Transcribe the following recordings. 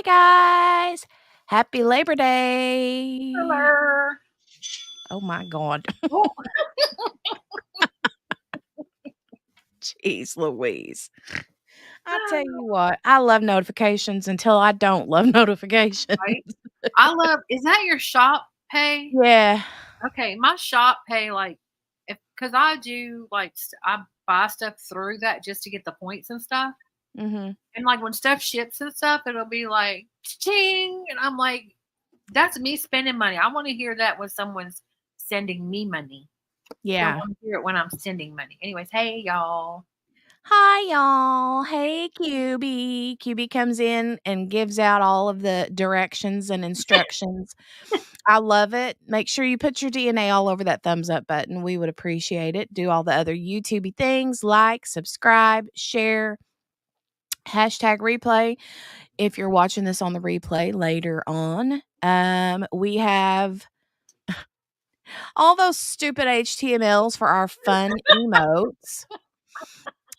Hi, guys. Happy Labor Day. Hello. Oh, my God. Oh, Jeez Louise. I tell you what, I love notifications until I don't love notifications. right. Is that your shop pay? Yeah. Okay, my shop pay, because I do, I buy stuff through that just to get the points and stuff. Mhm. And, when stuff ships and stuff, it'll be like, ching. And I'm like, that's me spending money. I want to hear that when someone's sending me money. I Yeah. want to hear it when I'm sending money. Anyways, hey, y'all. Hi, y'all. Hey, QB. QB comes in and gives out all of the directions and instructions. I love it. Make sure you put your DNA all over that thumbs up button. We would appreciate it. Do all the other YouTubey things, like, subscribe, share, #replay. If you're watching this on the replay later on, we have all those stupid HTMLs for our fun emotes.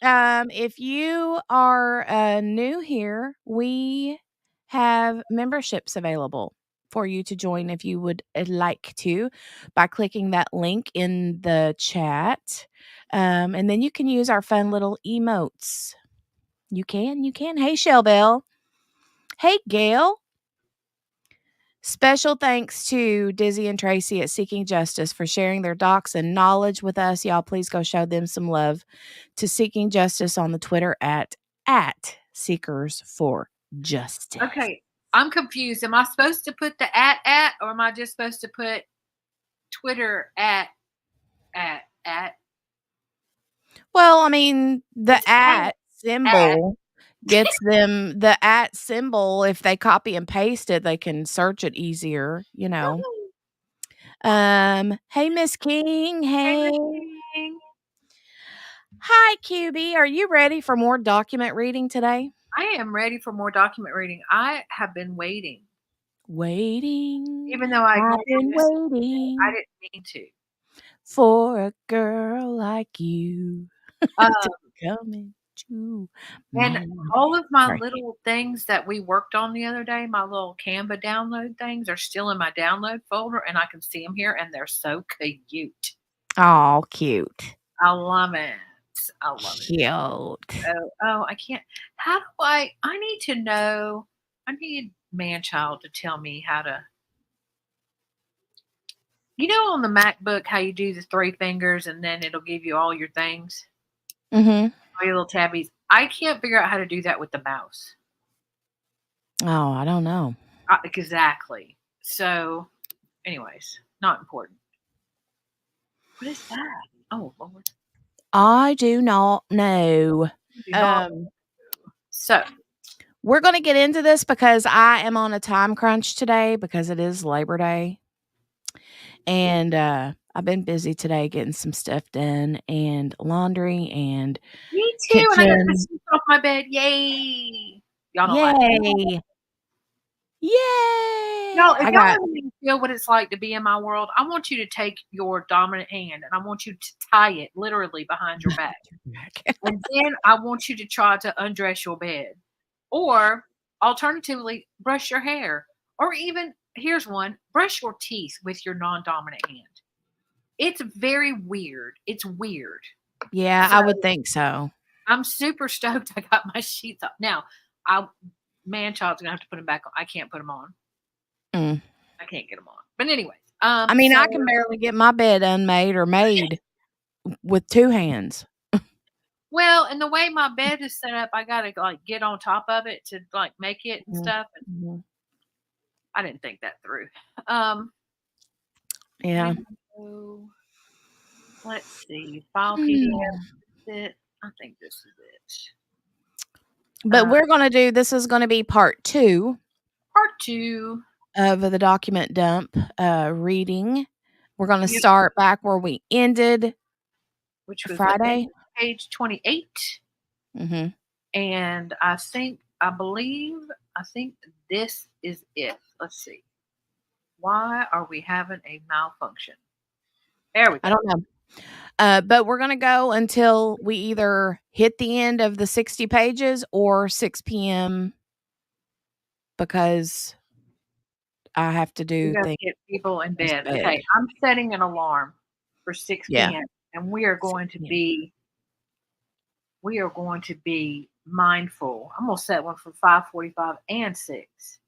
If you are new here, we have memberships available for you to join if you would like to by clicking that link in the chat. And then you can use our fun little emotes. You can. Hey, Shellbell. Hey, Gail. Special thanks to Dizzy and Tracy at Seeking Justice for sharing their docs and knowledge with us. Y'all, please go show them some love to Seeking Justice on the Twitter at Seekers for Justice. Okay, I'm confused. Am I supposed to put the at, or am I just supposed to put Twitter at? Well, I mean, the It's at symbol gets them the at symbol. If they copy and paste it, they can search it easier, you know. Hey, Miss King. Hey. Hi, QB. Are you ready for more document reading today? I am ready for more document reading. I have been waiting. Waiting. Even though I've been waiting. I didn't mean to. For a girl like you to come into my And life. all of my Sorry. little things that we worked on the other day, my little Canva download things, are still in my download folder, and I can see them here, and they're so cute. Oh, cute. I love it. I love it. Cute. Oh, I can't. How do I need to know. I need Manchild to tell me how to. You know, on the MacBook, how you do the 3 fingers and then it'll give you all your things? Mhm. All your little tabbies. I can't figure out how to do that with the mouse. Oh, I don't know. Exactly. So, anyways, not important. What is that? Oh, Lord. I do not know. So, we're going to get into this because I am on a time crunch today because it is Labor Day. And I've been busy today getting some stuff done and laundry and me too. kitchen. And I got this off my bed. Yay! Y'all don't like it. Yay! Y'all, if y'all want to feel what it's like to be in my world, I want you to take your dominant hand and I want you to tie it literally behind your back. And then I want you to try to undress your bed. Or alternatively, brush your hair. Or even, here's one, brush your teeth with your non-dominant hand. It's very weird. It's weird. Yeah, I would think so. I'm super stoked I got my sheets up. Now, Manchild's going to have to put them back on. I can't put them on. I can't get them on. But anyways. I mean, I can barely get my bed unmade or made with 2 hands. Well, and the way my bed is set up, I got to get on top of it to make it and stuff. And I didn't think that through. Yeah. Let's see. File PDF. It. I think this is it. But we're going to do, this is going to be part 2. Part 2. Of the document dump reading. We're going to start back where we ended. Which was Friday. Page 28. Mm-hmm. And I think this is it. Let's see. Why are we having a malfunction? There we go. I don't know. But we're going to go until we either hit the end of the 60 pages or 6 p.m. because I have to We do gotta things get people in in bed. bed. Okay, I'm setting an alarm for 6 Yeah. PM, and we are 6 going to p.m. be mindful. I'm gonna set one for 5:45 and 6.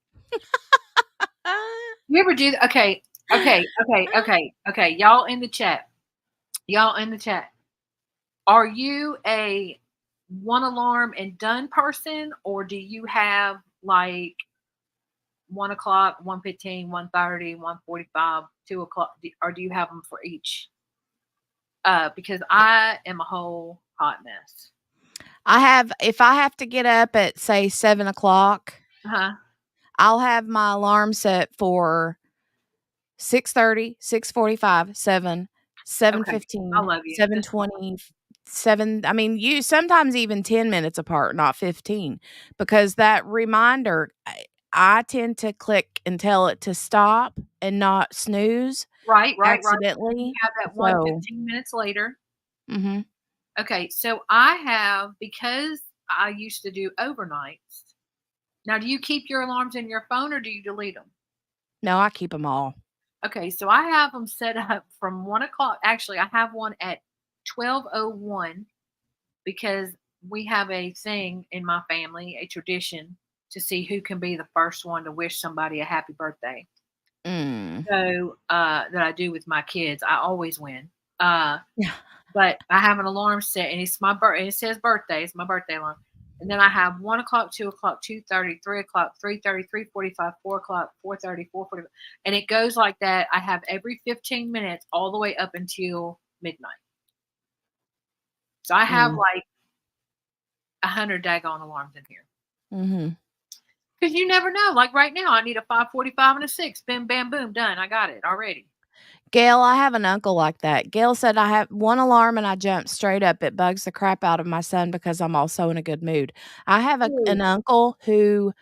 You ever do that? Okay. Y'all in the chat. Are you a one alarm and done person, or do you have like 1 o'clock, 1:15, 1:30, 1:45, 2 o'clock, or do you have them for each? Because I am a whole hot mess. If I have to get up at say 7 o'clock, Uh-huh. I'll have my alarm set for 6:30, 6:45, 7, Okay. I 7:15, love you. This 7:20, 7. I mean, you sometimes even 10 minutes apart, not 15, because that reminder, I tend to click and tell it to stop and not snooze right. You accidentally. have that one So, 15 minutes later. mhm. Okay, so I have, because I used to do overnights. Now, do you keep your alarms in your phone or do you delete them? No, I keep them all. Okay, so I have them set up from 1 o'clock. Actually, I have one at 12:01 because we have a thing in my family, a tradition to see who can be the first one to wish somebody a happy birthday. Mm. So that I do with my kids. I always win. But I have an alarm set, and it's my birthday. It says birthday. It's my birthday alarm. And then I have 1 o'clock, 2 o'clock, 2:30, 3 o'clock, 3:30, 3:45, 4 o'clock, 4:30, 4:40, and it goes like that. I have every 15 minutes all the way up until midnight. So I have Mm. like 100 daggone alarms in here. Mhm. Because you never know. Like right now, I need a 5:45 and a 6. Bim, bam, boom, done. I got it already. Gail, I have an uncle like that. Gail said I have one alarm and I jump straight up. It bugs the crap out of my son because I'm also in a good mood. I have an Ooh. uncle who,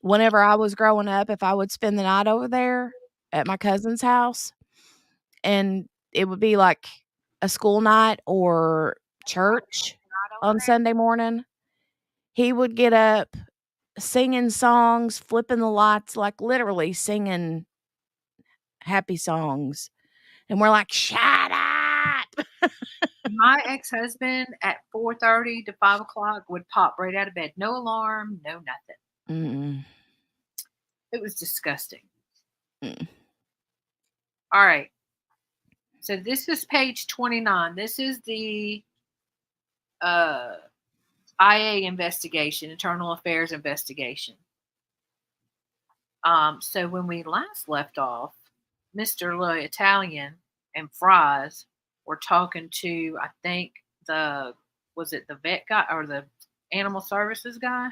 whenever I was growing up, if I would spend the night over there at my cousin's house, and it would be like a school night or church Not over on there. Sunday morning, he would get up singing songs, flipping the lights, like literally singing happy songs. And we're like, shut up. My ex-husband at 4:30 to 5 o'clock would pop right out of bed. No alarm, no nothing. Mm-mm. It was disgusting. Mm. All right. So this is page 29. This is the uh, IA investigation, internal affairs investigation. So when we last left off, Mr. Le Italian and Fries were talking to, I think, was it the vet guy or the animal services guy?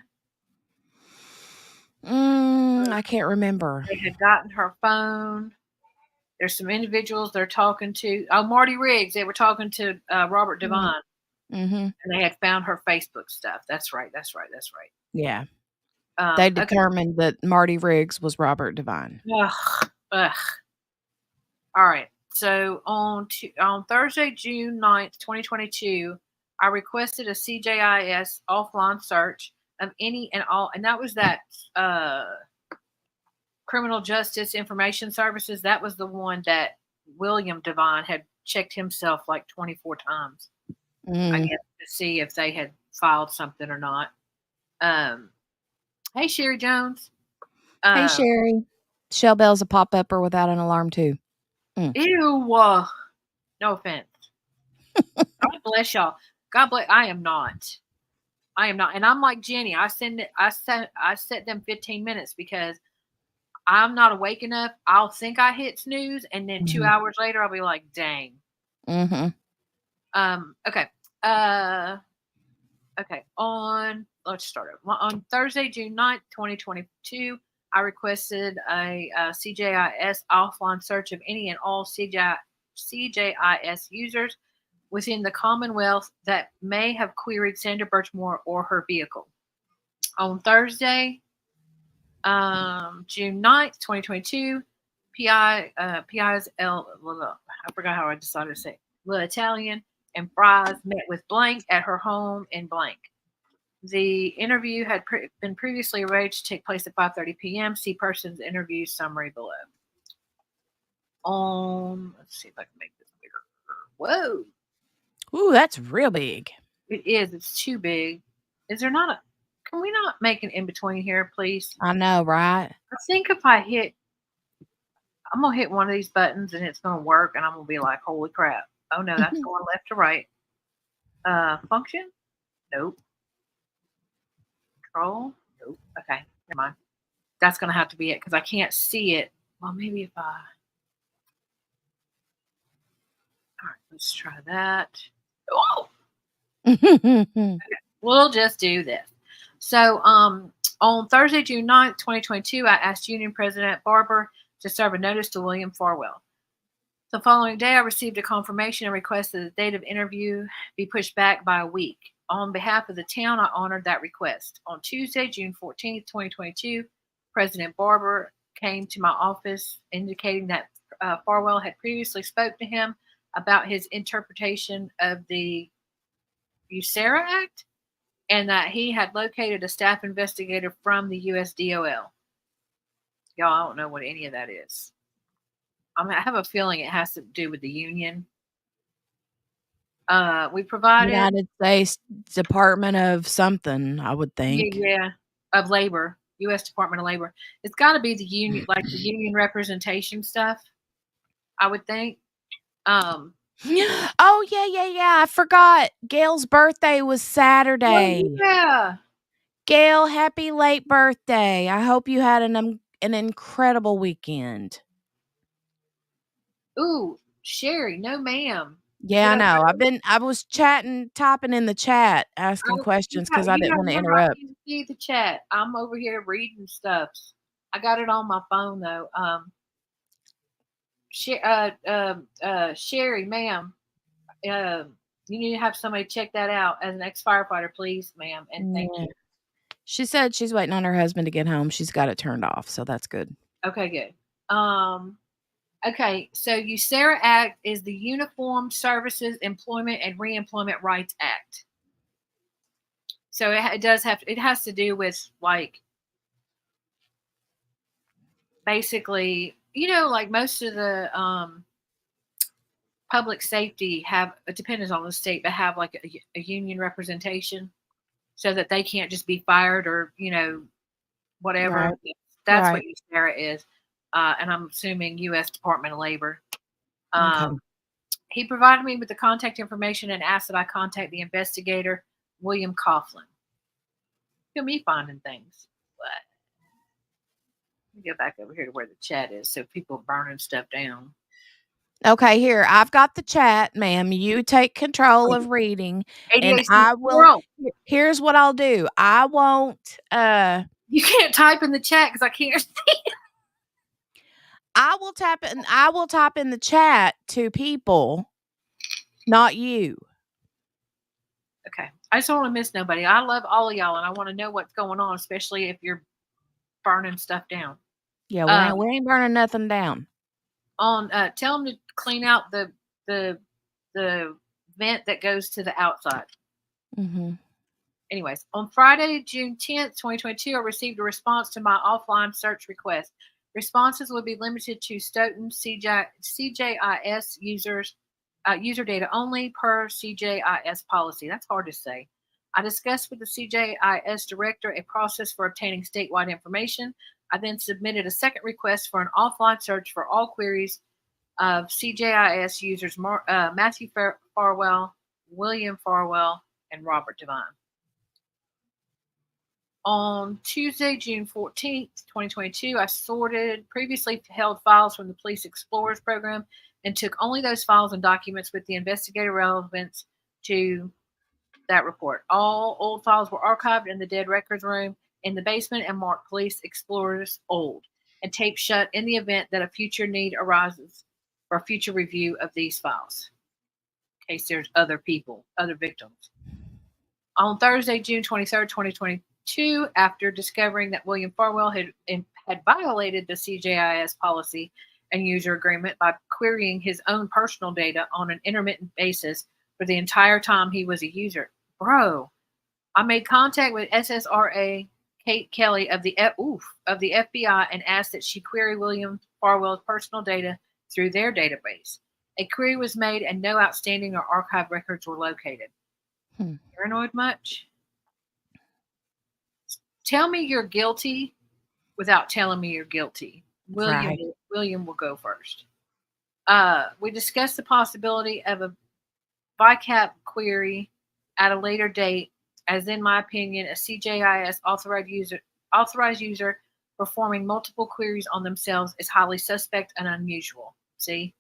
I can't remember. They had gotten her phone. There's some individuals they're talking to. Oh, Marty Riggs. They were talking to Robert Mm. Devine, Mhm. and they had found her Facebook stuff. That's right. Yeah. They Okay. determined that Marty Riggs was Robert Devine. Ugh, ugh. All right. So on Thursday, June 9th, 2022, I requested a CJIS offline search of any and all, and that was that Criminal Justice Information Services. That was the one that William Devine had checked himself like 24 times, I Mm. guess, to see if they had filed something or not. Hey, Sherry Jones. Hey, Sherry. Shell Bell's a pop-upper without an alarm too. Ew. No offense. God bless y'all. God bless. I am not. And I'm like Jenny. I set them 15 minutes because I'm not awake enough. I'll think I hit snooze, and then 2 hours later, I'll be like, dang. Mhm. Okay. Okay. Let's start it. On Thursday, June 9th, 2022, I requested a CJIS offline search of any and all CJIS users within the Commonwealth that may have queried Sandra Birchmore or her vehicle. On Thursday, June 9th, 2022, PI's I forgot how I decided to say it, Le Italian and Fries met with Blank at her home in Blank. The interview had been previously arranged to take place at 5:30 p.m. See person's interview summary below. Let's see if I can make this bigger. Whoa. Ooh, that's real big. It is. It's too big. Is there not a... Can we not make an in-between here, please? I know, right? I think if I'm going to hit one of these buttons and it's going to work and I'm going to be like, holy crap. Oh, no, that's going left to right. Function? Nope. Control? Nope. Okay, never mind. That's going to have to be it because I can't see it. Well, maybe if I... All right, let's try that. Oh! Okay, we'll just do this. So, on Thursday, June 9th, 2022, I asked Union President Barber to serve a notice to William Farwell. The following day, I received a confirmation and requested the date of interview be pushed back by a week. On behalf of the town, I honored that request. On Tuesday, June 14th, 2022, President Barber came to my office indicating that Farwell had previously spoke to him about his interpretation of the USERRA Act and that he had located a staff investigator from the USDOL. Y'all, I don't know what any of that is. I have a feeling it has to do with the union. We provided United States Department of something, I would think. Yeah, of Labor, U.S. Department of Labor. It's got to be the union, like the union representation stuff, I would think. Oh, yeah. I forgot. Gail's birthday was Saturday. Oh, yeah. Gail, happy late birthday. I hope you had an incredible weekend. Ooh, Sherry, no ma'am. Yeah, I know. I was typing in the chat, asking questions because I didn't want to interrupt. You see the chat. I'm over here reading stuff. I got it on my phone though. Sherry, ma'am, you need to have somebody check that out as an ex-firefighter, please, ma'am, and thank you. She said she's waiting on her husband to get home. She's got it turned off, so that's good. Okay, good. Okay, so USERRA Act is the Uniformed Services Employment and Reemployment Rights Act. So it has to do with like basically, like most of the public safety it depends on the state, but have like a union representation so that they can't just be fired or, whatever. Right. That's what USERRA is. And I'm assuming U.S. Department of Labor. Okay. He provided me with the contact information and asked that I contact the investigator, William Coughlin. Look at me finding things. But let me go back over here to where the chat is so people are burning stuff down. Okay, here. I've got the chat, ma'am. You take control of reading. And I will. Here's what I'll do. I won't. You can't type in the chat because I can't see it. I will type in the chat to people, not you. Okay. I just don't want to miss nobody. I love all of y'all, and I want to know what's going on, especially if you're burning stuff down. Yeah, we ain't burning nothing down. Tell them to clean out the vent that goes to the outside. Mm-hmm. Anyways, on Friday, June 10th, 2022, I received a response to my offline search request. Responses will be limited to Stoughton CJIS users, user data only per CJIS policy. That's hard to say. I discussed with the CJIS director a process for obtaining statewide information. I then submitted a second request for an offline search for all queries of CJIS users Matthew Farwell, William Farwell, and Robert Devine. On Tuesday, June 14th, 2022, I sorted previously held files from the Police Explorers program and took only those files and documents with the investigative relevance to that report. All old files were archived in the dead records room in the basement and marked Police Explorers old and taped shut in the event that a future need arises for future review of these files in case there's other victims. On Thursday, June 23rd, 2022, after discovering that William Farwell had violated the CJIS policy and user agreement by querying his own personal data on an intermittent basis for the entire time he was a user. Bro, I made contact with SSRA Kate Kelly of the FBI and asked that she query William Farwell's personal data through their database. A query was made and no outstanding or archive records were located. Paranoid much? Tell me you're guilty without telling me you're guilty. William will go first. We discussed the possibility of a VICAP query at a later date, as in my opinion, a CJIS authorized user performing multiple queries on themselves is highly suspect and unusual. See?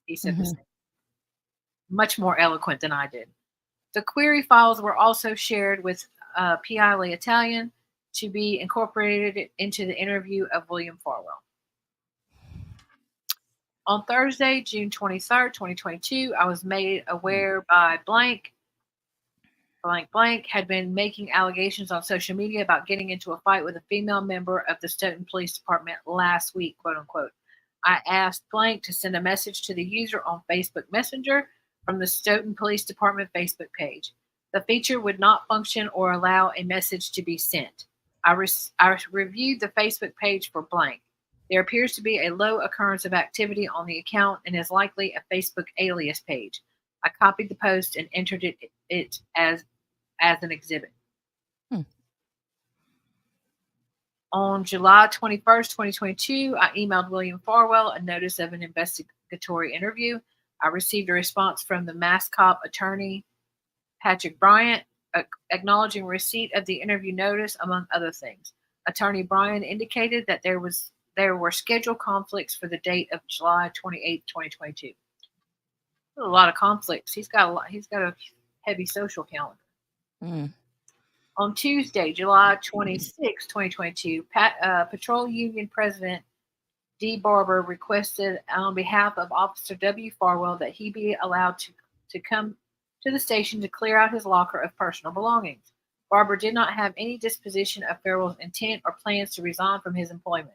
He said the same. Much more eloquent than I did. The query files were also shared with PI Italian to be incorporated into the interview of William Farwell. On Thursday, June 23rd, 2022, I was made aware by blank had been making allegations on social media about getting into a fight with a female member of the Stoughton Police Department last week, quote unquote. I asked blank to send a message to the user on Facebook Messenger from the Stoughton Police Department Facebook page. The feature would not function or allow a message to be sent. I reviewed the Facebook page for blank. There appears to be a low occurrence of activity on the account and is likely a Facebook alias page. I copied the post and entered it as an exhibit. On July 21st, 2022, I emailed William Farwell a notice of an investigatory interview. I received a response from the Mass Cop attorney, Patrick Bryant, acknowledging receipt of the interview notice, among other things. Attorney Bryant indicated that there were schedule conflicts for the date of July 28, 2022. A lot of conflicts. He's got a heavy social calendar. On Tuesday, July 26, 2022, Patrol Union President D. Barber requested on behalf of Officer W. Farwell that he be allowed to come to the station to clear out his locker of personal belongings. Barber did not have any disposition of Farwell's intent or plans to resign from his employment.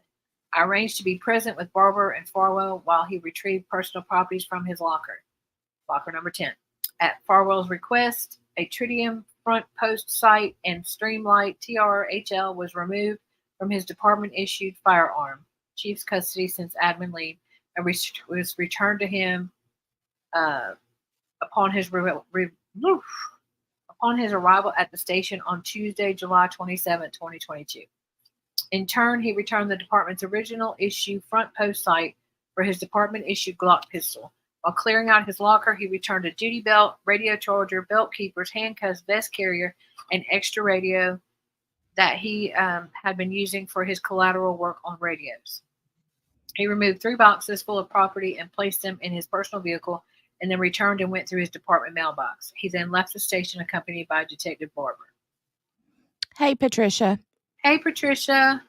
I arranged to be present with Barber and Farwell while he retrieved personal properties from his locker. Locker number 10. At Farwell's request, a tritium front post sight and streamlight TRHL was removed from his department-issued firearm, chief's custody since admin leave, and was returned to him upon his arrival at the station on Tuesday, July 27, 2022. In turn, he returned the department's original issue front post sight for his department-issued Glock pistol. While clearing out his locker, he returned a duty belt, radio charger, belt keepers, handcuffs, vest carrier, and extra radio that he had been using for his collateral work on radios. He removed 3 boxes full of property and placed them in his personal vehicle, and then returned and went through his department mailbox. He then left the station accompanied by Detective Barber. Hey, Patricia. Hey, Patricia.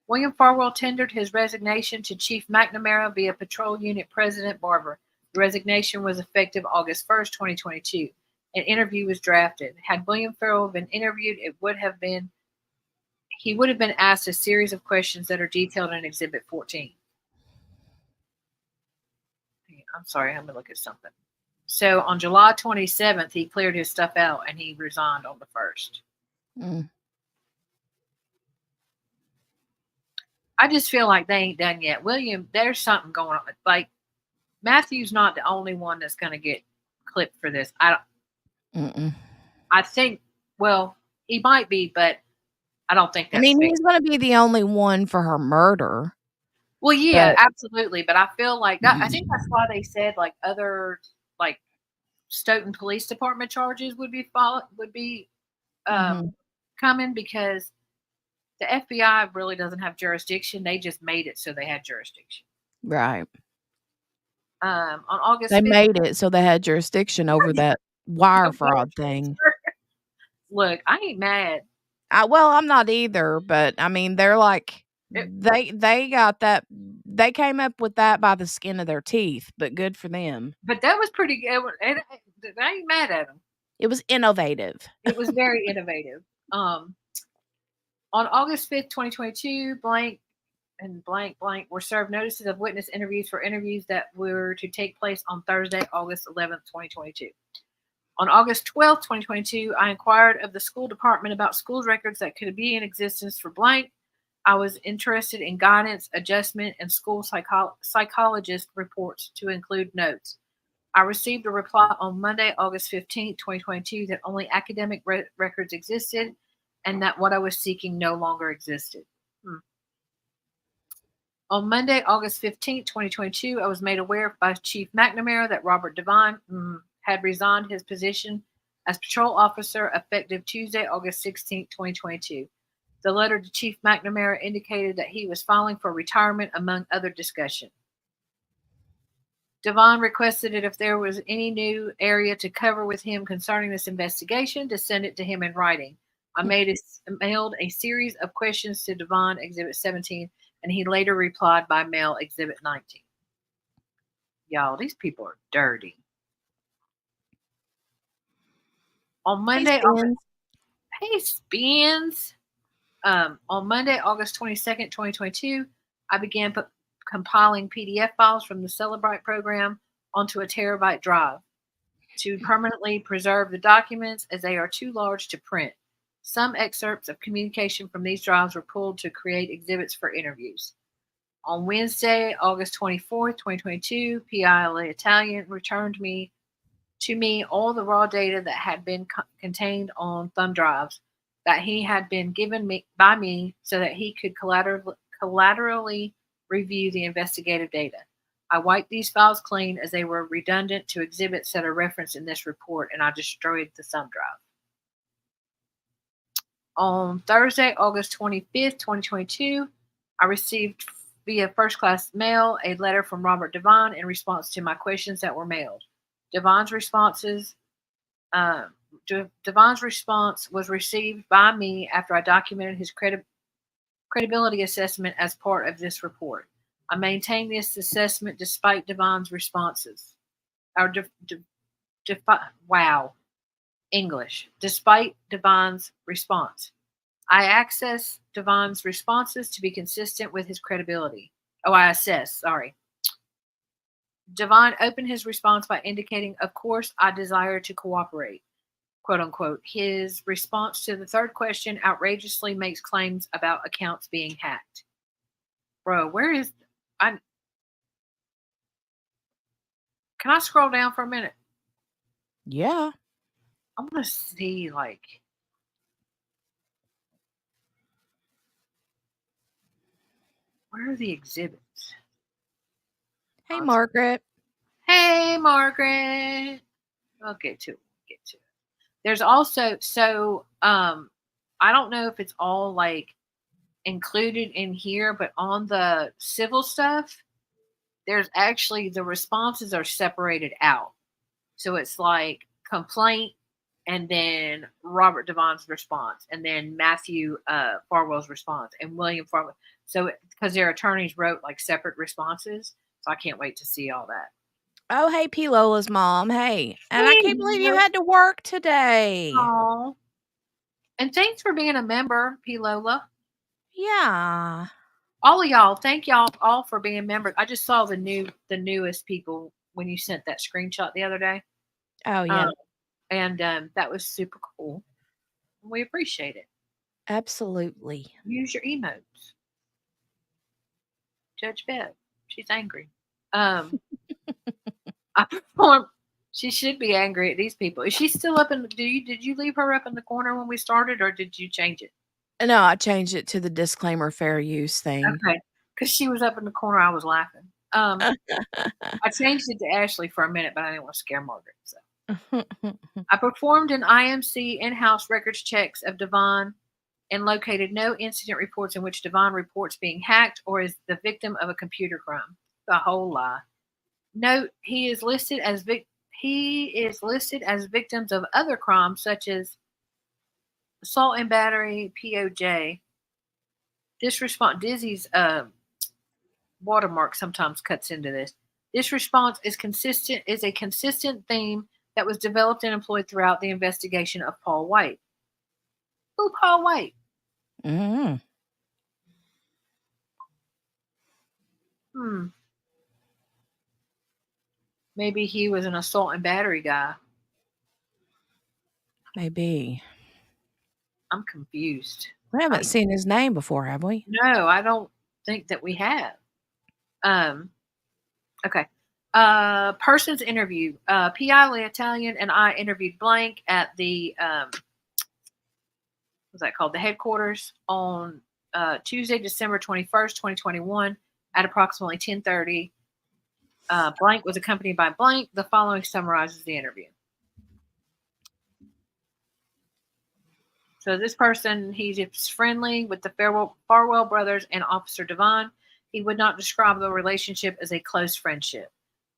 William Farwell tendered his resignation to Chief McNamara via Patrol Unit President Barber. The resignation was effective August 1st, 2022. An interview was drafted. Had William Farwell been interviewed, he would have been asked a series of questions that are detailed in Exhibit 14. I'm sorry, I'm going to look at something. So on July 27th, he cleared his stuff out and he resigned on the 1st. I just feel like they ain't done yet. William, there's something going on. Like, Matthew's not the only one that's going to get clipped for this. I think, well, he might be, but I don't think that's fair. He's going to be the only one for her murder. Well, yeah, absolutely. But I feel like that, I think that's why they said like other like Stoughton Police Department charges would be coming, because the FBI really doesn't have jurisdiction. They just made it so they had jurisdiction. Right. On August 5th, they made it so they had jurisdiction over that wire fraud thing. Look, I ain't mad. Well, I'm not either, but I mean, they're like, they got that. They came up with that by the skin of their teeth, but good for them. But that was pretty good. I ain't mad at them. It was innovative. It was very innovative. On August 5th, 2022, blank and blank were served notices of witness interviews for interviews that were to take place on Thursday, August 11th, 2022. On August 12th, 2022, I inquired of the school department about schools records that could be in existence for blank. I was interested in guidance, adjustment, and school psychologist reports to include notes. I received a reply on Monday, August 15th, 2022, that only academic records existed and that what I was seeking no longer existed. On Monday, August 15th, 2022, I was made aware by Chief McNamara that Robert Devine had resigned his position as patrol officer effective Tuesday, August 16th, 2022. The letter to Chief McNamara indicated that he was filing for retirement, among other discussion. Devine requested that if there was any new area to cover with him concerning this investigation, to send it to him in writing. I mailed a series of questions to Devine, Exhibit 17, and he later replied by mail, Exhibit 19. Y'all, these people are dirty. On Monday, Spins. On Monday, August 22nd, 2022, I began compiling PDF files from the Celebrite program onto a terabyte drive to permanently preserve the documents, as they are too large to print. Some excerpts of communication from these drives were pulled to create exhibits for interviews. On Wednesday, August 24th, 2022, PILA Italian returned to me all the raw data that had been contained on thumb drives that he had been given by me so that he could collaterally review the investigative data. I wiped these files clean as they were redundant to exhibits that are referenced in this report, and I destroyed the thumb drive. On Thursday, August 25th, 2022, I received via first-class mail a letter from Robert Devine in response to my questions that were mailed. Devine's response was received by me after I documented his credibility assessment as part of this report. I maintain this assessment despite Devine's responses. Despite Devine's response. I access Devine's responses to be consistent with his credibility. Devine opened his response by indicating, of course, I desire to cooperate, quote unquote. His response to the third question outrageously makes claims about accounts being hacked. Bro, can I scroll down for a minute? Yeah. I want to see, where are the exhibits? Hey, Margaret. Hey, Margaret. I'll get to it. There's also, I don't know if it's all included in here, but on the civil stuff, there's actually, the responses are separated out. So it's like complaint, and then Robert Devine's response, and then Matthew Farwell's response, and William Farwell. So because their attorneys wrote separate responses, so I can't wait to see all that. Oh, hey, P. Lola's mom. Hey. And I can't believe you had to work today. Oh. And thanks for being a member, P. Lola. Yeah. All of y'all, thank y'all all for being members. I just saw the newest people when you sent that screenshot the other day. Oh, yeah. And that was super cool. We appreciate it. Absolutely. Use your emotes. Judge Bev, she's angry. She should be angry at these people. Is she still up in? Did you leave her up in the corner when we started, or did you change it? No, I changed it to the disclaimer fair use thing. Okay, because she was up in the corner. I was laughing. I changed it to Ashley for a minute, but I didn't want to scare Margaret. So I performed an IMC in-house records checks of Devine and located no incident reports in which Devine reports being hacked or is the victim of a computer crime. The whole lie. Note, he is listed as victims of other crimes such as assault and battery, POJ. This response, Dizzy's watermark sometimes cuts into this. This response is a consistent theme that was developed and employed throughout the investigation of Paul White. Who Paul White? Mm-hmm. Maybe he was an assault and battery guy. Maybe. I'm confused. We haven't seen his name before, have we? No, I don't think that we have. Okay. Person's interview. P.I. Italian and I interviewed blank at the what's that called? The headquarters on Tuesday, December 21st, 2021 at approximately 10:30. Blank was accompanied by blank. The following summarizes the interview. So this person, he's friendly with the Farwell brothers and Officer Devon. He would not describe the relationship as a close friendship.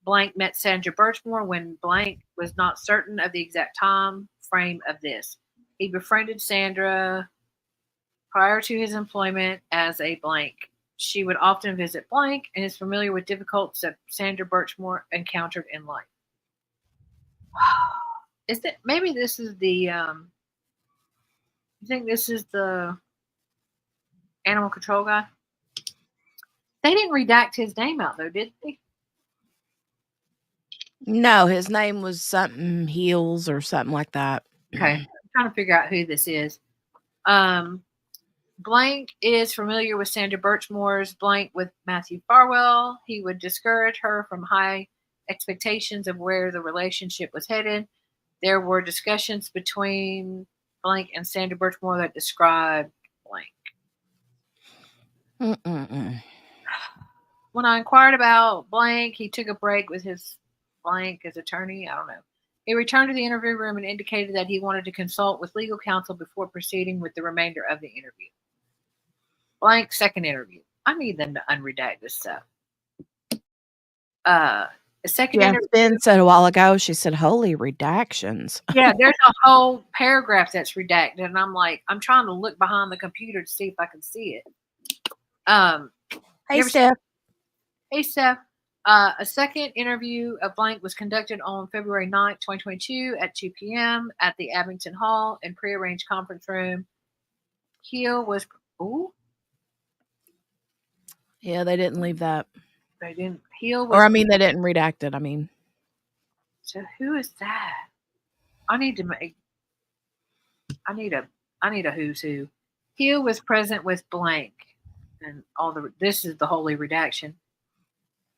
Blank met Sandra Birchmore when blank was not certain of the exact time frame of this. He befriended Sandra prior to his employment as a blank. She would often visit blank and is familiar with difficulties that Sandra Birchmore encountered in life. Is that maybe this is the you think this is the animal control guy? They didn't redact his name out though, did they? No, his name was something Heels or something like that. Okay. I'm trying to figure out who this is. Blank is familiar with Sandra Birchmore's blank with Matthew Farwell. He would discourage her from high expectations of where the relationship was headed. There were discussions between blank and Sandra Birchmore that described blank. When I inquired about blank, he took a break with his blank as attorney. I don't know. He returned to the interview room and indicated that he wanted to consult with legal counsel before proceeding with the remainder of the interview. Blank second interview. I need them to unredact this stuff. The second interview. Ben said a while ago, she said, holy redactions. Yeah, there's a whole paragraph that's redacted, and I'm like, I'm trying to look behind the computer to see if I can see it. Hey, Steph. Hey, Steph. A second interview of blank was conducted on February 9th, 2022 at 2 p.m. at the Abington Hall in prearranged conference room. Heel was... Ooh. Yeah, they didn't leave that. They didn't. Heel was... Or, I mean, they didn't redact it, I mean. So, who is that? I need a who's who. Heel was present with blank. And this is the holy redaction.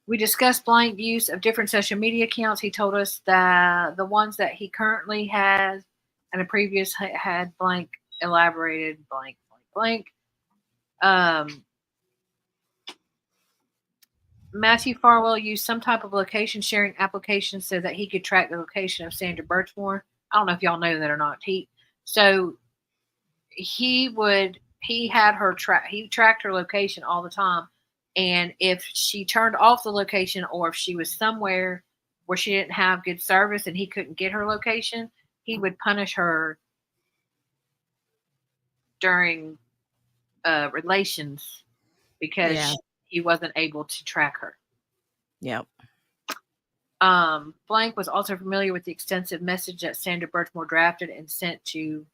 We discussed blank use of different social media accounts. He told us that the ones that he currently has and a previous had blank elaborated blank. Matthew Farwell used some type of location sharing application so that he could track the location of Sandra Birchmore. I don't know if y'all know that or not. He tracked her location all the time. And if she turned off the location or if she was somewhere where she didn't have good service and he couldn't get her location, he would punish her during relations because he wasn't able to track her. Yep. Blank was also familiar with the extensive message that Sandra Birchmore drafted and sent to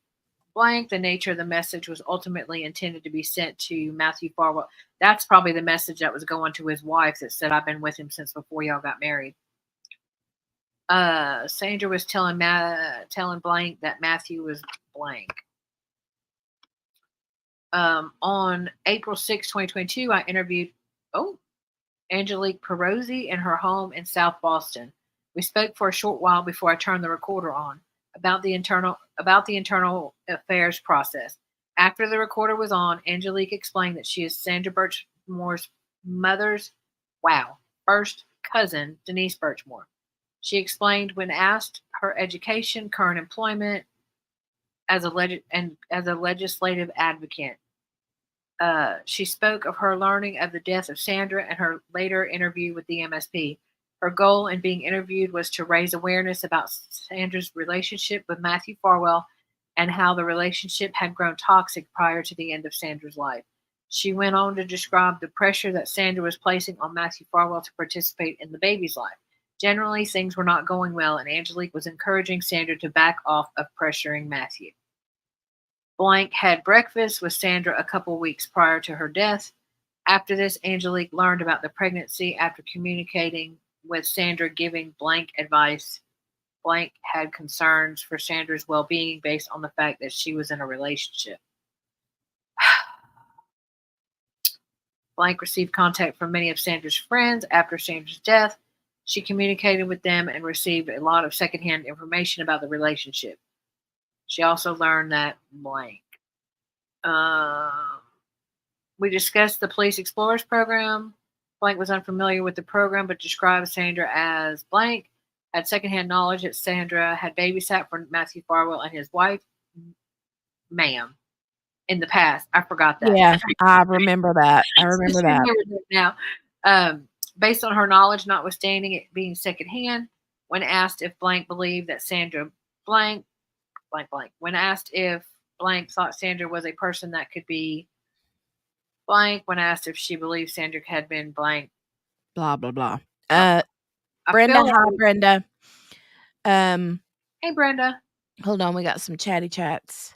blank. The nature of the message was ultimately intended to be sent to Matthew Farwell. That's probably the message that was going to his wife that said, I've been with him since before y'all got married. Sandra was telling blank that Matthew was blank. On April 6, 2022, I interviewed Angelique Perozzi in her home in South Boston. We spoke for a short while before I turned the recorder on about the internal affairs process. After the recorder was on, Angelique explained that she is Sandra Birchmore's mother's first cousin, Denise Birchmore. She explained when asked her education, current employment as a legislative advocate. She spoke of her learning of the death of Sandra and her later interview with the MSP. Her goal in being interviewed was to raise awareness about Sandra's relationship with Matthew Farwell and how the relationship had grown toxic prior to the end of Sandra's life. She went on to describe the pressure that Sandra was placing on Matthew Farwell to participate in the baby's life. Generally, things were not going well, and Angelique was encouraging Sandra to back off of pressuring Matthew. Blank had breakfast with Sandra a couple weeks prior to her death. After this, Angelique learned about the pregnancy after communicating with Sandra, giving blank advice Blank had concerns for Sandra's well-being based on the fact that she was in a relationship. Blank received contact from many of Sandra's friends after Sandra's death. She communicated with them and received a lot of secondhand information about the relationship. She also learned that blank. We discussed the Police Explorers program. Blank was unfamiliar with the program, but described Sandra as blank. Had secondhand knowledge that Sandra had babysat for Matthew Farwell and his wife, ma'am, in the past. I forgot that. Yeah, I remember that. I remember that. Now. Based on her knowledge, notwithstanding it being secondhand, when asked if blank believed that Sandra blank, when asked if blank thought Sandra was a person that could be blank, when asked if she believed Sandra had been blank, blah blah blah. I Brenda, feel hi like, Brenda. hey Brenda. Hold on, we got some chatty chats.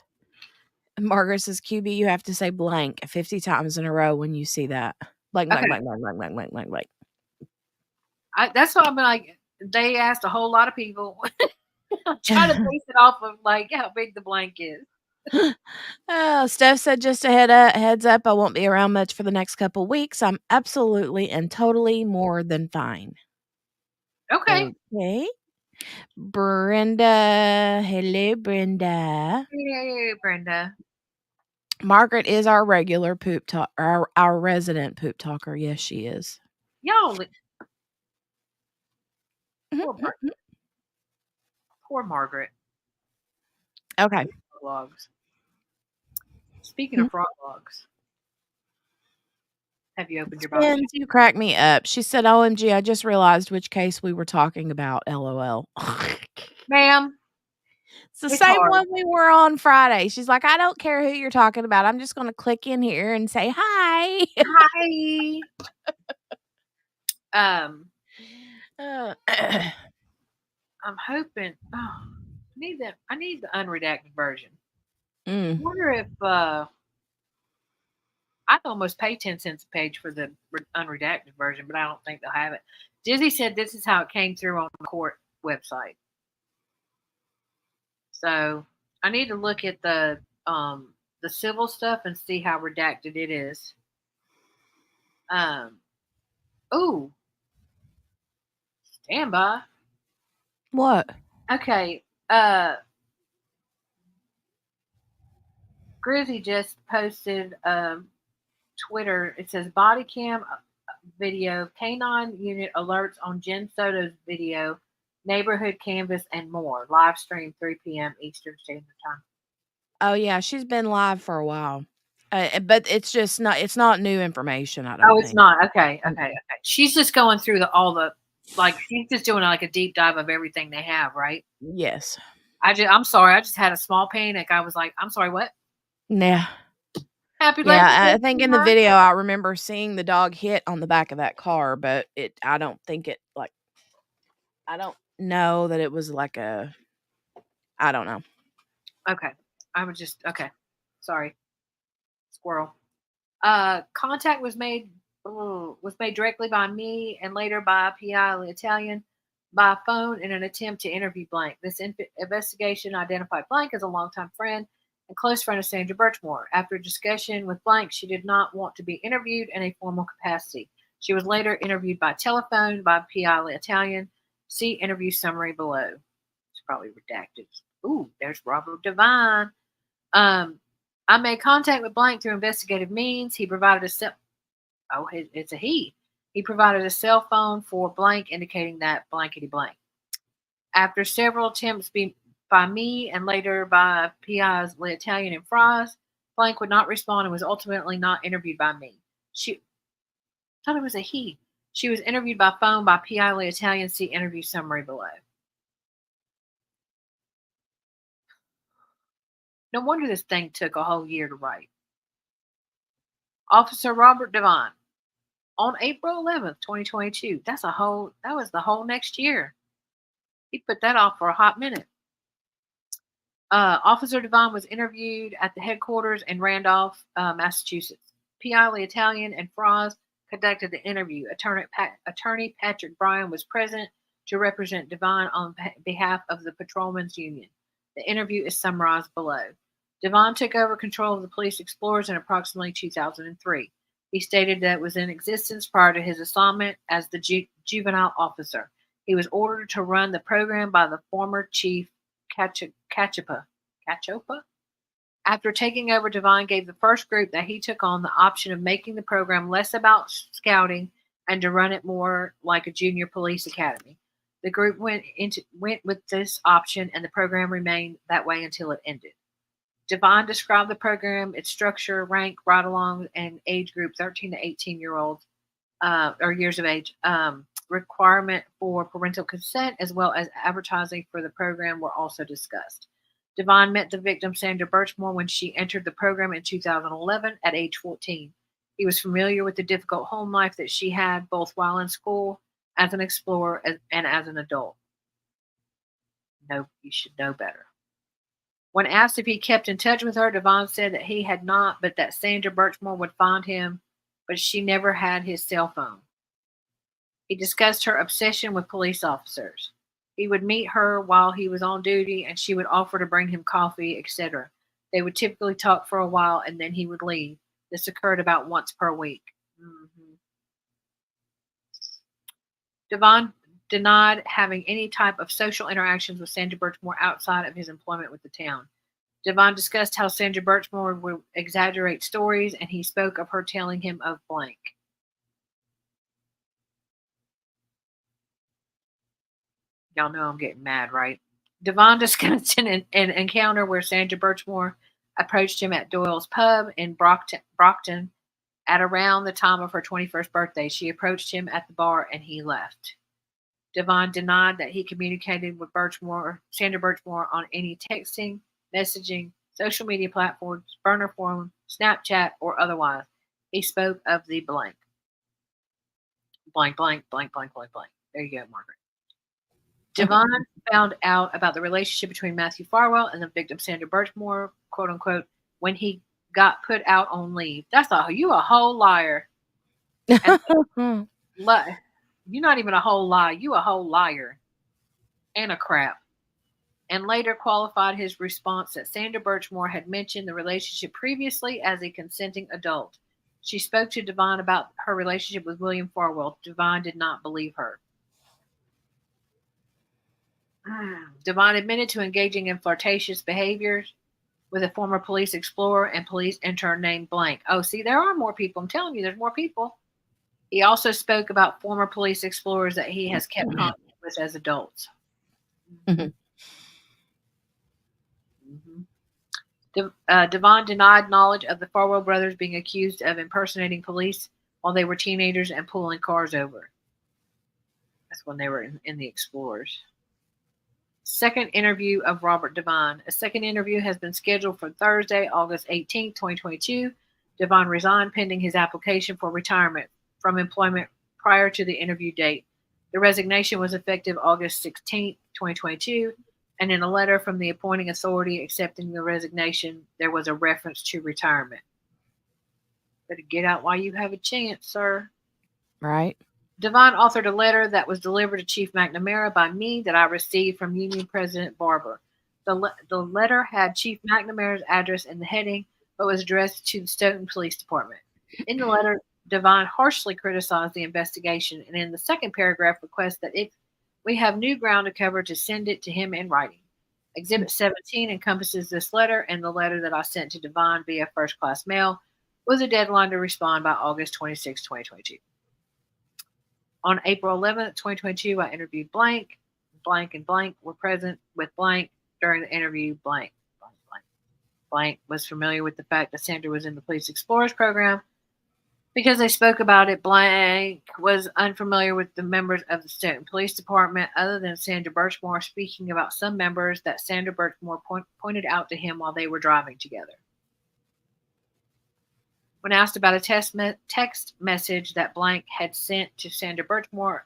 Margaret says, QB, you have to say blank 50 times in a row when you see that. Blank, blank, Okay. blank, blank, blank, blank, blank, blank. That's what I'm like. They asked a whole lot of people. I'm trying to base it off of like how big the blank is. Oh, Steph said, just a heads up, I won't be around much for the next couple weeks. I'm absolutely and totally more than fine. Okay. Okay. Brenda. Hello, Brenda. Hey, Brenda. Margaret is our regular poop talk, our resident poop talker. Yes, she is. Y'all. Poor Margaret. Okay. Logs. Speaking of frog logs, have you opened your box? You crack me up. She said, OMG, I just realized which case we were talking about. LOL. Ma'am. It's the same one we were on Friday. She's like, I don't care who you're talking about. I'm just going to click in here and say hi. Hi. I'm hoping. Oh, I need the unredacted version. I wonder if I'd almost pay 10 cents a page for the unredacted version, but I don't think they'll have it. Dizzy said this is how it came through on the court website. So I need to look at the civil stuff and see how redacted it is. Oh, stand by. What? Okay. Grizzy just posted Twitter. It says body cam video, canine unit alerts on Jen Soto's video, neighborhood canvas, and more. Live stream 3 p.m. Eastern Standard Time. Oh yeah, she's been live for a while, but it's not new information. I don't. Oh, it's not. Okay. She's just going through she's just doing like a deep dive of everything they have, right? Yes. I'm sorry. I just had a small panic. I was like, I'm sorry, what? Yeah. Happy I think in the video I remember seeing the dog hit on the back of that car, but I don't think it I don't know that it was like I don't know. Okay. Sorry. Squirrel. Contact was made directly by me and later by PI Italian by phone in an attempt to interview Blank. This investigation identified Blank as a longtime friend and close friend of Sandra Birchmore. After a discussion with Blank, she did not want to be interviewed in a formal capacity. She was later interviewed by telephone by PI Italian. See interview summary below. It's probably redacted. Ooh, there's Robert Devine. I made contact with Blank through investigative means. He provided it's a he. He provided a cell phone for Blank, indicating that blankety blank. After several attempts by me and later by PIs Italian and Fries, Blank would not respond and was ultimately not interviewed by me. She thought it was a he. She was interviewed by phone by PI Italian. See interview summary below. No wonder this thing took a whole year to write. Officer Robert Devine. On April 11th, 2022. That was the whole next year. He put that off for a hot minute. Officer Devine was interviewed at the headquarters in Randolph, Massachusetts. PI Italian and Frost conducted the interview. Attorney Patrick Bryan was present. to represent Devon on behalf of the Patrolmen's Union. The interview is summarized below. Devon took over control of the Police Explorers in approximately 2003. He stated that it was in existence prior to his assignment as the juvenile officer. He was ordered to run the program by the former chief Cachopa. After taking over, Devon gave the first group that he took on the option of making the program less about scouting and to run it more like a junior police academy. The group went with this option, and the program remained that way until it ended. Devon described the program, its structure, rank, ride-alongs, and age group 13 to 18-year-olds or years of age. Requirement for parental consent as well as advertising for the program were also discussed. Devon met the victim, Sandra Birchmore, when she entered the program in 2011 at age 14. He was familiar with the difficult home life that she had both while in school, as an explorer, and as an adult. No, you should know better. When asked if he kept in touch with her, Devon said that he had not, but that Sandra Birchmore would find him, but she never had his cell phone. He discussed her obsession with police officers. He would meet her while he was on duty, and she would offer to bring him coffee, etc. They would typically talk for a while, and then he would leave. This occurred about once per week. Devon denied having any type of social interactions with Sandra Birchmore outside of his employment with the town. Devon discussed how Sandra Birchmore would exaggerate stories, and he spoke of her telling him of blank. Y'all know I'm getting mad, right? Devon discussed an encounter where Sandra Birchmore approached him at Doyle's Pub in Brockton at around the time of her 21st birthday. She approached him at the bar and he left. Devon denied that he communicated with Sandra Birchmore on any texting, messaging, social media platforms, burner phone, Snapchat, or otherwise. He spoke of the blank. Blank, blank, blank, blank, blank, blank. There you go, Margaret. Devon found out about the relationship between Matthew Farwell and the victim Sandra Birchmore, quote unquote, when he got put out on leave. You a whole liar. You're not even a whole lie. You a whole liar and a crap. And later qualified his response that Sandra Birchmore had mentioned the relationship previously as a consenting adult. She spoke to Devon about her relationship with William Farwell. Devon did not believe her. Devon admitted to engaging in flirtatious behaviors with a former police explorer and police intern named Blank. Oh, see, there are more people. I'm telling you, there's more people. He also spoke about former police explorers that he has kept contact with as adults. Devon denied knowledge of the Farwell brothers being accused of impersonating police while they were teenagers and pulling cars over. That's when they were in the Explorers. Second interview of Robert Devon. A second interview has been scheduled for Thursday, August 18, 2022. Devon resigned pending his application for retirement from employment prior to the interview date. The resignation was effective August 16, 2022, and in a letter from the appointing authority accepting the resignation, there was a reference to retirement. Better get out while you have a chance, sir. Right. Devon authored a letter that was delivered to Chief McNamara by me that I received from Union President Barber. The letter had Chief McNamara's address in the heading, but was addressed to the Stoughton Police Department. In the letter, Devon harshly criticized the investigation, and in the second paragraph requests that if we have new ground to cover, to send it to him in writing. Exhibit 17 encompasses this letter, and the letter that I sent to Devon via first-class mail was a deadline to respond by August 26, 2022. On April 11th, 2022, I interviewed Blank. Blank and Blank were present with Blank during the interview. Blank was familiar with the fact that Sandra was in the Police Explorers program because they spoke about it. Blank was unfamiliar with the members of the Stoughton Police Department other than Sandra Birchmore, speaking about some members that Sandra Birchmore pointed out to him while they were driving together. When asked about a text message that Blank had sent to Sandra Birchmore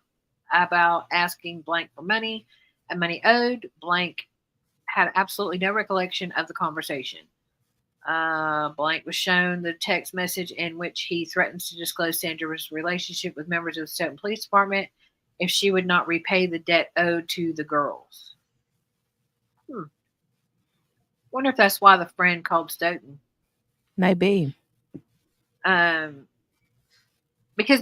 about asking Blank for money and money owed, Blank had absolutely no recollection of the conversation. Blank was shown the text message in which he threatens to disclose Sandra's relationship with members of the Stoughton Police Department if she would not repay the debt owed to the girls. Wonder if that's why the friend called Stoughton. Maybe. Because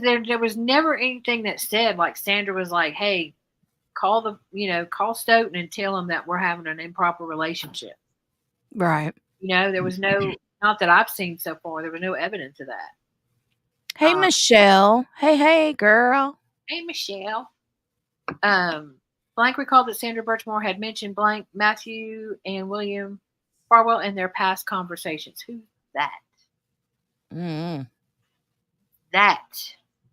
there was never anything that said, like, Sandra was like, hey, call Stoughton and tell him that we're having an improper relationship. Right. There was no, not that I've seen so far, there was no evidence of that. Hey, Michelle. Hey, girl. Hey, Michelle. Blank recalled that Sandra Birchmore had mentioned blank Matthew and William Farwell in their past conversations. Who's that? That.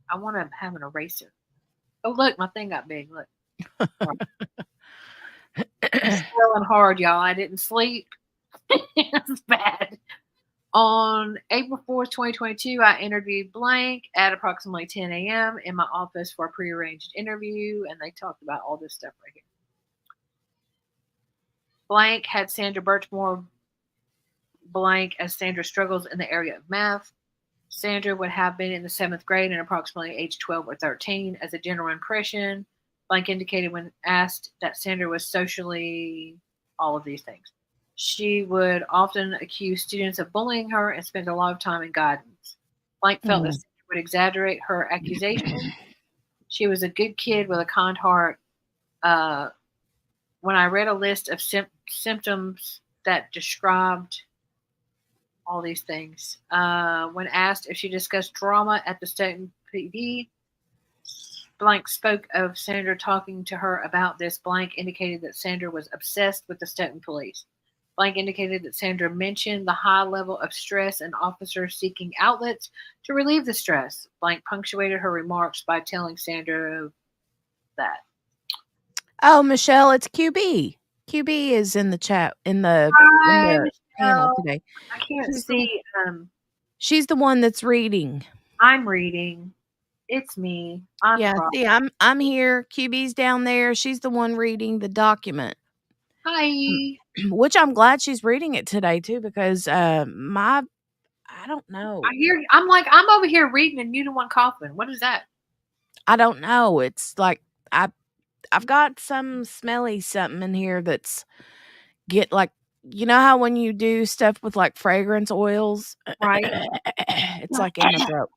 I want to have an eraser. Oh, look, my thing got big. Look. I'm spelling hard, y'all. I didn't sleep. It's bad. On April 4th, 2022, I interviewed blank at approximately 10 a.m. in my office for a prearranged interview, and they talked about all this stuff right here. Blank had Sandra Birchmore blank as Sandra struggles in the area of math. Sandra would have been in the 7th grade and approximately age 12 or 13. As a general impression, blank indicated when asked that Sandra was socially all of these things. She would often accuse students of bullying her and spend a lot of time in guidance. Blank felt that Sandra would exaggerate her accusation. She was a good kid with a kind heart. When I read a list of symptoms that described all these things, when asked if she discussed drama at the Stoughton PD, blank spoke of Sandra talking to her about this. Blank indicated that Sandra was obsessed with the Stoughton police. Blank indicated that Sandra mentioned the high level of stress and officers seeking outlets to relieve the stress. Blank punctuated her remarks by telling Sandra that. Oh, Michelle, it's QB. QB is in the chat in the panel today. I can't see. She's the one that's reading. I'm reading. It's me. See, I'm here. QB's down there. She's the one reading the document. Hi. Which I'm glad she's reading it today too, because I don't know. I'm over here reading and you the one coughing. What is that? I don't know. It's like I've got some smelly something in here that's like, you know how when you do stuff with like fragrance oils, right? It's like in my throat.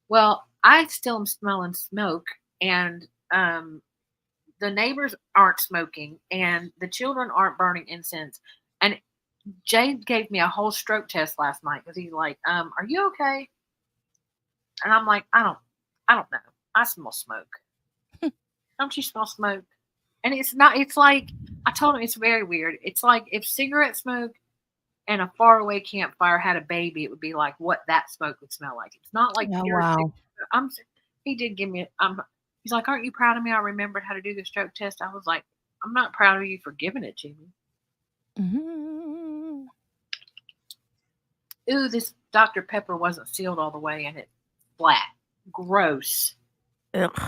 Well, I still am smelling smoke, and the neighbors aren't smoking, and the children aren't burning incense. And Jade gave me a whole stroke test last night because he's like, "Are you okay?" And I'm like, I don't know. I smell smoke. Don't you smell smoke? And it's like, I told him it's very weird. It's like if cigarette smoke and a faraway campfire had a baby, it would be like what that smoke would smell like. It's not like wow. He did give me he's like, aren't you proud of me? I remembered how to do the stroke test. I was like, I'm not proud of you for giving it to me. Mm-hmm. Ooh, this Dr. Pepper wasn't sealed all the way and it's flat. Gross. Ugh.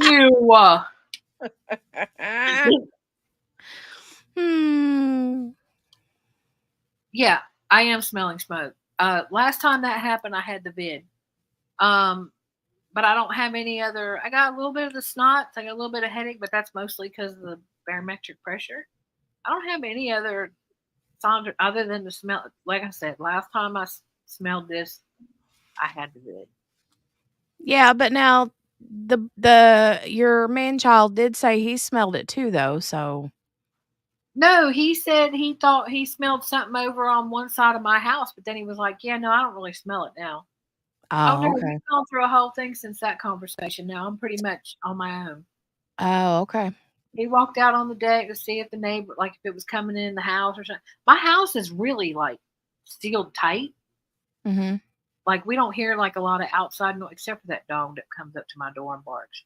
Ew. Yeah, I am smelling smoke. Last time that happened, I had the vid. But I don't have any other. I got a little bit of the snots. I got a little bit of headache, but that's mostly because of the barometric pressure. I don't have any other signs other than the smell. Like I said, last time I smelled this, I had the vid. Yeah, but now your man-child did say he smelled it too, though. So no, he said he thought he smelled something over on one side of my house, but then he was like, "Yeah, no, I don't really smell it now." Oh no, okay. we've gone through a whole thing since that conversation. Now I'm pretty much on my own. Oh, okay. He walked out on the deck to see if the neighbor, like if it was coming in the house or something. My house is really like sealed tight. Mm-hmm. Like we don't hear like a lot of outside noise except for that dog that comes up to my door and barks.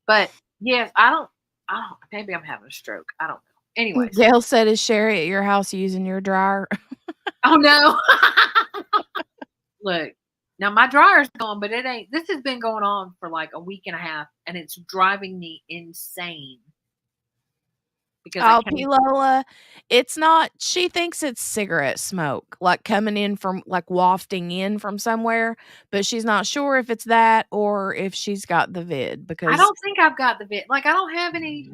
But yes, I don't. Maybe I'm having a stroke. I don't know. Anyways, Gail said, "Is Sherry at your house using your dryer?" Oh no. Look, now my dryer's gone, but it ain't. This has been going on for like a week and a half, and it's driving me insane. because I Oh, can't. P. Lola, it's not she thinks it's cigarette smoke, like, coming in from like, wafting in from somewhere, but she's not sure if it's that or if she's got the vid I because don't think I've got the vid. Like, I don't have any.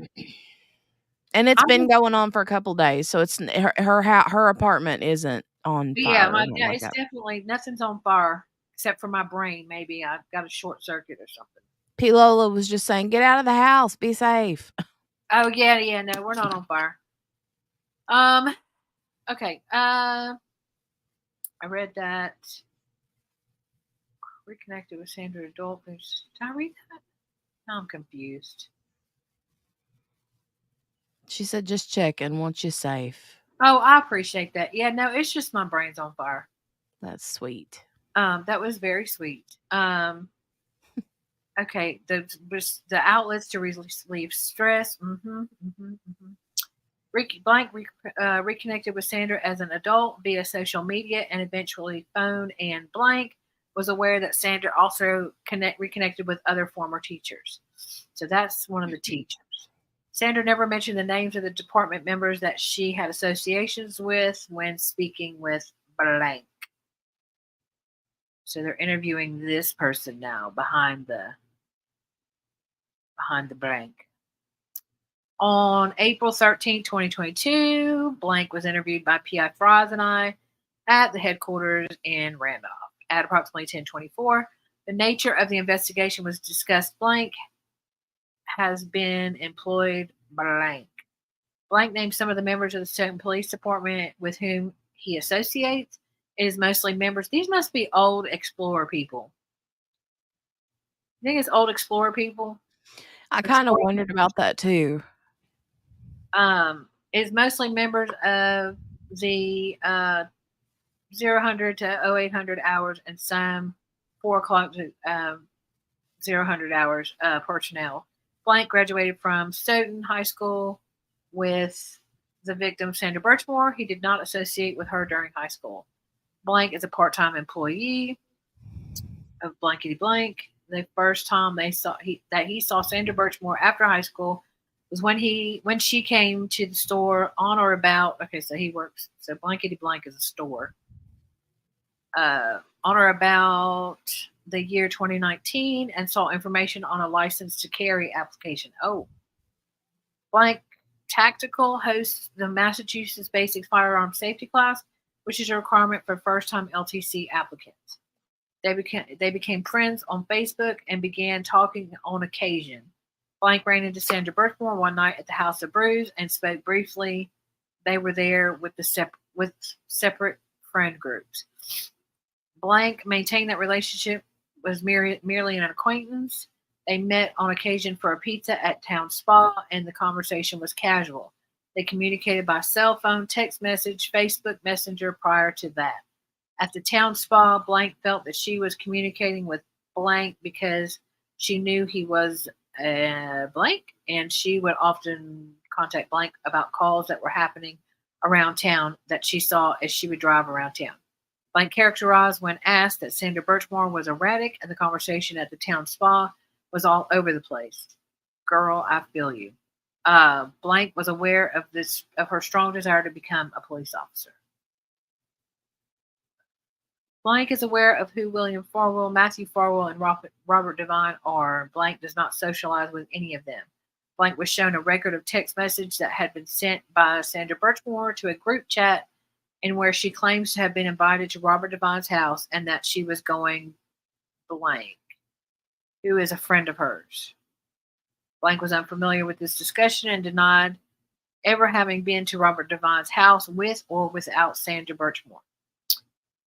and it's I'm been just, going on for a couple days, so it's her apartment isn't on yeah, fire or anything yeah, like it's that. definitely nothing's on fire except for my brain. Maybe I've got a short circuit or something. P. Lola was just saying, "Get out of the house, be safe." Oh yeah, yeah, no, we're not on fire. Um, okay. I read that reconnected with Sandra Adult. Did I read that? No, I'm confused. She said, "Just checking, want you safe." Oh, I appreciate that. Yeah, no, it's just my brain's on fire. That's sweet. That was very sweet. Okay, the outlets to relieve stress. Reconnected with Sandra as an adult via social media and eventually phone, and blank was aware that Sandra also reconnected with other former teachers. So that's one of the teachers. Sandra never mentioned the names of the department members that she had associations with when speaking with blank. So they're interviewing this person now behind the blank. On April 13th, 2022, blank was interviewed by PI Fries and I at the headquarters in Randolph at approximately 10:24. The nature of the investigation was discussed. Blank has been employed blank. Blank named some of the members of the Stoughton Police Department with whom he associates. It is mostly members. These must be old explorer people. You think it's old explorer people? I kinda Explorer. wondered about that too. Is mostly members of the 0 to 0800 hours and some 4 o'clock to 0 hours personnel. Blank graduated from Stoughton High School with the victim Sandra Birchmore. He did not associate with her during high school. Blank is a part-time employee of blankety blank. The first time he saw Sandra Birchmore after high school was when she came to the store on or about. Okay, so he works. So blankety blank is a store. On or about the year 2019, and saw information on a license to carry application. Oh, blank tactical hosts the Massachusetts Basic Firearm Safety class, which is a requirement for first-time LTC applicants. They became friends on Facebook and began talking on occasion. Blank ran into Sandra Birchmore one night at the House of Brews and spoke briefly. They were there with separate friend groups. Blank maintained that relationship was merely an acquaintance. They met on occasion for a pizza at Town Spa, and the conversation was casual. They communicated by cell phone, text message, Facebook Messenger prior to that. At the Town Spa, Blank felt that she was communicating with Blank because she knew he was Blank, and she would often contact Blank about calls that were happening around town that she saw as she would drive around town. Blank characterized when asked that Sandra Birchmore was erratic and the conversation at the Town Spa was all over the place. Girl, I feel you. Blank was aware of her strong desire to become a police officer. Blank is aware of who William Farwell, Matthew Farwell, and Robert Devine are. Blank does not socialize with any of them. Blank was shown a record of text message that had been sent by Sandra Birchmore to a group chat in where she claims to have been invited to Robert Devine's house and that she was going blank, who is a friend of hers. Blank was unfamiliar with this discussion and denied ever having been to Robert Devine's house with or without Sandra Birchmore.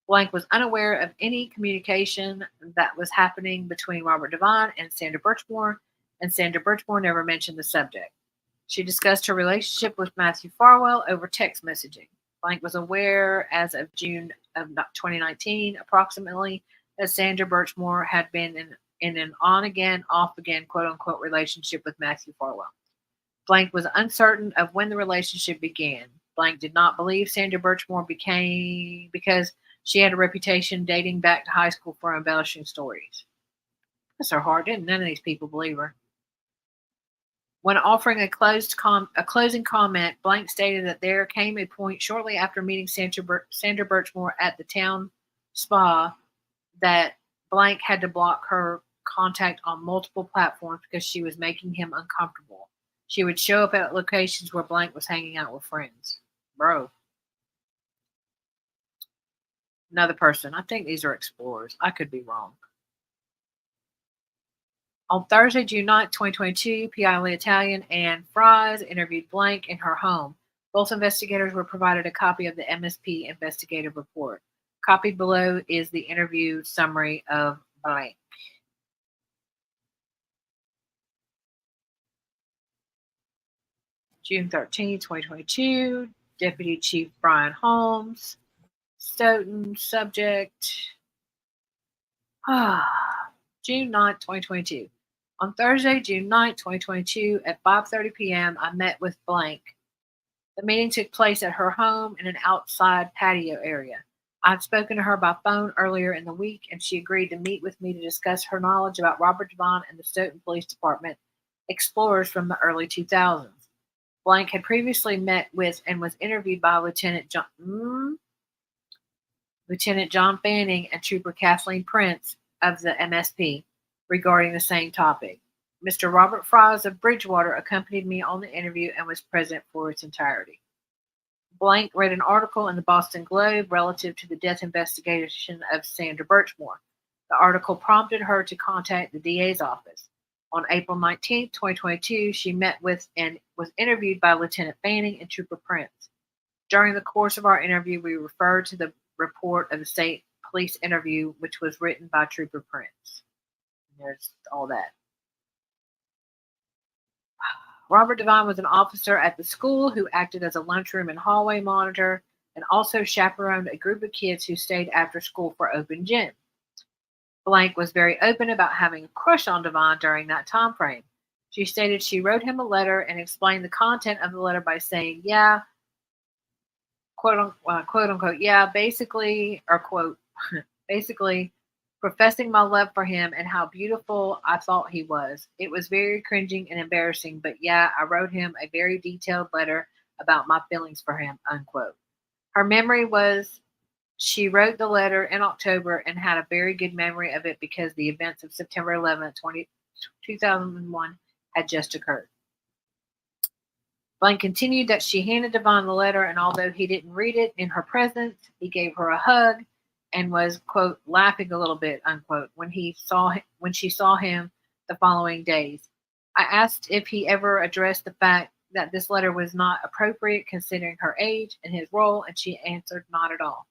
Blank was unaware of any communication that was happening between Robert Devine and Sandra Birchmore, and Sandra Birchmore never mentioned the subject. She discussed her relationship with Matthew Farwell over text messaging. Blank was aware as of June of 2019, approximately, that Sandra Birchmore had been in an on-again, off-again, quote-unquote, relationship with Matthew Farwell. Blank was uncertain of when the relationship began. Blank did not believe Sandra Birchmore because she had a reputation dating back to high school for embellishing stories. That's her heart. None of these people believe her. When offering a closing comment, Blank stated that there came a point shortly after meeting Sandra Birchmore at the town spa that Blank had to block her contact on multiple platforms because she was making him uncomfortable. She would show up at locations where Blank was hanging out with friends. Bro. Another person. I think these are explorers. I could be wrong. On Thursday, June 9th, 2022, PI Italian and Fries interviewed Blank in her home. Both investigators were provided a copy of the MSP investigative report. Copied below is the interview summary of Blank. June 13th, 2022, Deputy Chief Brian Holmes, Stoughton, subject. June 9th, 2022. On Thursday, June 9th, 2022, at 5:30 p.m., I met with Blank. The meeting took place at her home in an outside patio area. I had spoken to her by phone earlier in the week, and she agreed to meet with me to discuss her knowledge about Robert Devine and the Stoughton Police Department explorers from the early 2000s. Blank had previously met with and was interviewed by Lieutenant John Fanning and Trooper Kathleen Prince of the MSP regarding the same topic. Mr. Robert Fries of Bridgewater accompanied me on the interview and was present for its entirety. Blank read an article in the Boston Globe relative to the death investigation of Sandra Birchmore. The article prompted her to contact the DA's office. On April 19, 2022, she met with and was interviewed by Lieutenant Fanning and Trooper Prince. During the course of our interview, we referred to the report of the state police interview, which was written by Trooper Prince. And there's all that. Robert Devine was an officer at the school who acted as a lunchroom and hallway monitor and also chaperoned a group of kids who stayed after school for open gym. Blank was very open about having a crush on Devine during that time frame. She stated she wrote him a letter and explained the content of the letter by saying, yeah, quote unquote, yeah, basically, or quote, basically, professing my love for him and how beautiful I thought he was. It was very cringing and embarrassing, but yeah, I wrote him a very detailed letter about my feelings for him, unquote. Her memory was she wrote the letter in October and had a very good memory of it because the events of September 11th, 2001 had just occurred. Blank continued that she handed Devine the letter, and although he didn't read it in her presence, he gave her a hug and was, quote, laughing a little bit, unquote, when she saw him the following days. I asked if he ever addressed the fact that this letter was not appropriate considering her age and his role, and she answered not at all.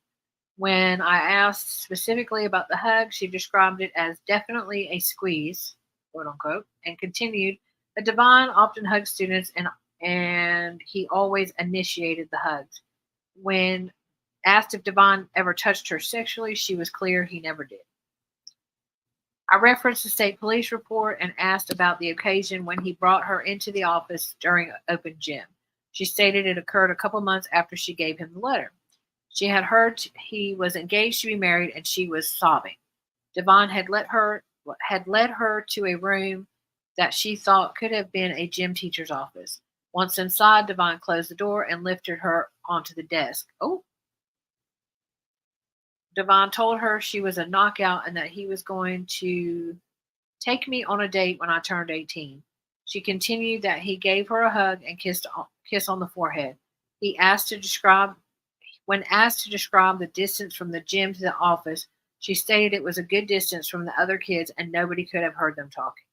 When I asked specifically about the hug, she described it as definitely a squeeze, quote unquote, and continued that Devine often hugged students and he always initiated the hugs. When asked if Devine ever touched her sexually, she was clear he never did. I referenced the state police report and asked about the occasion when he brought her into the office during open gym. She stated it occurred a couple months after she gave him the letter. She had heard he was engaged to be married, and she was sobbing. Devine had led her to a room that she thought could have been a gym teacher's office. Once inside, Devine closed the door and lifted her onto the desk. Oh. Devine told her she was a knockout and that he was going to take me on a date when I turned 18. She continued that he gave her a hug and kiss on the forehead. When asked to describe the distance from the gym to the office, she stated it was a good distance from the other kids and nobody could have heard them talking.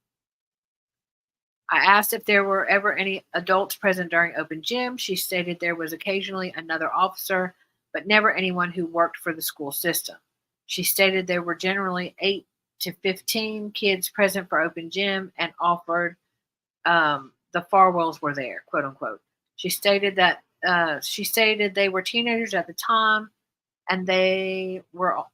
I asked if there were ever any adults present during open gym. She stated there was occasionally another officer, but never anyone who worked for the school system. She stated there were generally 8 to 15 kids present for open gym and offered the Farwells were there, quote unquote. She stated they were teenagers at the time, and they were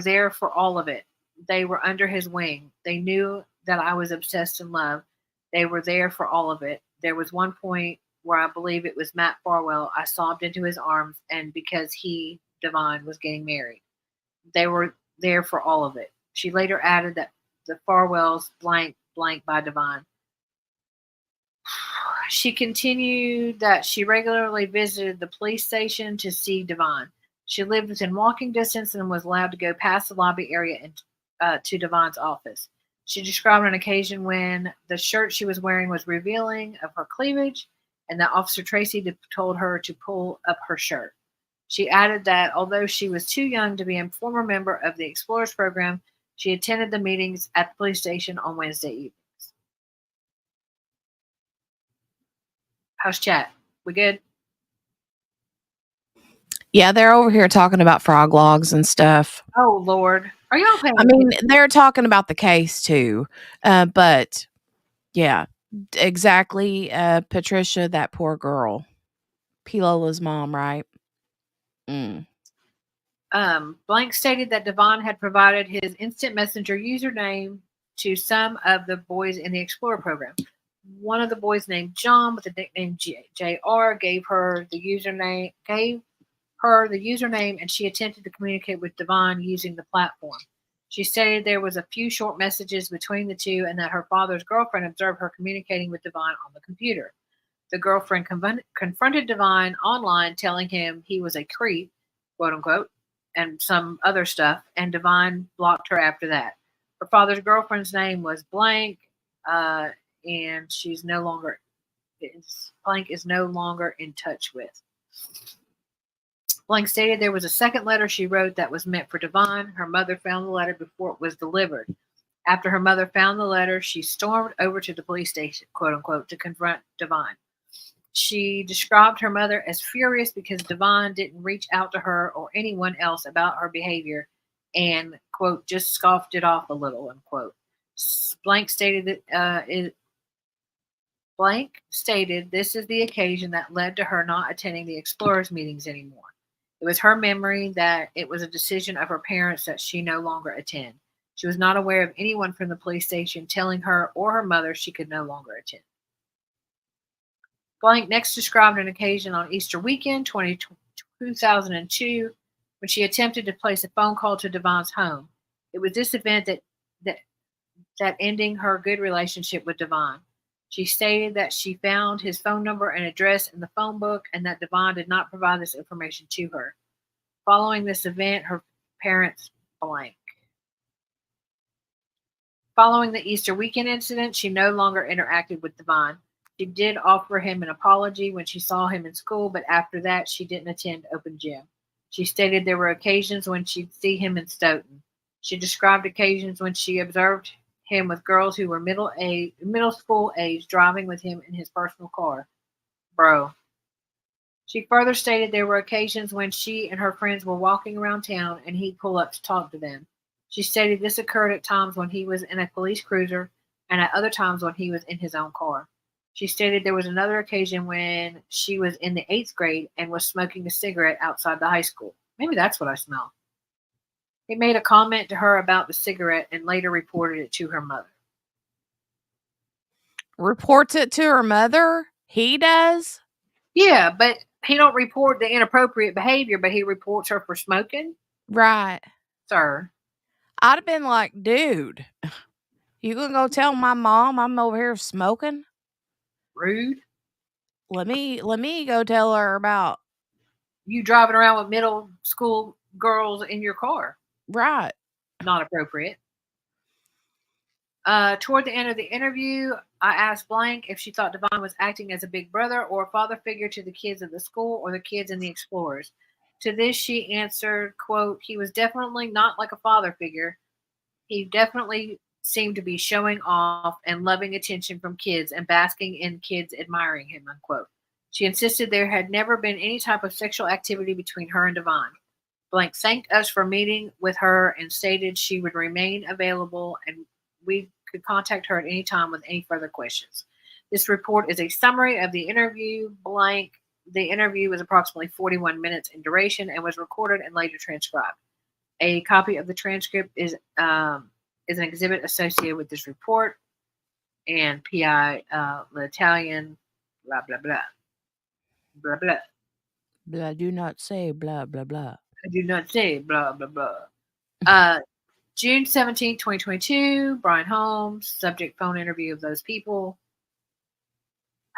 there for all of it. They were under his wing. They knew that I was obsessed in love. They were there for all of it. There was one point where I believe it was Matt Farwell. I sobbed into his arms, and because Devine, was getting married. They were there for all of it. She later added that the Farwells blank by Devine. She continued that she regularly visited the police station to see Devon. She lived within walking distance and was allowed to go past the lobby area and to Devon's office. She described an occasion when the shirt she was wearing was revealing of her cleavage, and that Officer Tracy told her to pull up her shirt. She added that although she was too young to be a former member of the Explorers program, she attended the meetings at the police station on Wednesday evenings. How's chat? We good? Yeah, they're over here talking about frog logs and stuff. Oh Lord, are y'all paying? I mean, they're talking about the case too, but yeah, exactly. Patricia, that poor girl, Pilola's mom, right? Mm. Blank stated that Devon had provided his instant messenger username to some of the boys in the Explorer program. One of the boys named John with the nickname JR gave her the username, and she attempted to communicate with Devon using the platform. She stated there was a few short messages between the two and that her father's girlfriend observed her communicating with Devon on the computer. The girlfriend confronted Devon online, telling him he was a creep, quote unquote, and some other stuff, and Devon blocked her after that. Her father's girlfriend's name was Blank, and she's no longer Blank is no longer in touch with. Blank stated there was a second letter she wrote that was meant for Devon. Her mother found the letter before it was delivered. After her mother found the letter, she stormed over to the police station, quote unquote, to confront Devon. She described her mother as furious because Devon didn't reach out to her or anyone else about her behavior and, quote, just scoffed it off a little, unquote. Blank stated that Blank stated this is the occasion that led to her not attending the Explorers meetings anymore. It was her memory that it was a decision of her parents that she no longer attend. She was not aware of anyone from the police station telling her or her mother she could no longer attend. Blank next described an occasion on Easter weekend 2002 when she attempted to place a phone call to Devon's home. It was this event that ending her good relationship with Devon. She stated that she found his phone number and address in the phone book and that Devon did not provide this information to her. Following this event, her parents blank. Following the Easter weekend incident, she no longer interacted with Devon. She did offer him an apology when she saw him in school, but after that, she didn't attend open gym. She stated there were occasions when she'd see him in Stoughton. She described occasions when she observed him with girls who were middle school age driving with him in his personal car. Bro. She further stated there were occasions when she and her friends were walking around town and he'd pull up to talk to them. She stated this occurred at times when he was in a police cruiser and at other times when he was in his own car. She stated there was another occasion when she was in the 8th grade and was smoking a cigarette outside the high school. Maybe that's what I smell. He made a comment to her about the cigarette and later reported it to her mother. Reports it to her mother? He does? Yeah, but he don't report the inappropriate behavior, but he reports her for smoking? Right. Sir. I'd have been like, dude, you gonna go tell my mom I'm over here smoking? Rude. Let me go tell her about you driving around with middle school girls in your car. Right. Not appropriate. Toward the end of the interview, I asked Blank if she thought Devon was acting as a big brother or a father figure to the kids at the school or the kids in the Explorers. To this, she answered, quote, he was definitely not like a father figure. He definitely seemed to be showing off and loving attention from kids and basking in kids admiring him, unquote. She insisted there had never been any type of sexual activity between her and Devon. Blank thanked us for meeting with her and stated she would remain available and we could contact her at any time with any further questions. This report is a summary of the interview. Blank. The interview was approximately 41 minutes in duration and was recorded and later transcribed. A copy of the transcript is an exhibit associated with this report. And PI, L'Italian, blah, blah, blah. Blah, blah. Blah, do not say blah, blah, blah. I do not say blah, blah, blah. June 17, 2022, Brian Holmes, subject phone interview of those people.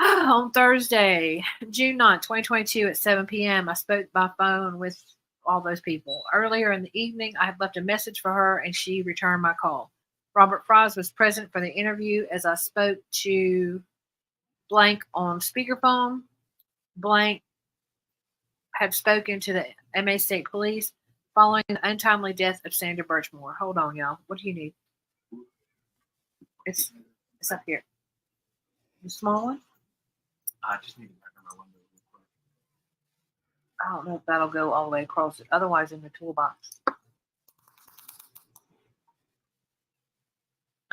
On Thursday, June 9th, 2022 at 7 p.m., I spoke by phone with all those people. Earlier in the evening, I had left a message for her and she returned my call. Robert Fries was present for the interview as I spoke to blank on speakerphone. Blank had spoken to the MA State Police following the untimely death of Sandra Birchmore. Hold on, y'all. What do you need? It's up here. The small one? I just need to back on my window real quick. I don't know if that'll go all the way across it. Otherwise, in the toolbox.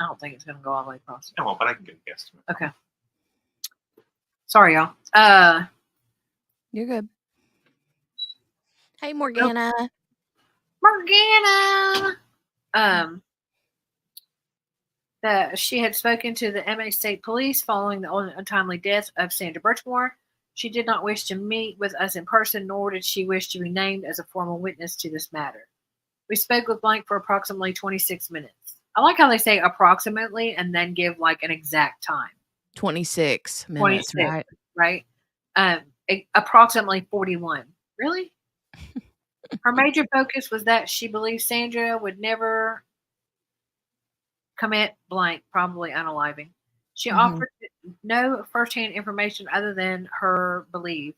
I don't think it's going to go all the way across it. No, well, but I can get a guesstimate. Okay. Sorry, y'all. You're good. Hey, Morgana. Morgana. That she had spoken to the MA State Police following the untimely death of Sandra Birchmore. She did not wish to meet with us in person, nor did she wish to be named as a formal witness to this matter. We spoke with blank for approximately 26 minutes. I like how they say approximately and then give like an exact time. 26 minutes, 26, right? Approximately 41. Really? Her major focus was that she believed Sandra would never commit blank, probably unaliving. She offered no firsthand information other than her belief.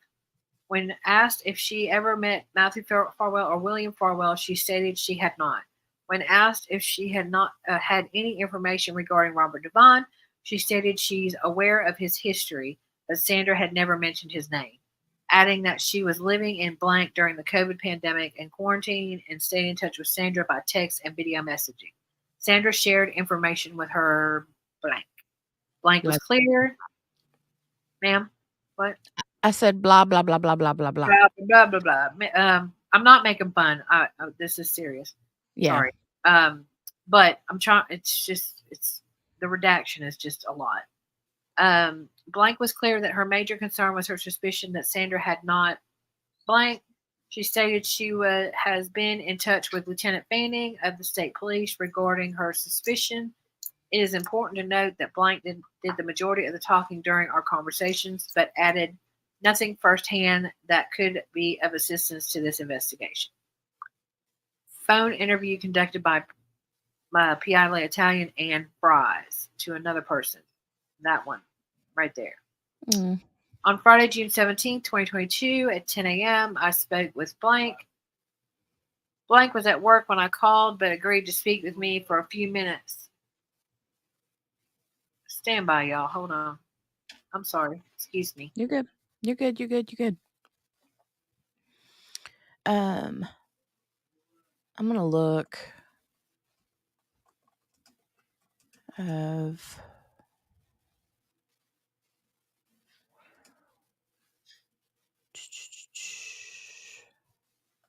When asked if she ever met Matthew Farwell or William Farwell, she stated she had not. When asked if she had not had any information regarding Robert Devon, she stated she's aware of his history, but Sandra had never mentioned his name, adding that she was living in blank during the COVID pandemic and quarantine and stayed in touch with Sandra by text and video messaging. Sandra shared information with her blank. Blank was clear. Ma'am, what? I said blah, blah, blah, blah, blah, blah, blah. Blah, blah, blah, blah. I'm not making fun. This is serious. Yeah. Sorry. But I'm trying. It's the redaction is just a lot. Blank was clear that her major concern was her suspicion that Sandra had not blank. She stated she has been in touch with Lieutenant Fanning of the state police regarding her suspicion. It is important to note that blank did the majority of the talking during our conversations, but added nothing firsthand that could be of assistance to this investigation. Phone interview conducted by P.I. Italian and Fries to another person. That one right there. On Friday, June 17th, 2022 at 10 a.m., I spoke with blank. Blank was at work when I called, but agreed to speak with me for a few minutes. Stand by, y'all. Hold on. I'm sorry. Excuse me. You're good. You're good. You're good. You're good. I'm going to look of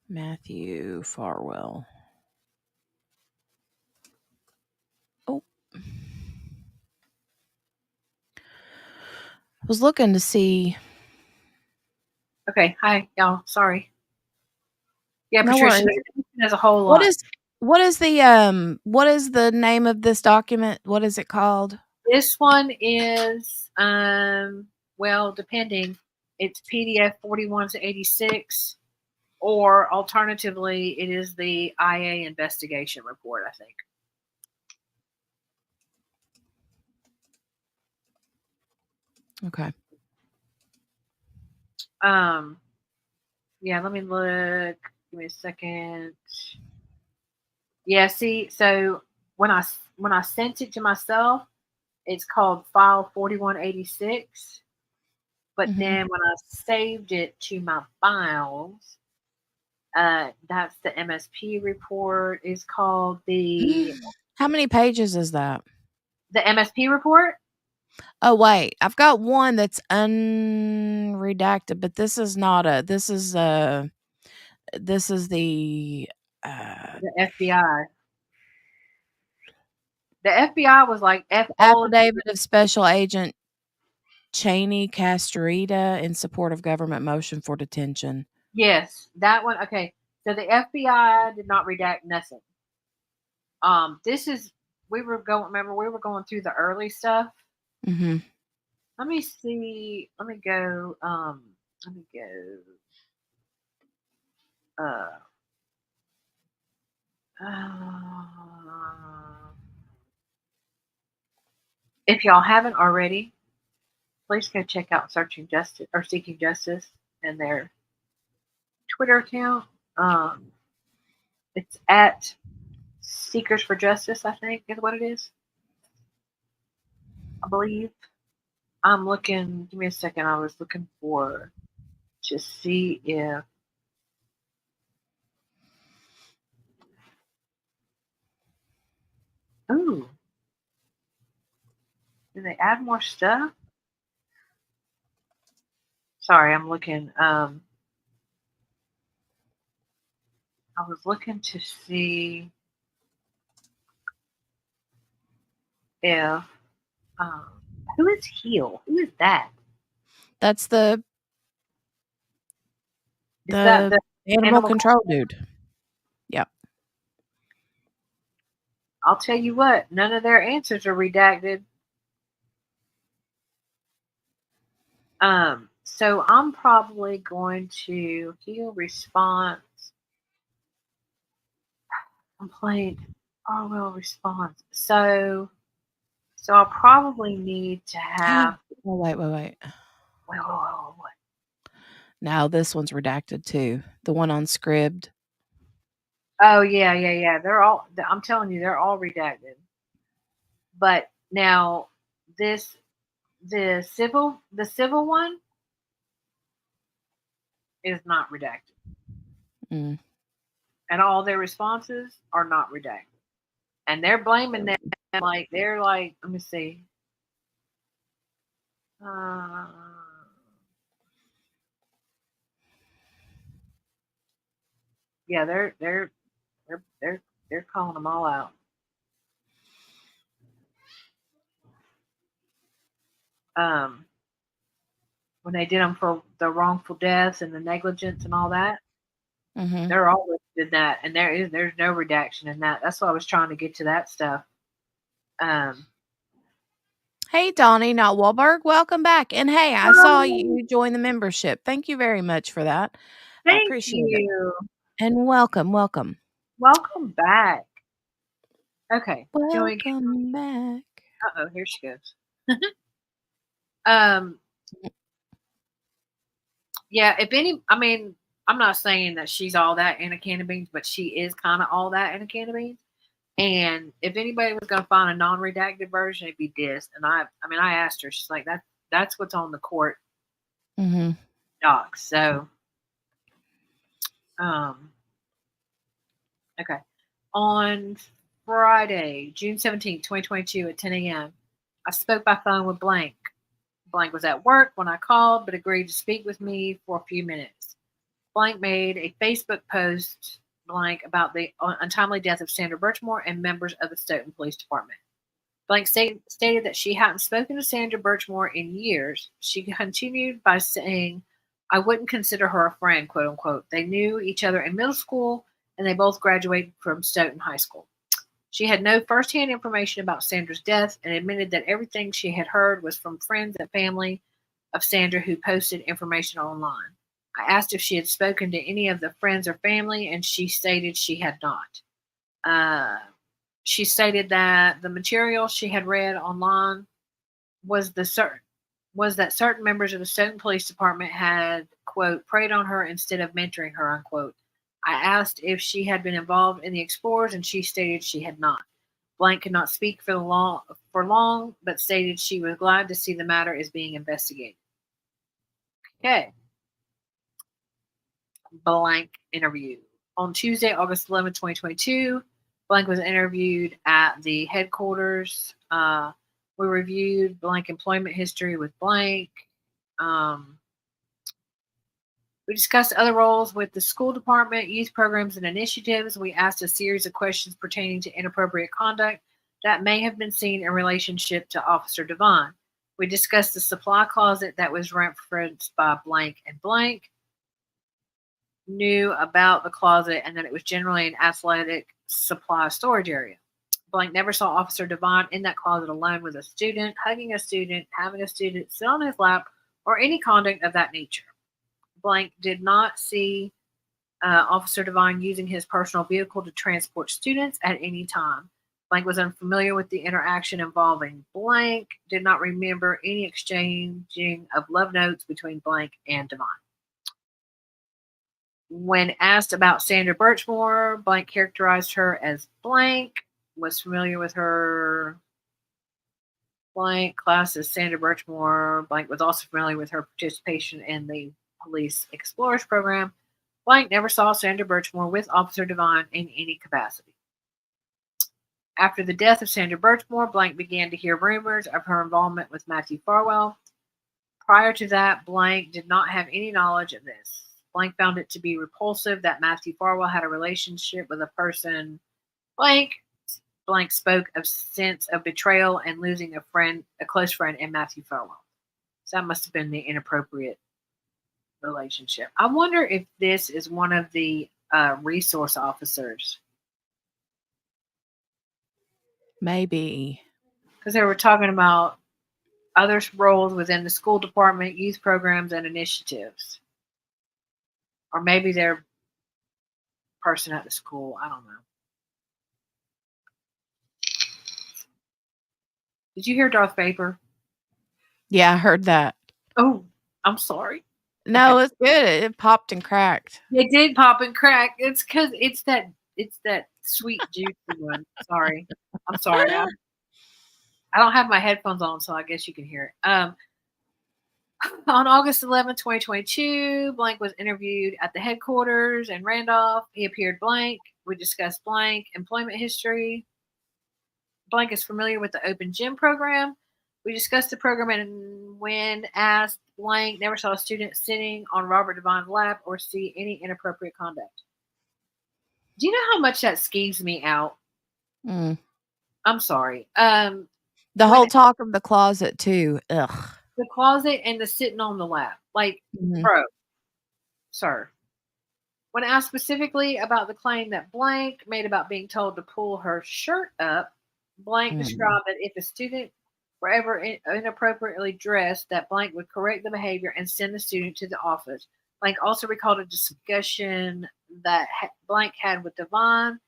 Matthew Farwell. Oh. I was looking to see. Okay. Hi, y'all. Sorry. Yeah, No Patricia, there's a whole lot. What is the name of this document? What is it called? This one is well, depending, it's PDF 41 to 86, or alternatively, it is the IA investigation report, I think. Okay. Yeah, let me look. Give me a second. Yeah, see, so when I sent it to myself, it's called file 4186. But then when I saved it to my files, that's the MSP report. Is called the. How many pages is that? The MSP report? Oh, wait. I've got one that's unredacted, but this is not this is the FBI. The FBI was like affidavit of Special Agent Cheney Castrita in support of government motion for detention. Yes, that one. Okay, so the FBI did not redact nothing. This is we were going through the early stuff. Let me see. Let me go. Let me go. Uh, if y'all haven't already, please go check out Searching Justice or Seeking Justice and their Twitter account. It's at Seekers for Justice, I think is what it is. I believe. I'm looking. Give me a second. I was looking for to see if. Ooh, did they add more stuff? Sorry, I'm looking. I was looking to see if who is Heel? Who is that? That's the Is that the animal control dude. Yep. I'll tell you what, none of their answers are redacted. So I'm probably going to Heel response complaint Farwell response. So I'll probably need to have. Oh, wait. Wait. Now this one's redacted too. The one on Scribd. Oh yeah. They're all. I'm telling you, they're all redacted. But now the civil one is not redacted, Mm. and all their responses are not redacted, and they're blaming them like they're like. Let me see. Yeah, they're calling them all out. When they did them for the wrongful deaths and the negligence and all that, Mm-hmm. they're all listed in that, and there's no redaction in that. That's why I was trying to get to that stuff. Hey, Donnie, not Wahlberg, welcome back. And hey, I saw you join the membership. Thank you very much for that. I appreciate it. And welcome. Welcome back. Okay. Welcome back. Uh-oh, here she goes. Yeah, I'm not saying that she's all that in a can of beans, but she is kind of all that in a can of beans. And if anybody was going to find a non-redacted version, it'd be this. And I asked her. She's like, that's what's on the court docs. So, okay. On Friday, June 17th, 2022 at 10 a.m., I spoke by phone with Blank. Blank was at work when I called, but agreed to speak with me for a few minutes. Blank made a Facebook post, Blank, about the untimely death of Sandra Birchmore and members of the Stoughton Police Department. Blank stated that she hadn't spoken to Sandra Birchmore in years. She continued by saying, I wouldn't consider her a friend, quote unquote. They knew each other in middle school, and they both graduated from Stoughton High School. She had no firsthand information about Sandra's death and admitted that everything she had heard was from friends and family of Sandra who posted information online. I asked if she had spoken to any of the friends or family, and she stated she had not. She stated that the material she had read online was that certain members of the Stoughton Police Department had, quote, preyed on her instead of mentoring her, unquote. I asked if she had been involved in the explorers, and she stated she had not. Blank could not speak for long, but stated she was glad to see the matter is being investigated. Okay. Blank interview. On Tuesday, August 11, 2022, Blank was interviewed at the headquarters. We reviewed Blank employment history with Blank. We discussed other roles with the school department, youth programs, and initiatives. We asked a series of questions pertaining to inappropriate conduct that may have been seen in relationship to Officer Devon. We discussed the supply closet that was referenced by Blank, and Blank knew about the closet and that it was generally an athletic supply storage area. Blank never saw Officer Devon in that closet alone with a student, hugging a student, having a student sit on his lap, or any conduct of that nature. Blank did not see Officer Devine using his personal vehicle to transport students at any time. Blank was unfamiliar with the interaction involving Blank, did not remember any exchanging of love notes between Blank and Devine. When asked about Sandra Birchmore, Blank characterized her as Blank, was familiar with her Blank class as Sandra Birchmore. Blank was also familiar with her participation in the Police Explorers program. Blank never saw Sandra Birchmore with Officer Devine in any capacity. After the death of Sandra Birchmore, Blank began to hear rumors of her involvement with Matthew Farwell. Prior to that, Blank did not have any knowledge of this. Blank found it to be repulsive that Matthew Farwell had a relationship with a person Blank. Blank spoke of sense of betrayal and losing a close friend in Matthew Farwell. So that must have been the inappropriate relationship. I wonder if this is one of the resource officers. Maybe. Because they were talking about other roles within the school department, youth programs, and initiatives. Or maybe they're person at the school. I don't know. Did you hear Darth Vader? Yeah, I heard that. Oh, I'm sorry. No, it's good. It popped and cracked. It did pop and crack. It's because it's that sweet juicy one. Sorry. I'm sorry. I don't have my headphones on, so I guess you can hear it. On August 11, 2022, Blank was interviewed at the headquarters in Randolph. He appeared Blank. We discussed Blank employment history. Blank is familiar with the Open Gym program. We discussed the program, and when asked, Blank never saw a student sitting on Robert Devine's lap or see any inappropriate conduct. Do you know how much that skeeves me out? Mm. I'm sorry. The whole talk of the closet too. Ugh. The closet and the sitting on the lap. Like, bro, sir. When asked specifically about the claim that Blank made about being told to pull her shirt up, Blank described that if a student were ever inappropriately dressed, that Blank would correct the behavior and send the student to the office. Blank also recalled a discussion that Blank had with Devon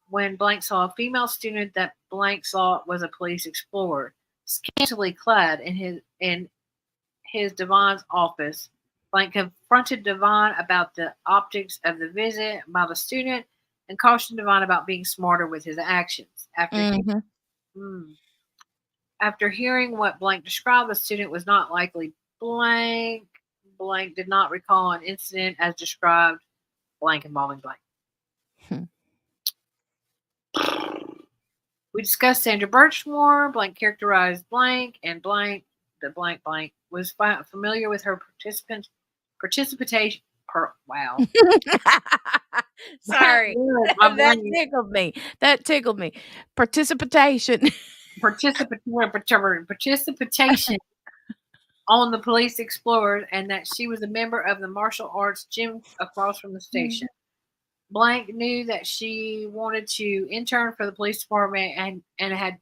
when Blank saw a female student that Blank saw was a police explorer, scantily clad in his Devon's office. Blank confronted Devon about the optics of the visit by the student and cautioned Devon about being smarter with his actions. After hearing what Blank described, the student was not likely Blank. Blank did not recall an incident as described Blank involving Blank. We discussed Sandra Birchmore. Blank characterized Blank, and Blank, the blank was familiar with her participation. Wow. Sorry. That tickled me. Participation on the Police Explorers, and that she was a member of the martial arts gym across from the station. Blank knew that she wanted to intern for the police department and had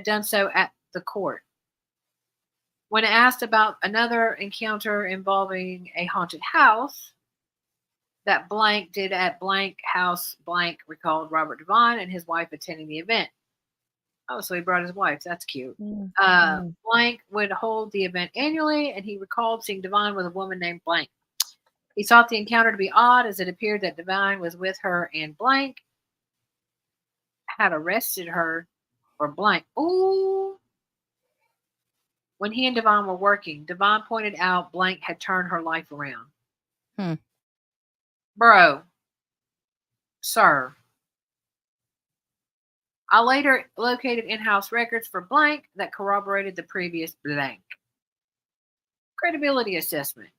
done so at the court. When asked about another encounter involving a haunted house that Blank did at Blank house, Blank recalled Robert Devine and his wife attending the event. Oh, so he brought his wife. That's cute. Blank would hold the event annually, and he recalled seeing Devine with a woman named Blank. He thought the encounter to be odd, as it appeared that Devine was with her and Blank had arrested her for Blank. Ooh. When he and Devine were working, Devine pointed out Blank had turned her life around. Bro. Sir. I later located in-house records for Blank that corroborated the previous Blank. Credibility assessment.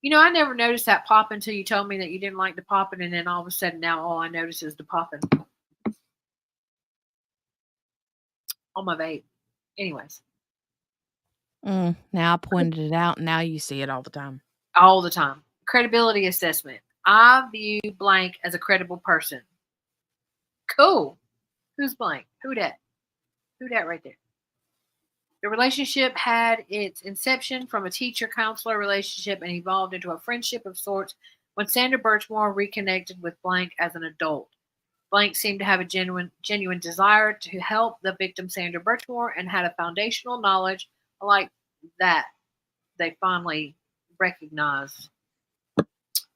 You know, I never noticed that pop until you told me that you didn't like the popping, and then all of a sudden now all I notice is the popping on my vape. Anyways. Now I pointed it out, and now you see it all the time. All the time. Credibility assessment. I view Blank as a credible person. Cool. Who's blank? Who dat? Who dat right there? The relationship had its inception from a teacher-counselor relationship and evolved into a friendship of sorts when Sandra Birchmore reconnected with Blank as an adult. Blank seemed to have a genuine desire to help the victim Sandra Birchmore and had a foundational knowledge like that they finally recognized.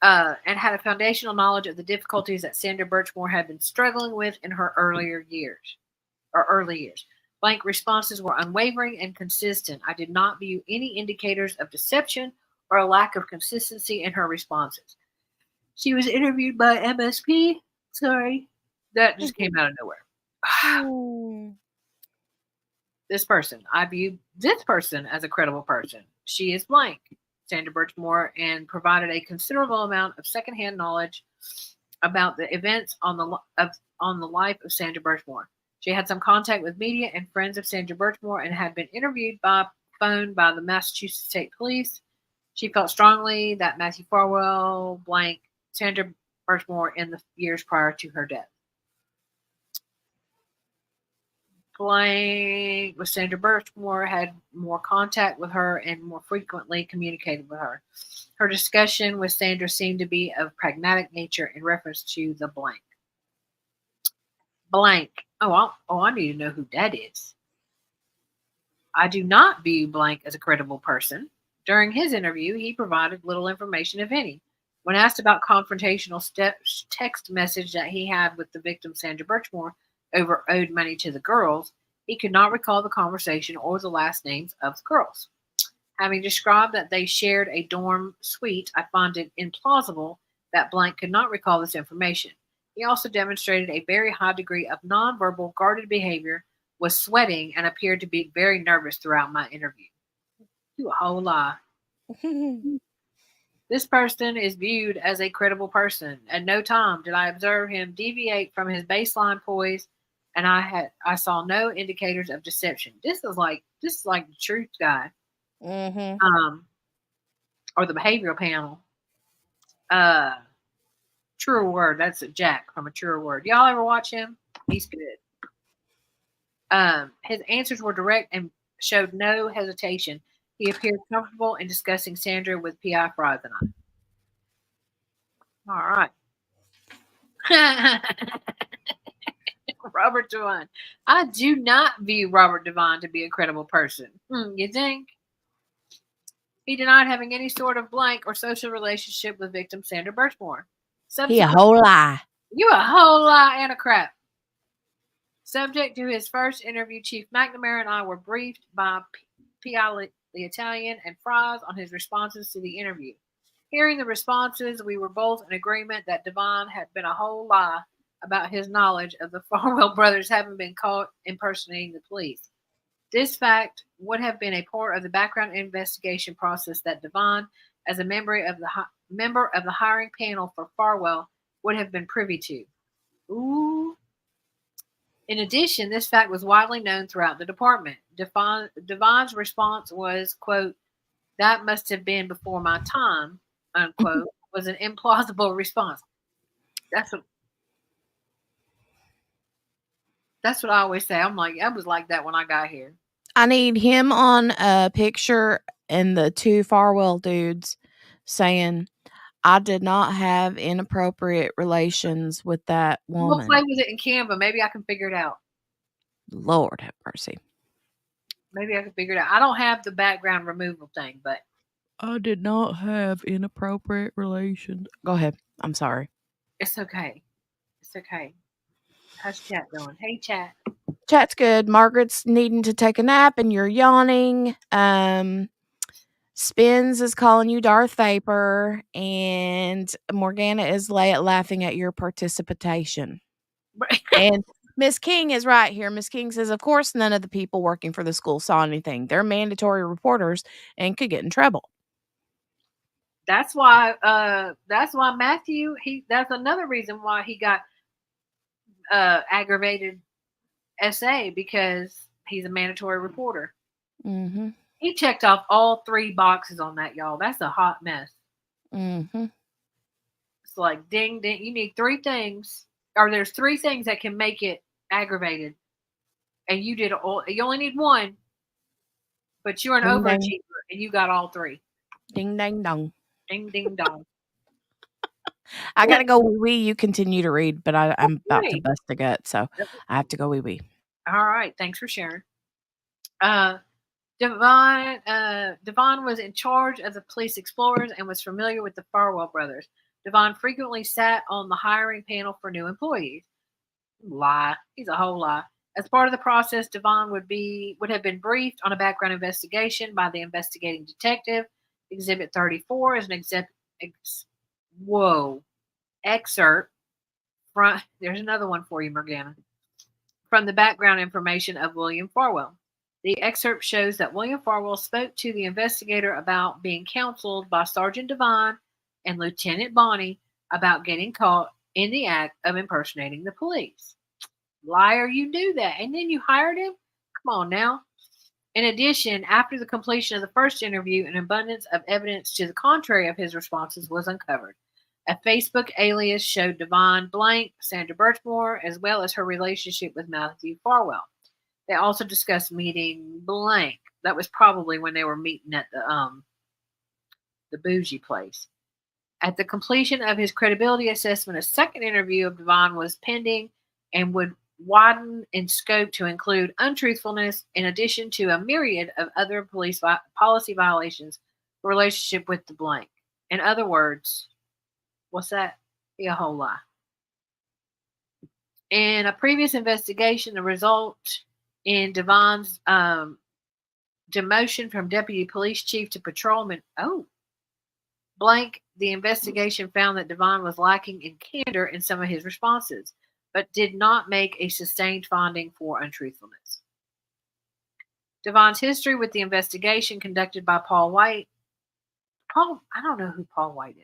And had a foundational knowledge of the difficulties that Sandra Birchmore had been struggling with in her early years. Blank responses were unwavering and consistent. I did not view any indicators of deception or a lack of consistency in her responses. She was interviewed by MSP. Sorry. That just came out of nowhere. This person. I view this person as a credible person. She is blank. Sandra Birchmore and provided a considerable amount of secondhand knowledge about the events on the life of Sandra Birchmore. She had some contact with media and friends of Sandra Birchmore and had been interviewed by phone by the Massachusetts State Police. She felt strongly that Matthew Farwell blank Sandra Birchmore in the years prior to her death. Blank with Sandra Birchmore had more contact with her and more frequently communicated with her. Her discussion with Sandra seemed to be of pragmatic nature in reference to the blank. Blank. I need to know who that is. I do not view Blank as a credible person. During his interview, he provided little information, if any. When asked about confrontational text message that he had with the victim Sandra Birchmore over owed money to the girls, he could not recall the conversation or the last names of the girls. Having described that they shared a dorm suite, I find it implausible that Blank could not recall this information. He also demonstrated a very high degree of nonverbal, guarded behavior, was sweating, and appeared to be very nervous throughout my interview. You a whole lie. This person is viewed as a credible person. At no time did I observe him deviate from his baseline poise, and I saw no indicators of deception. This is like the truth guy, or the behavioral panel. Truer Word. That's a Jack from a Truer Word. Y'all ever watch him? He's good. His answers were direct and showed no hesitation. He appeared comfortable in discussing Sandra with P.I. Fries and I. All right. Robert Devine. I do not view Robert Devine to be a credible person. You think? He denied having any sort of blank or social relationship with victim Sandra Birchmore. He a whole lie. You a whole lie and a crap. Subject to his first interview, Chief McNamara and I were briefed by P.I. the Italian and Fries on his responses to the interview. Hearing the responses, we were both in agreement that Devine had been a whole lie about his knowledge of the Farwell brothers having been caught impersonating the police. This fact would have been a part of the background investigation process that Devine, as a member of the hiring panel for Farwell, would have been privy to. Ooh. In addition, this fact was widely known throughout the department. Devine's response was, quote, "That must have been before my time," unquote, was an implausible response. That's what I always say. I'm like, I was like that when I got here. I need him on a picture and the two Farwell dudes saying, "I did not have inappropriate relations with that woman." We'll play with it in Canva. Maybe I can figure it out. Lord have mercy. Maybe I can figure it out. I don't have the background removal thing, but I did not have inappropriate relations. Go ahead. I'm sorry. it's okay. It's okay. How's chat going? Hey, chat. Chat's good. Margaret's needing to take a nap and you're yawning. Spins is calling you Darth Vapor, and Morgana is laughing at your participation. And Miss King is right here. Miss King says, of course, none of the people working for the school saw anything. They're mandatory reporters and could get in trouble. That's why Matthew, that's another reason why he got aggravated SA, because he's a mandatory reporter. Mm-hmm. He checked off all 3 boxes on that, y'all. That's a hot mess. Mm-hmm. It's like, ding, ding. You need 3 things. or there's 3 things that can make it aggravated, and you only need 1, but you're an Ding, ding. overachiever, and you got all 3. Ding, ding, dong. Ding, ding, dong. I gotta go wee wee. You continue to read, but I'm about to Okay. bust a gut, so I have to go wee wee. All right. Thanks for sharing. Devon was in charge of the police explorers and was familiar with the Farwell brothers. Devon frequently sat on the hiring panel for new employees. Lie. He's a whole lie. As part of the process, Devon would have been briefed on a background investigation by the investigating detective. Exhibit 34 is an excerpt from. There's another one for you, Morgana. From the background information of William Farwell. The excerpt shows that William Farwell spoke to the investigator about being counseled by Sergeant Devon and Lieutenant Bonney about getting caught in the act of impersonating the police. Liar, you do that. And then you hired him? Come on now. In addition, after the completion of the first interview, an abundance of evidence to the contrary of his responses was uncovered. A Facebook alias showed Devon blank Sandra Birchmore, as well as her relationship with Matthew Farwell. They also discussed meeting blank. That was probably when they were meeting at the bougie place. At the completion of his credibility assessment, a second interview of Devon was pending and would widen in scope to include untruthfulness in addition to a myriad of other police policy violations in relationship with the blank. In other words, what's that? Be a whole lie. In a previous investigation, the result in Devon's demotion from deputy police chief to patrolman. Blank, the investigation found that Devon was lacking in candor in some of his responses, but did not make a sustained finding for untruthfulness. Devon's history with the investigation conducted by Paul White. I don't know who Paul White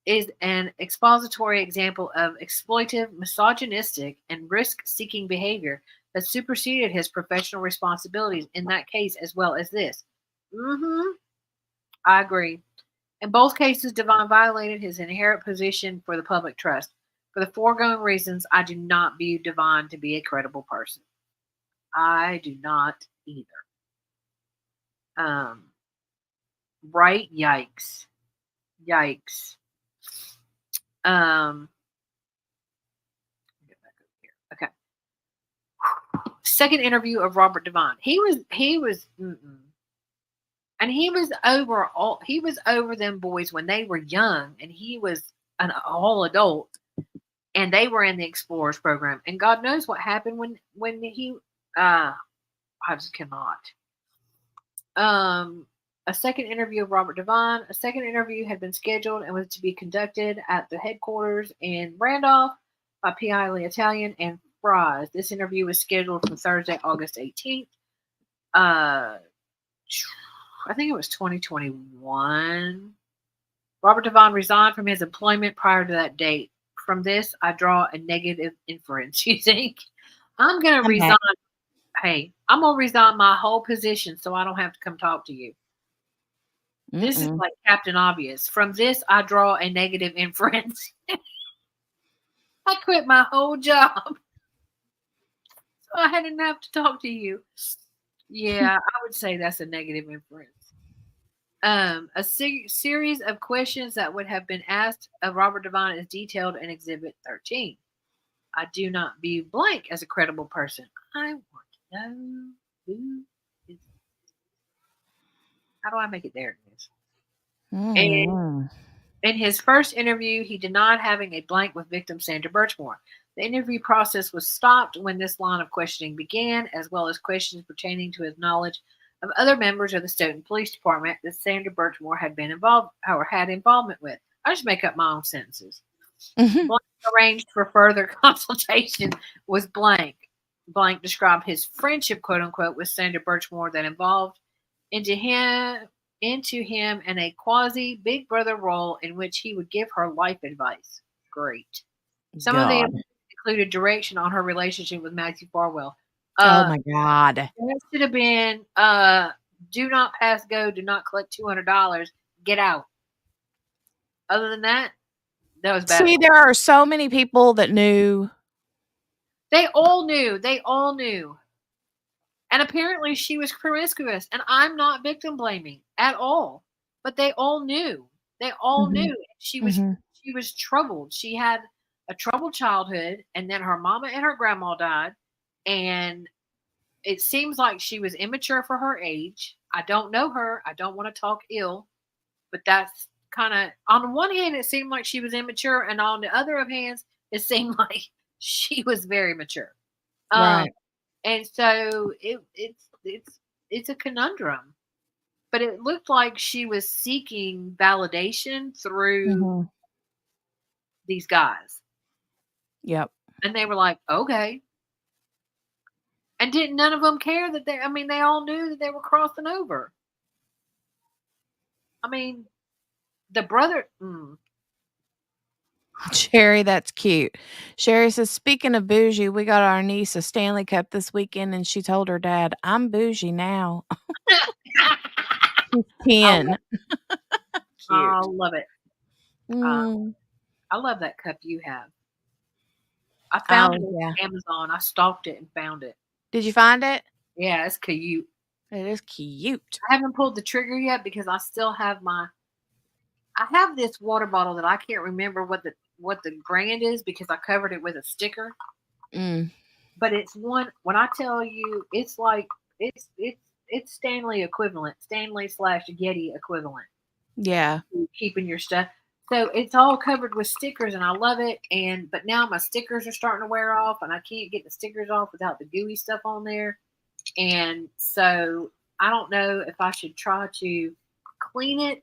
is an expository example of exploitive, misogynistic, and risk-seeking behavior that superseded his professional responsibilities in that case as well as this. I agree. In both cases, Devon violated his inherent position for the public trust. For the foregoing reasons, I do not view Devon to be a credible person. I do not either. Right? Yikes. Yikes. Get back over here. Okay. Second interview of Robert Devon. He was and he was over them boys when they were young, and he was an all adult, and they were in the Explorers program. And God knows what happened when he I just cannot. A second interview of Robert Devon. A second interview had been scheduled and was to be conducted at the headquarters in Randolph by P.I. Italian and Fries. This interview was scheduled for Thursday, August 18th. I think it was 2021. Robert Devon resigned from his employment prior to that date. From this, I draw a negative inference. You think? I'm going to resign. Hey, I'm going to resign my whole position so I don't have to come talk to you. This is like Captain Obvious. From this, I draw a negative inference. I quit my whole job. So I didn't have to talk to you. Yeah, I would say that's a negative inference. A series of questions that would have been asked of Robert Devon is detailed in Exhibit 13. I do not view blank as a credible person. I want to know who is. How do I make it there? And in his first interview, he denied having a blank with victim Sandra Birchmore. The interview process was stopped when this line of questioning began, as well as questions pertaining to his knowledge of other members of the Stoughton Police Department that Sandra Birchmore had been involved or had involvement with. I just make up my own sentences. Blank arranged for further consultation was blank. Blank described his friendship, quote unquote, with Sandra Birchmore that involved into him in a quasi Big Brother role in which he would give her life advice. Great. Some of them included direction on her relationship with Matthew Farwell. Oh my God. It should have been do not pass go, do not collect $200, get out. Other than that, that was bad. See, there are so many people that knew They all knew. They all knew. And apparently she was promiscuous. And I'm not victim blaming at all. But they all knew. They all Mhm. knew. She Mhm. was troubled. She had a troubled childhood, and then her mama and her grandma died. And it seems like she was immature for her age. I don't know her. I don't want to talk ill, but that's kind of, on the one hand, it seemed like she was immature, and on the other of hands, it seemed like she was very mature. Um, Right. and so it's a conundrum. But it looked like she was seeking validation through Mhm. these guys, Yep. and they were like, "Okay." And didn't none of them care that they? I mean, they all knew that they were crossing over. I mean, the brother. Sherry, that's cute. Sherry says, speaking of bougie, we got our niece a Stanley Cup this weekend, and she told her dad, I'm bougie now. She's I 10. Cute. love it. Mm. I love that cup you have. I found it Oh, yeah. on Amazon. I stalked it and found it. Did you find it? Yeah, it's cute. It is cute. I haven't pulled the trigger yet because I still have I have this water bottle that I can't remember what the brand is because I covered it with a sticker. Mm. But it's one, when I tell you, it's like it's Stanley equivalent, Stanley/Yeti equivalent. Yeah. Keeping your stuff. So it's all covered with stickers, and I love it. But now my stickers are starting to wear off, and I can't get the stickers off without the gooey stuff on there. And so I don't know if I should try to clean it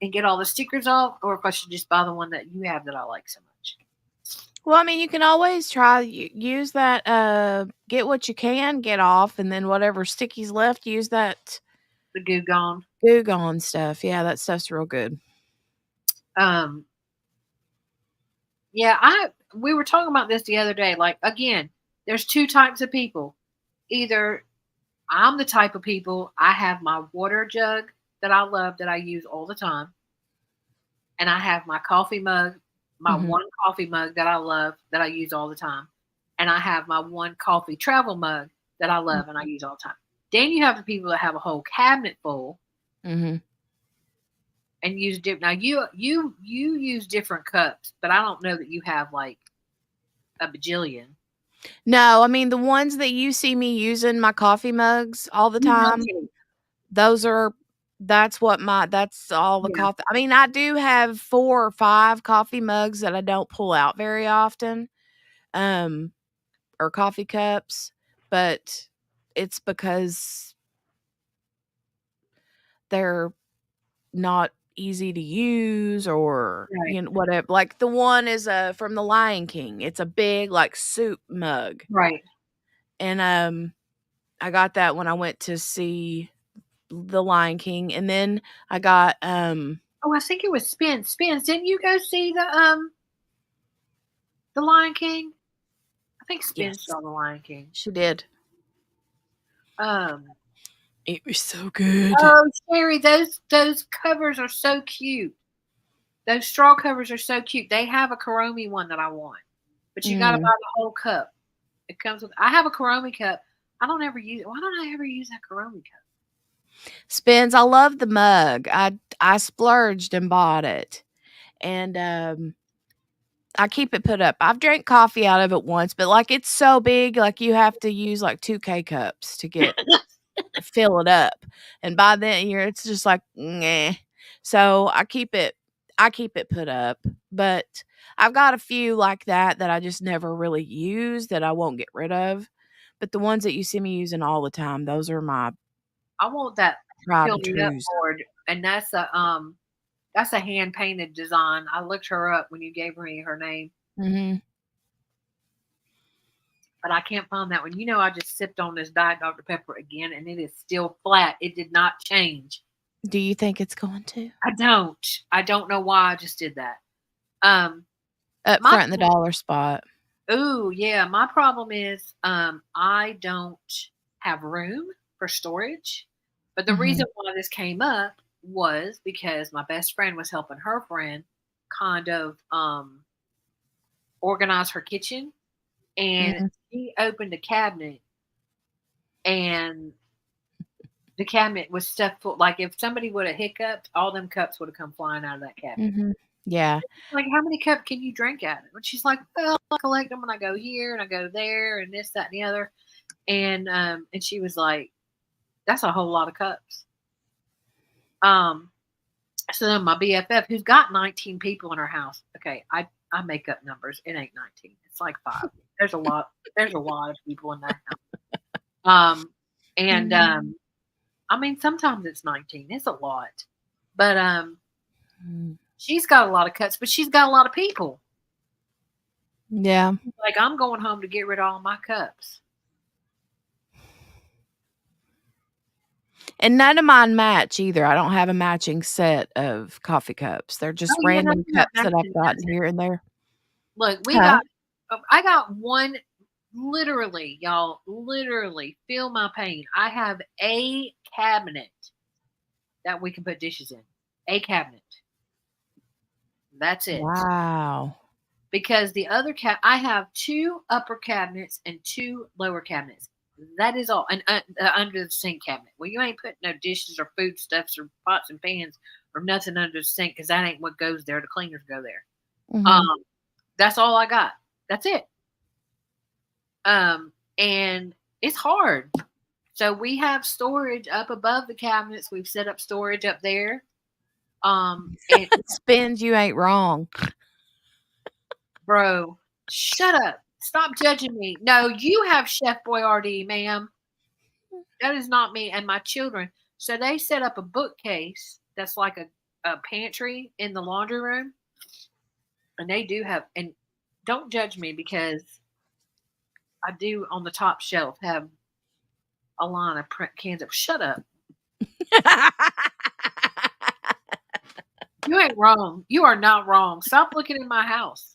and get all the stickers off, or if I should just buy the one that you have that I like so much. Well, I mean, you can always try use that get what you can get off, and then whatever sticky's left, use that The Goo Gone. Goo Gone stuff. Yeah, that stuff's real good. Yeah, we were talking about this the other day. Like, again, there's two types of people. Either I'm the type of people, I have my water jug that I love that I use all the time, and I have my coffee mug, my Mhm. one coffee mug that I love that I use all the time, and I have my one coffee travel mug that I love and I use all the time. Then you have the people that have a whole cabinet full Mhm. and use different. Now you use different cups, but I don't know that you have like a bajillion. No, I mean, the ones that you see me using my coffee mugs all the time, those are that's all the Yeah, coffee. I mean, I do have 4 or 5 coffee mugs that I don't pull out very often, or coffee cups, but it's because they're not easy to use or, right, whatever. Like, the one is, from The Lion King. It's a big, like, soup mug, right. and, I got that when I went to see The Lion King, and then I got, Oh, I think it was Spins. Didn't you go see the Lion King? I think Spins yes, saw the Lion King. she did. Um, It was so good. oh, Sherry, those covers are so cute. Those straw covers are so cute. They have a Karomi one that I want, but you got to buy Mm. the whole cup. It comes with. I have a Karomi cup. I don't ever use. Why don't I ever use that Karomi cup? Spins, I love the mug. I splurged and bought it, and, I keep it put up. I've drank coffee out of it once, but, like, it's so big, like, you have to use, like, 2 K-cups to fill it up, and by then, it's just like, "Meh." So, I keep it put up, but I've got a few like that I just never really use that I won't get rid of, but the ones that you see me using all the time, those are my I want that tried fill and me up trues. board, and that's a hand painted design. I looked her up when you gave me her name, Mhm. but I can't find that one. I just sipped on this Diet Dr Pepper again, and it is still flat. It did not change. Do you think it's going to? I don't. I don't know why I just did that. Um, Up my front in the dollar spot. Ooh, yeah. My problem is I don't have room for storage. But the Mhm. reason why this came up was because my best friend was helping her friend kind of organize her kitchen. and she opened a cabinet, and the cabinet was stuffed full. Like if somebody would have hiccuped, all them cups would have come flying out of that cabinet. Yeah. Like, how many cups can you drink out of? And she's like, well, I collect them when I go here and I go there and this, that, and the other. And she was like, that's a whole lot of cups. So then my BFF, who's got 19 people in her house. Okay, I make up numbers. It ain't 19. It's like 5. There's a lot of people in that house. I mean, sometimes it's 19. It's a lot. But she's got a lot of cuts, but she's got a lot of people. Yeah. Like, I'm going home to get rid of all my cups. And none of mine match either. I don't have a matching set of coffee cups. They're just random cups that I've gotten here and there. Look, I got one, literally, y'all, literally, feel my pain. I have a cabinet that we can put dishes in. A cabinet. That's it. Wow. Because the other I have 2 upper cabinets and 2 lower cabinets. That is all. And under the sink cabinet. Well, you ain't putting no dishes or foodstuffs or pots and pans or nothing under the sink, because that ain't what goes there. The cleaners go there. That's all I got. That's it. And it's hard. So we have storage up above the cabinets. We've set up storage up there. And Spins, you ain't wrong. Bro, shut up. Stop judging me. No, you have Chef Boyardee, ma'am. That is not me and my children. So they set up a bookcase that's like a pantry in the laundry room. And they do have, and don't judge me, because I do on the top shelf have a line of cans of, shut up. You ain't wrong. You are not wrong. Stop looking in my house.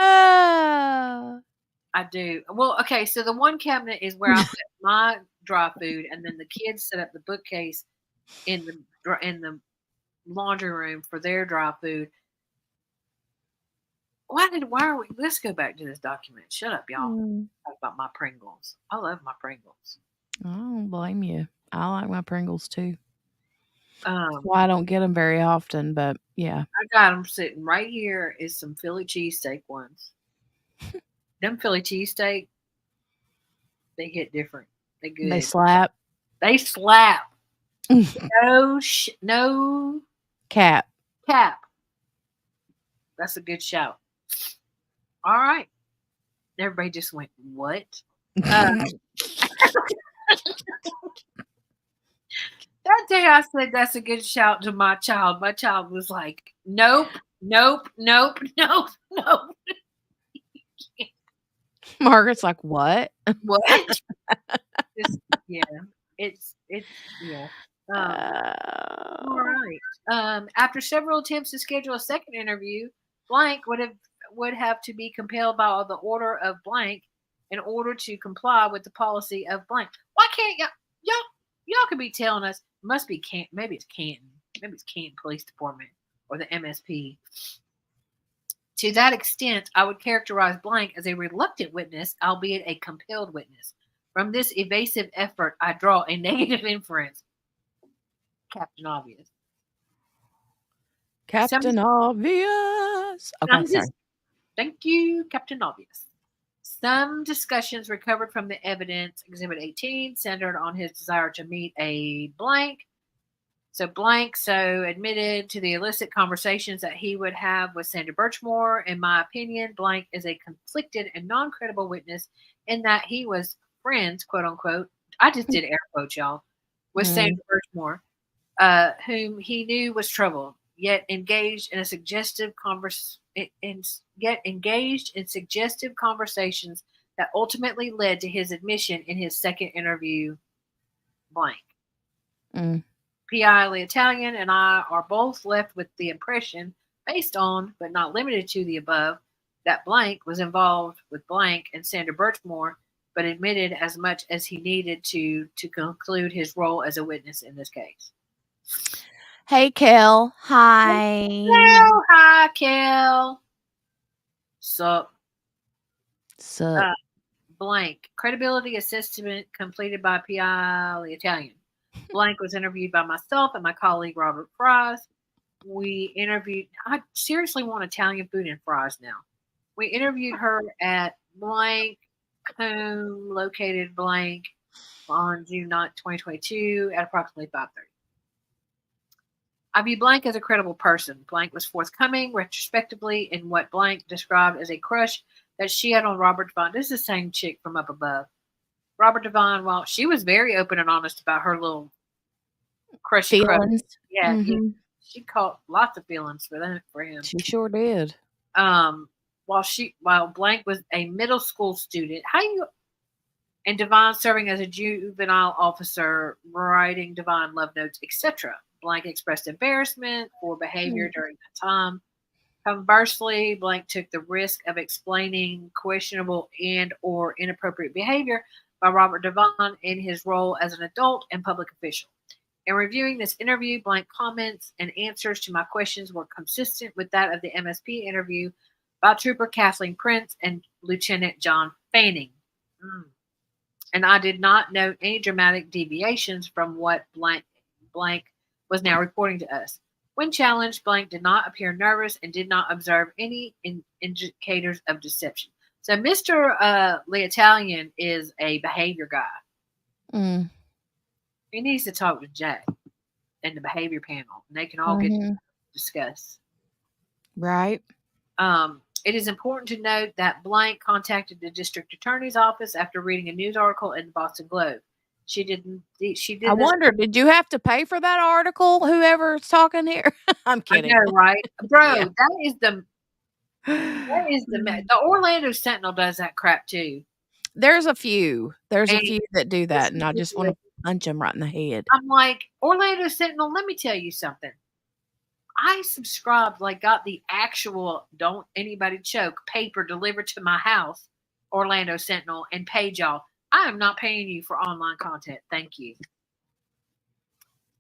I do. Well, okay, so the one cabinet is where I put my dry food, and then the kids set up the bookcase in the laundry room for their dry food. Let's go back to this document. Shut up, y'all. Talk about my Pringles. I love my Pringles. I don't blame you. I like my Pringles too. Well, I don't get them very often, but yeah. I got them sitting right here. Is some Philly cheesesteak ones. Them Philly cheesesteak, they hit different. They good. They slap. They slap. No cap. That's a good shout. All right. Everybody just went, what? That day I said that's a good shout to my child. My child was like, nope. Margaret's like, what? What? Yeah. It's yeah. All right. After several attempts to schedule a second interview, blank would have to be compelled by the order of blank in order to comply with the policy of blank. Why can't y'all could be telling us? Must be maybe it's Canton Police Department or the MSP. To that extent, I would characterize blank as a reluctant witness, albeit a compelled witness. From this evasive effort, I draw a negative inference. Captain Obvious. Captain Obvious. Okay, sorry. Thank you, Captain Obvious. Some discussions recovered from the evidence, Exhibit 18, centered on his desire to meet a blank. So admitted to the illicit conversations that he would have with Sandra Birchmore. In my opinion, blank is a conflicted and non-credible witness in that he was friends, quote unquote. I just did air quotes, y'all, with Sandra Birchmore, whom he knew was troubled, yet engaged in suggestive conversations that ultimately led to his admission in his second interview, blank. P.I. Italian and I are both left with the impression, based on, but not limited to the above, that blank was involved with blank and Sandra Birchmore, but admitted as much as he needed to conclude his role as a witness in this case. Hey, Kel. Hi. Hello. Hi, Kel. Sup? Suck. Blank. Credibility assessment completed by P.I. the Italian. Blank was interviewed by myself and my colleague Robert Fries. We interviewed. I seriously want Italian food and fries now. We interviewed her at blank home located blank on June 9th, 2022 at approximately 5:30. I view blank as a credible person. Blank was forthcoming retrospectively in what blank described as a crush that she had on Robert Devine. This is the same chick from up above. Robert Devine, well, she was very open and honest about her little crushy crush. Feelings. Yeah, Mhm. she caught lots of feelings for him. She sure did. While blank was a middle school student, and Devine serving as a juvenile officer, writing Devine love notes, etc. Blank expressed embarrassment for behavior during that time. Conversely, blank took the risk of explaining questionable and or inappropriate behavior by Robert Devine in his role as an adult and public official. In reviewing this interview, blank comments and answers to my questions were consistent with that of the MSP interview by Trooper Kathleen Prince and Lieutenant John Fanning. And I did not note any dramatic deviations from what blank was now reporting to us. When challenged, blank did not appear nervous and did not observe any indicators of deception. So Mr. L'Italian is a behavior guy. He needs to talk to Jay and the behavior panel, and they can all get to discuss. Right. It is important to note that blank contacted the district attorney's office after reading a news article in the Boston Globe. She did. I wonder, did you have to pay for that article? Whoever's talking here, I'm kidding. I know, right, bro? Yeah. That is the Orlando Sentinel does that crap too. There's a few that do that, and I just want to punch them right in the head. I'm like, Orlando Sentinel. Let me tell you something. I subscribed, got the actual "Don't Anybody Choke" paper delivered to my house, Orlando Sentinel, and paid y'all. I am not paying you for online content. Thank you.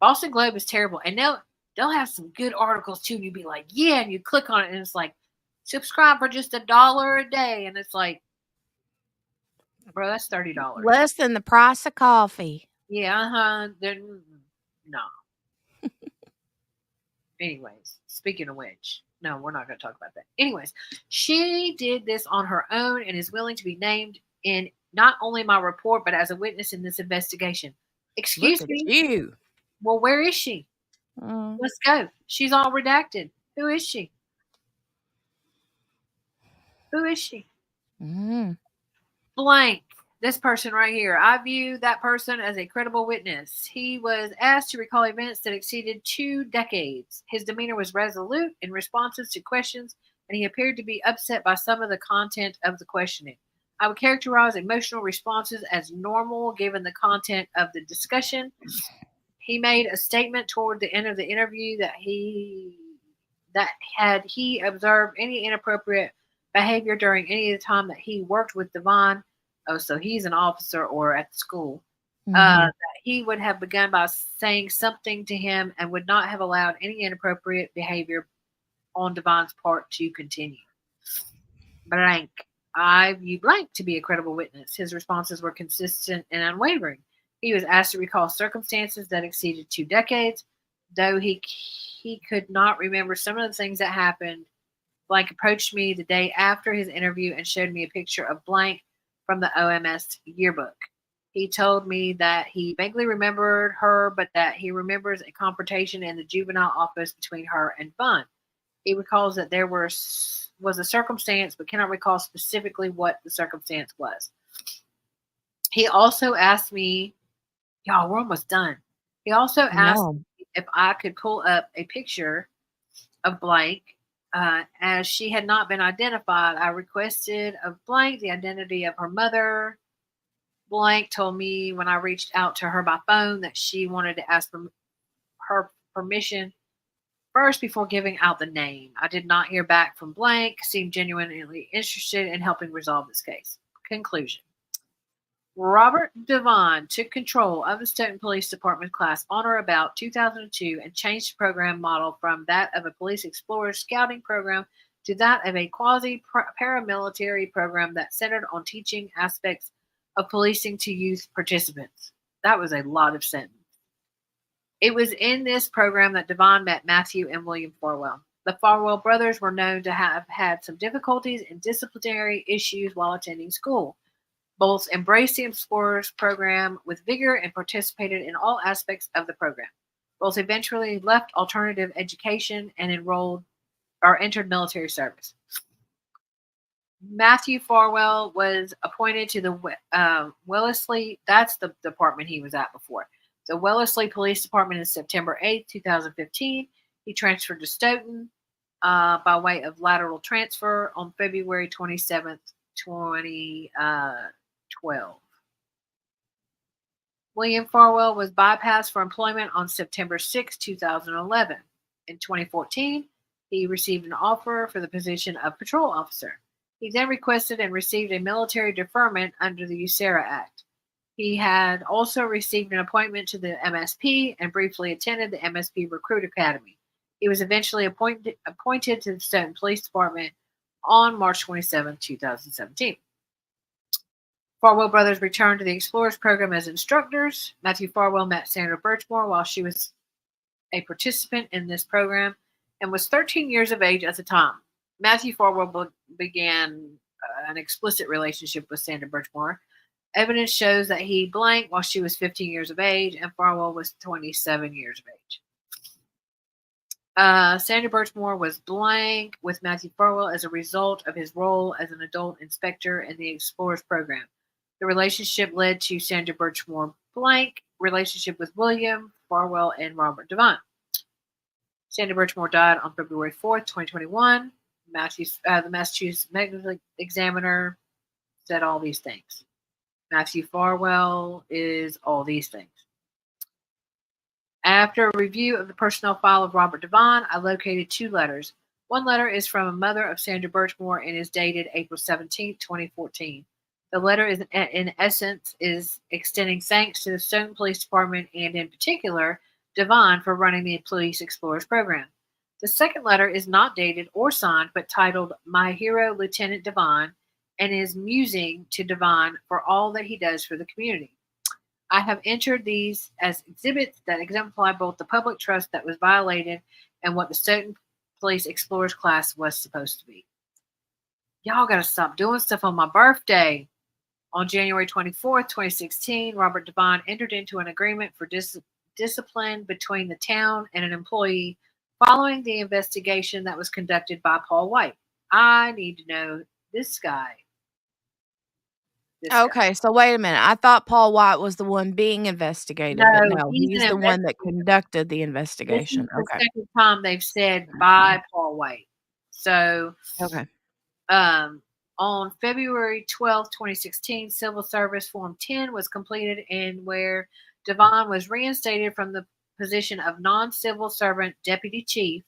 Boston Globe is terrible, and they'll have some good articles too. And you'd be like, yeah, and you click on it, and it's like, subscribe for just $1 a day, and it's like, bro, that's $30. Less than the price of coffee. Yeah, then no. Anyways, speaking of which, no, we're not going to talk about that. Anyways, she did this on her own and is willing to be named in not only my report, but as a witness in this investigation. Excuse me? You. Well, where is she? Let's go. She's all redacted. Who is she? Who is she? Blank. This person right here. I view that person as a credible witness. He was asked to recall events that exceeded 2 decades. His demeanor was resolute in responses to questions, and he appeared to be upset by some of the content of the questioning. I would characterize emotional responses as normal given the content of the discussion. He made a statement toward the end of the interview that had he observed any inappropriate behavior during any of the time that he worked with Devine. Oh, so he's an officer or at the school. That he would have begun by saying something to him and would not have allowed any inappropriate behavior on Devine's part to continue. Blank. I view blank to be a credible witness. His responses were consistent and unwavering. He was asked to recall circumstances that exceeded 2 decades. Though he could not remember some of the things that happened, blank approached me the day after his interview and showed me a picture of blank from the OMS yearbook. He told me that he vaguely remembered her, but that he remembers a confrontation in the juvenile office between her and Bun. He recalls that there was a circumstance, but cannot recall specifically what the circumstance was. He also asked me, y'all, we're almost done. He also asked me if I could pull up a picture of blank. As she had not been identified, I requested of blank the identity of her mother. Blank told me when I reached out to her by phone that she wanted to ask for her permission first before giving out the name. I did not hear back from blank, seemed genuinely interested in helping resolve this case. Conclusion. Robert Devine took control of the Stoughton Police Department class on or about 2002 and changed the program model from that of a police explorer scouting program to that of a quasi-paramilitary program that centered on teaching aspects of policing to youth participants. That was a lot of sentence. It was in this program that Devon met Matthew and William Farwell. The Farwell brothers were known to have had some difficulties and disciplinary issues while attending school. Both embraced the Explorers program with vigor and participated in all aspects of the program. Both eventually left alternative education and entered military service. Matthew Farwell was appointed to the Wellesley, that's the department he was at before, the Wellesley Police Department in September 8th, 2015. He transferred to Stoughton by way of lateral transfer on February 27th, 2012. William Farwell was bypassed for employment on September 6, 2011. In 2014, he received an offer for the position of patrol officer. He then requested and received a military deferment under the USERRA Act. He had also received an appointment to the MSP and briefly attended the MSP Recruit Academy. He was eventually appointed to the Stoughton Police Department on March 27, 2017. Farwell brothers returned to the Explorers program as instructors. Matthew Farwell met Sandra Birchmore while she was a participant in this program and was 13 years of age at the time. Matthew Farwell began an explicit relationship with Sandra Birchmore. Evidence shows that he blanked while she was 15 years of age and Farwell was 27 years of age. Sandra Birchmore was blank with Matthew Farwell as a result of his role as an adult inspector in the Explorers program. The relationship led to Sandra Birchmore blank relationship with William Farwell and Robert Devon. Sandra Birchmore died on February 4th, 2021. The Massachusetts Medical Examiner said all these things. Matthew Farwell is all these things. After a review of the personnel file of Robert Devon, I located 2 letters. One letter is from a mother of Sandra Birchmore and is dated April 17, 2014. The letter is, in essence, is extending thanks to the Stoughton Police Department and, in particular, Devon for running the Police Explorers program. The second letter is not dated or signed, but titled "My Hero, Lieutenant Devon," and is musing to Devon for all that he does for the community. I have entered these as exhibits that exemplify both the public trust that was violated and what the Stoughton Police Explorers class was supposed to be. Y'all got to stop doing stuff on my birthday. On January 24th, 2016, Robert Devon entered into an agreement for discipline between the town and an employee following the investigation that was conducted by Paul White. I need to know this guy. Okay, so wait a minute. I thought Paul White was the one being investigated, but no, he's the one that conducted the This is investigation. the Okay. second time they've said by Paul White. So, Okay. on February 12th, 2016, Civil Service Form 10 was completed, and where Devon was reinstated from the position of non-civil servant deputy chief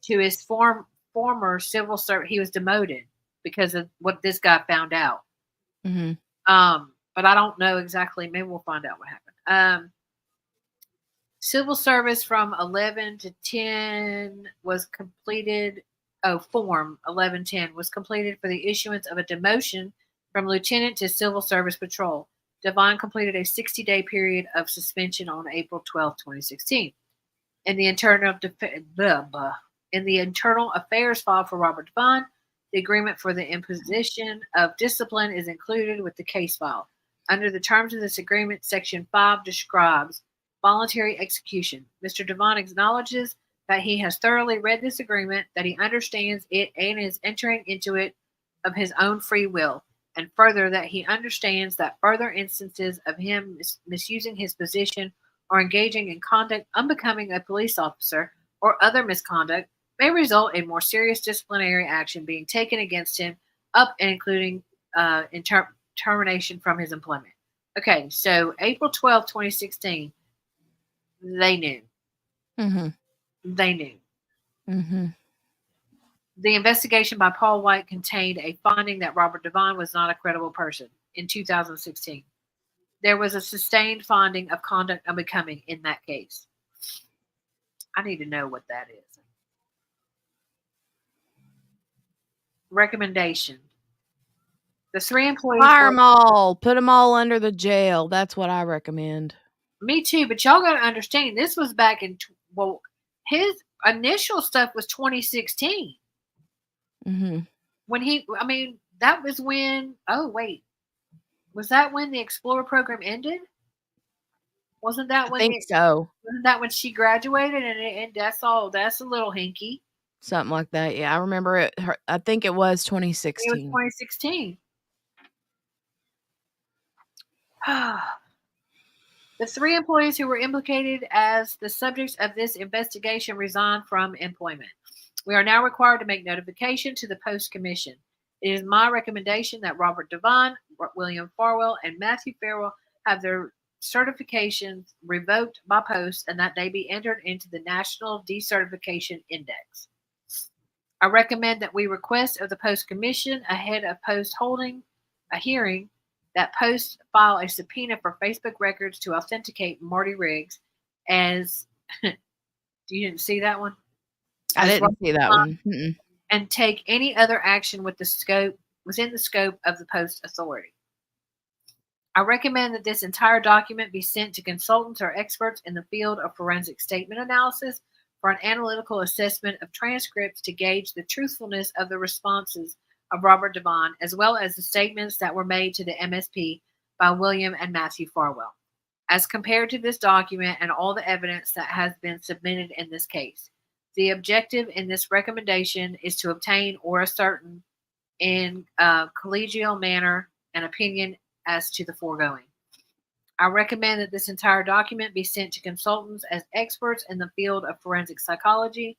to his former civil servant. He was demoted because of what this guy found out. Mm-hmm. But I don't know exactly. Maybe we'll find out what happened. Civil service from 11 to 10 was completed. Form 1110 was completed for the issuance of a demotion from lieutenant to civil service patrol. Devon completed a 60-day period of suspension on April 12, 2016. In the internal affairs file for Robert Devon, the agreement for the imposition of discipline is included with the case file. Under the terms of this agreement, Section 5 describes voluntary execution. Mr. Devon acknowledges that he has thoroughly read this agreement, that he understands it and is entering into it of his own free will, and further that he understands that further instances of him misusing his position or engaging in conduct unbecoming a police officer or other misconduct may result in more serious disciplinary action being taken against him, up and including termination from his employment. Okay, so April 12, 2016, they knew. Mm-hmm. They knew. Mm-hmm. The investigation by Paul White contained a finding that Robert Devon was not a credible person in 2016. There was a sustained finding of conduct unbecoming in that case. I need to know what that is. recommendation. The 3 employees Fire were, them all. Put them all under the jail. That's what I recommend. me too, but y'all got to understand, this was back in, well, his initial stuff was 2016. Mm-hmm. That was when, oh, wait. Was that when the Explorer program ended? Wasn't that I when think so. wasn't that when she graduated and that's a little hinky. Something like that. Yeah, I remember it. I think it was It was 2016. 2016. The 3 employees who were implicated as the subjects of this investigation resigned from employment. We are now required to make notification to the Post Commission. It is my recommendation that Robert Devine, William Farwell, and Matthew Farwell have their certifications revoked by post and that they be entered into the National Decertification Index. I recommend that we request of the Post Commission ahead of post holding a hearing that Post file a subpoena for Facebook records to authenticate Marty Riggs as you didn't see that one? I didn't see that one. Mm-mm. And take any other action within the scope of the Post authority. I recommend that this entire document be sent to consultants or experts in the field of forensic statement analysis for an analytical assessment of transcripts to gauge the truthfulness of the responses of Robert Devine, as well as the statements that were made to the MSP by William and Matthew Farwell, as compared to this document and all the evidence that has been submitted in this case. The objective in this recommendation is to obtain or ascertain in a collegial manner an opinion as to the foregoing. I recommend that this entire document be sent to consultants as experts in the field of forensic psychology,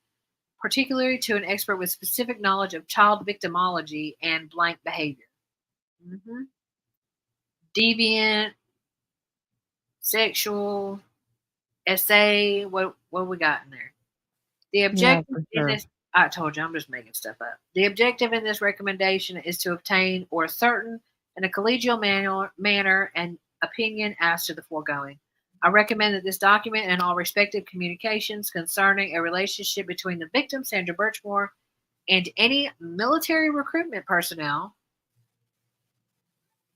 particularly to an expert with specific knowledge of child victimology and blank behavior. Deviant, sexual, SA, what we got in there? The objective in this, I told you, I'm just making stuff up. The objective in this recommendation is to obtain or ascertain in a collegial manner an opinion as to the foregoing. I recommend that this document and all respective communications concerning a relationship between the victim, Sandra Birchmore, and any military recruitment personnel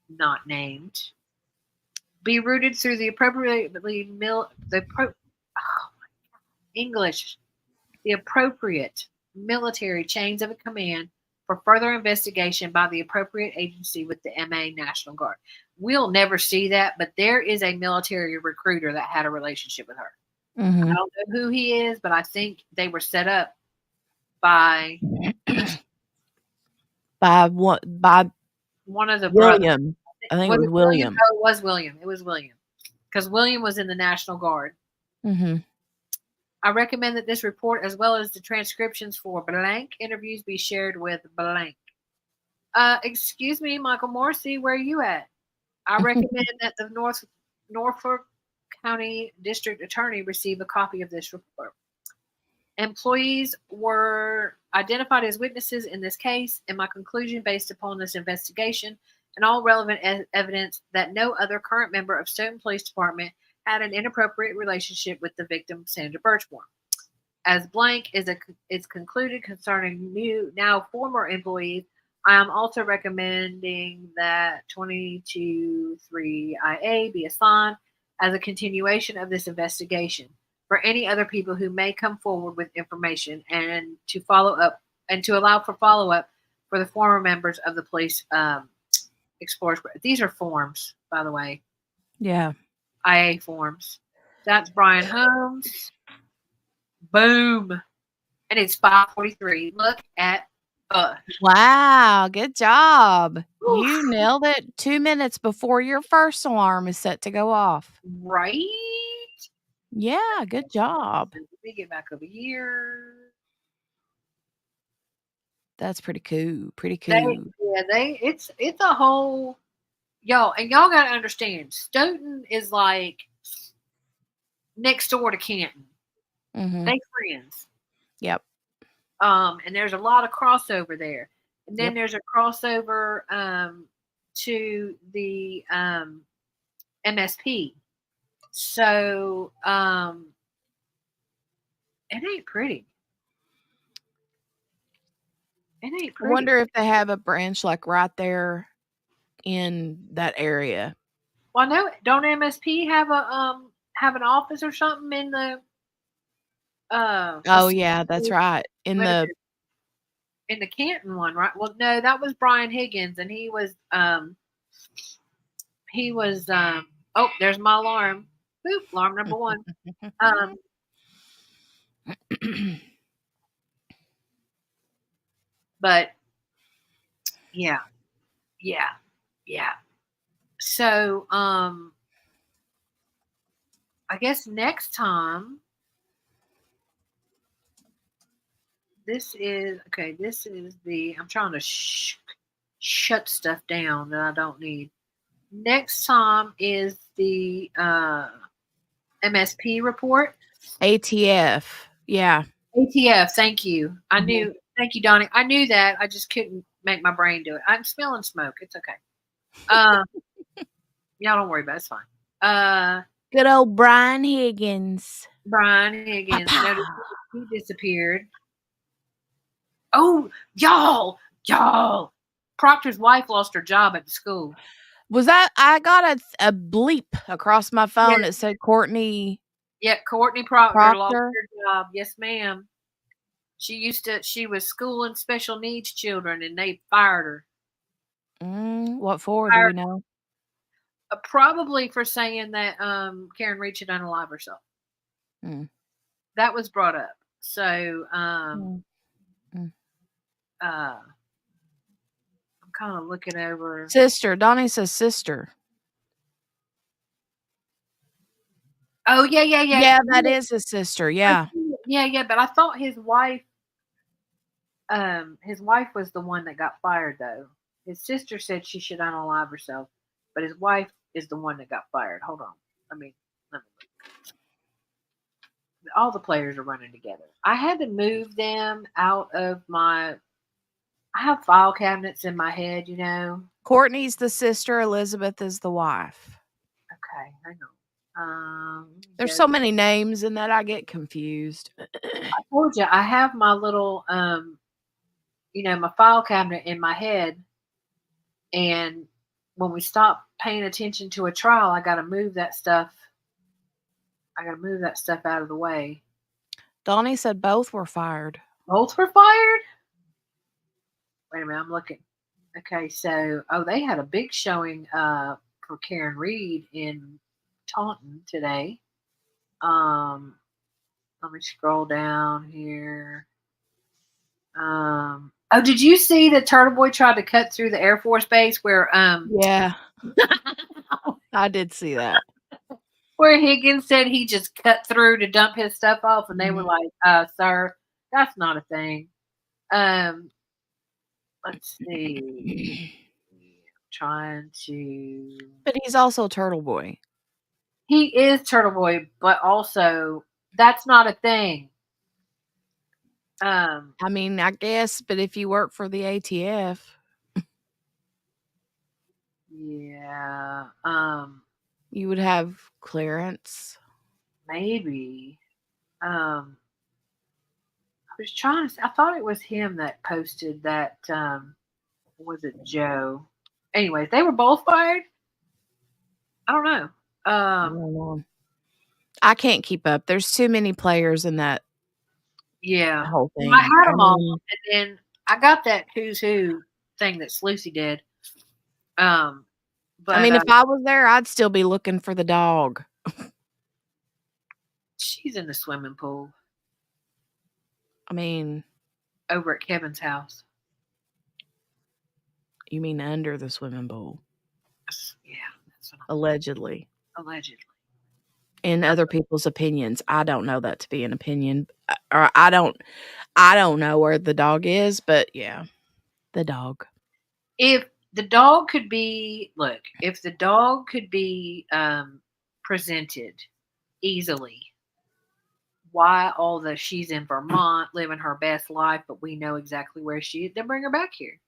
not named be routed through the appropriate military chains of command for further investigation by the appropriate agency with the MA National Guard. We'll never see that, but there is a military recruiter that had a relationship with her. Mm-hmm. I don't know who he is, but I think they were set up by one of the William. brothers. I think it was William. No, it was William. It was William. Because William was in the National Guard. Mm-hmm. I recommend that this report, as well as the transcriptions for blank interviews, be shared with blank. Excuse me, Michael Morrissey, where are you at? I recommend that the Norfolk County District Attorney receive a copy of this report. Employees were identified as witnesses in this case, and my conclusion based upon this investigation and all relevant evidence that no other current member of Stoughton Police Department had an inappropriate relationship with the victim, Sandra Birchmore. As blank is concluded concerning now former employees, I am also recommending that 22-3IA be assigned as a continuation of this investigation for any other people who may come forward with information and to follow up and to allow for follow-up for the former members of the police explorers. These are forms, by the way. Yeah. IA forms. That's Brian Holmes. Boom. And it's 5:43. Look at us. Wow, good job. Oof. You nailed it 2 minutes before your first alarm is set to go off. Right? Yeah, good job. Let me get back over here. That's pretty cool. Pretty cool. It's a whole y'all gotta understand. Stoughton is like next door to Canton. Mm-hmm. They friends. Yep. And there's a lot of crossover there. And then there's a crossover to the MSP. So it ain't pretty. It ain't I pretty. wonder if they have a branch like right there in that area. Well, no, don't MSP have an office or something in the Oh yeah, that's right. In wait a the minute, in the Canton one, right? Well, no, that was Brian Higgins, and he was oh, there's my alarm. Boop, alarm number 1. But yeah, yeah, yeah. So I guess next time this is okay. This is the I'm trying to shut stuff down that I don't need. Next time is the MSP report. ATF. Yeah. ATF. Thank you. I Mhm. knew. Thank you, Donnie. I knew that. I just couldn't make my brain do it. I'm smelling smoke. It's okay. Y'all don't worry about it. It's fine. Good old Brian Higgins. Brian Higgins. Pow, Notice pow. he disappeared. Oh, y'all. Proctor's wife lost her job at the school. Was that I got a bleep across my phone Yeah. that said Courtney Yeah, Courtney Proctor lost Proctor? her job. Yes, ma'am. She was schooling special needs children, and they fired her. What for? Do we know? Probably for saying that Karen Reach had unalive herself. Mm. That was brought up. So I'm kind of looking over. Sister. Donnie says sister. Oh yeah. Yeah, that is his sister. Yeah. Yeah. But I thought his wife was the one that got fired though. His sister said she should unalive herself, but his wife is the one that got fired. Hold on. Let me look. All the players are running together. I had to move them out of my. I have file cabinets in my head, you know. Courtney's the sister. Elizabeth is the wife. Okay, hang on. There's so many names in that I get confused. I told you I have my little, my file cabinet in my head, and when we stop paying attention to a trial, I got to move that stuff. Out of the way. Donnie said both were fired. Both were fired? Wait a minute, I'm looking. Okay, so they had a big showing for Karen Reed in Taunton today. Let me scroll down here. Did you see that Turtle Boy tried to cut through the Air Force Base where Yeah. I did see that. Where Higgins said he just cut through to dump his stuff off, and they were like, sir, that's not a thing. Let's see. Trying to. But he's also Turtle Boy. He is Turtle Boy, but also that's not a thing. I mean, I guess, but if you work for the ATF. Yeah. You would have clearance. Maybe. I was trying to. I thought it was him that posted that. Was it Joe? Anyways, they were both fired. I don't know. I don't know. I can't keep up. There's too many players in that. Yeah. Whole thing. I had them all, and then I got that who's who thing that Sluicy did. But I mean, if I was there, I'd still be looking for the dog. She's in the swimming pool. I mean, over at Kevin's house. You mean under the swimming pool? Yeah, that's what allegedly. Allegedly. In other people's opinions, I don't know that to be an opinion, or I don't know where the dog is, but yeah, the dog. If the dog could be, presented easily, why all the she's in Vermont living her best life, but we know exactly where she is, then bring her back here.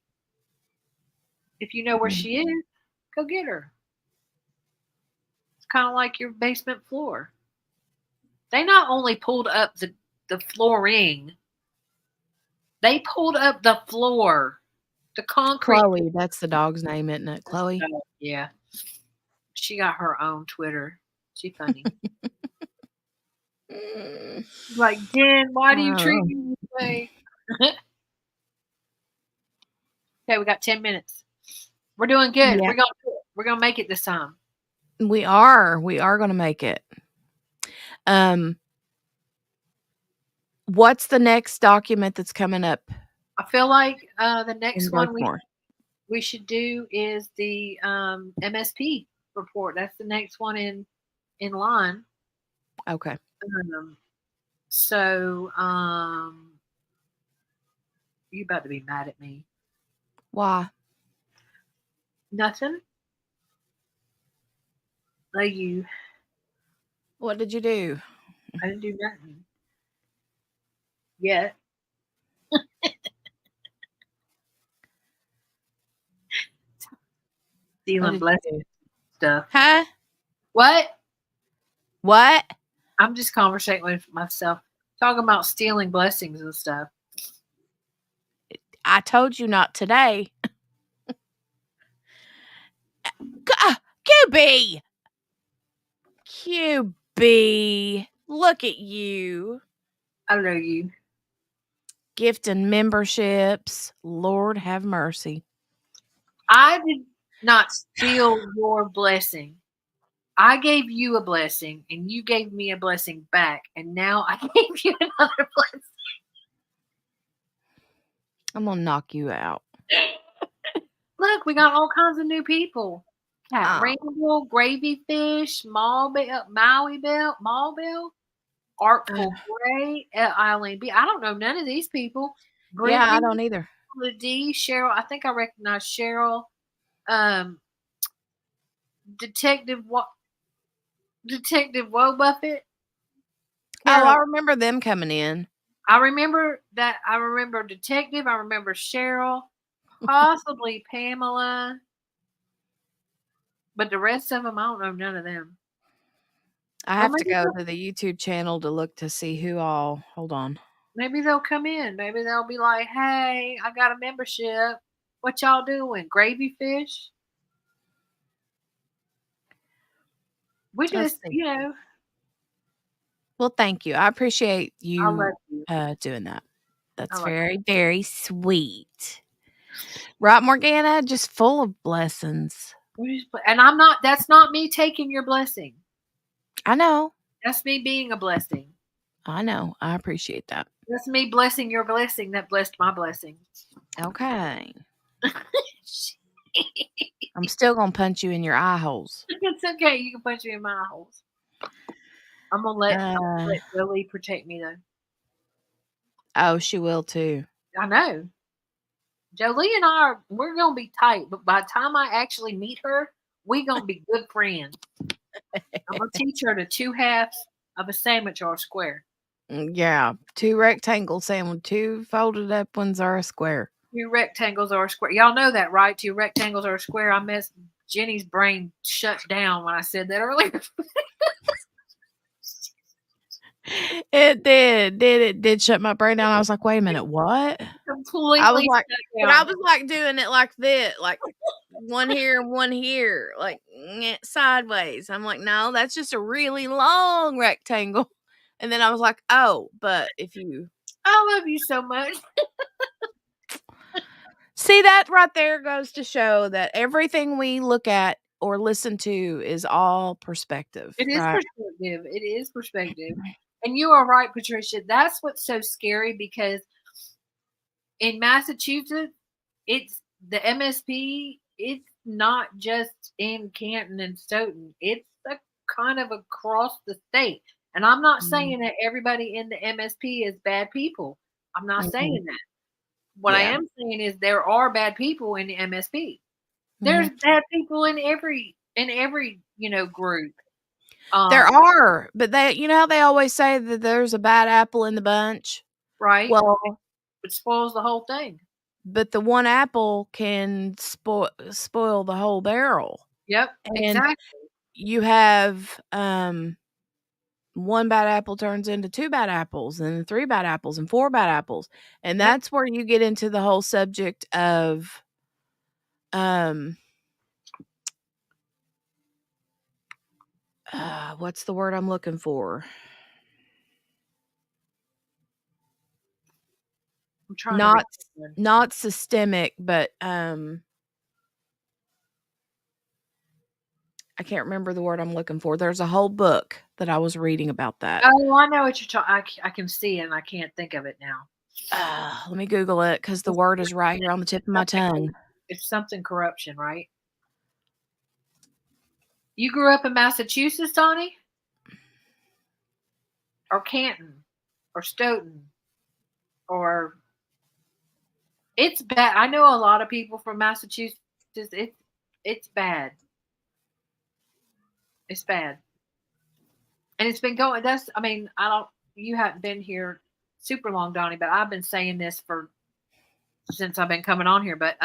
If you know where she is, go get her. It's kind of like your basement floor. They not only pulled up the flooring, They pulled up the floor, the concrete. Chloe, that's the dog's name, isn't it? Chloe? Yeah. She got her own Twitter. She funny. Like, Jen, why do you treat me this way? Okay, we got 10 minutes. We're doing good. Yeah. We're gonna make it this time. We are going to make it. What's the next document that's coming up? I feel like the next in one Birchmore? we should do is the MSP report. That's the next one in line. Okay. So you about to be mad at me. Why? Nothing. Like you. What did you do? I didn't do nothing. Yet. Stealing blessing stuff. Huh? What? I'm just conversating with myself, talking about stealing blessings and stuff. I told you not today. QB! QB! Look at you. I love you. Gifting memberships. Lord have mercy. I did not steal your blessing. I gave you a blessing, and you gave me a blessing back, and now I gave you another blessing. I'm going to knock you out. Look, we got all kinds of new people. Cat Rainbow, Gravy Fish, Maui Bell, Artful Gray, Eileen B. I don't know none of these people. Brittany, yeah, I don't either. D, Cheryl. I think I recognize Cheryl. Detective Woe Buffett. Carol. Oh, I remember them coming in. I remember that. I remember Detective. I remember Cheryl. Possibly Pamela. But the rest of them, I don't know none of them. I have to go to the YouTube channel to look to see who all. Hold on. Maybe they'll come in. Maybe they'll be like, hey, I got a membership. What y'all doing? Gravy Fish? We just, Well, thank you. I appreciate you, doing that. That's very, very sweet. Right, Morgana? Just full of blessings. And that's not me taking your blessing. I know. That's me being a blessing. I know. I appreciate that. That's me blessing your blessing that blessed my blessing. Okay. I'm still going to punch you in your eye holes. It's okay. You can punch me in my eye holes. I'm going to let Jolie protect me, though. Oh, she will, too. I know. Jolie and we're going to be tight, but by the time I actually meet her, we're going to be good friends. I'm going to teach her the 2 halves of a sandwich or a square. Yeah. 2 rectangle sandwich, 2 folded up ones are a square. 2 rectangles are a square. Y'all know that, right? 2 rectangles are a square. Jenny's brain shut down when I said that earlier. It did shut my brain down. I was like, wait a minute, what? Completely. I was like doing it like this, like one here and one here, like sideways. I'm like, no, that's just a really long rectangle. And then I was like, oh, but if you. I love you so much. See, that right there goes to show that everything we look at or listen to is all perspective. It is perspective. It is perspective. And you are right, Patricia. That's what's so scary because in Massachusetts, it's the MSP. It's not just in Canton and Stoughton. It's kind of across the state. And I'm not saying that everybody in the MSP is bad people. I'm not saying that. What I am saying is there are bad people in the MSP. There's bad people in every group. There are, but how they always say that there's a bad apple in the bunch, right? Well, it spoils the whole thing. But the one apple can spoil the whole barrel. Yep, and exactly. You have one bad apple turns into 2 bad apples and 3 bad apples and 4 bad apples. And Yep. that's where you get into the whole subject of what's the word I'm looking for? I'm trying to read one. Not systemic, but I can't remember the word I'm looking for. There's a whole book that I was reading about that. Oh, I know what you're talking. I can see it, and I can't think of it now. Let me Google it because the word is right here on the tip of my tongue. It's something corruption, right? You grew up in Massachusetts, Donnie? Or Canton? Or Stoughton? Or it's bad. I know a lot of people from Massachusetts. It's bad. It's bad. And it's been going, you haven't been here super long, Donnie, but I've been saying this since I've been coming on here. But,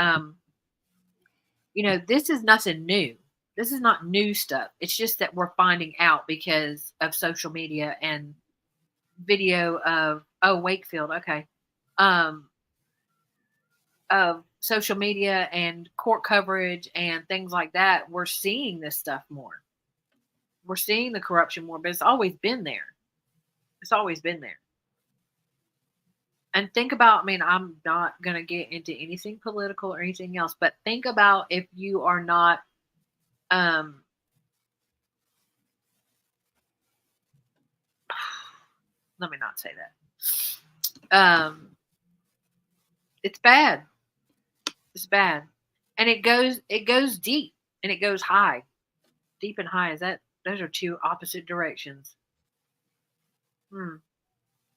this is nothing new. This is not new stuff. It's just that we're finding out because of social media and video of, Wakefield. Okay. Of social media and court coverage and things like that. We're seeing this stuff more. We're seeing the corruption more, but it's always been there. It's always been there. And think about, I'm not going to get into anything political or anything else, but think about if you are not, let me not say that. It's bad. It's bad. And it goes deep and it goes high. Deep and high. Those are two opposite directions.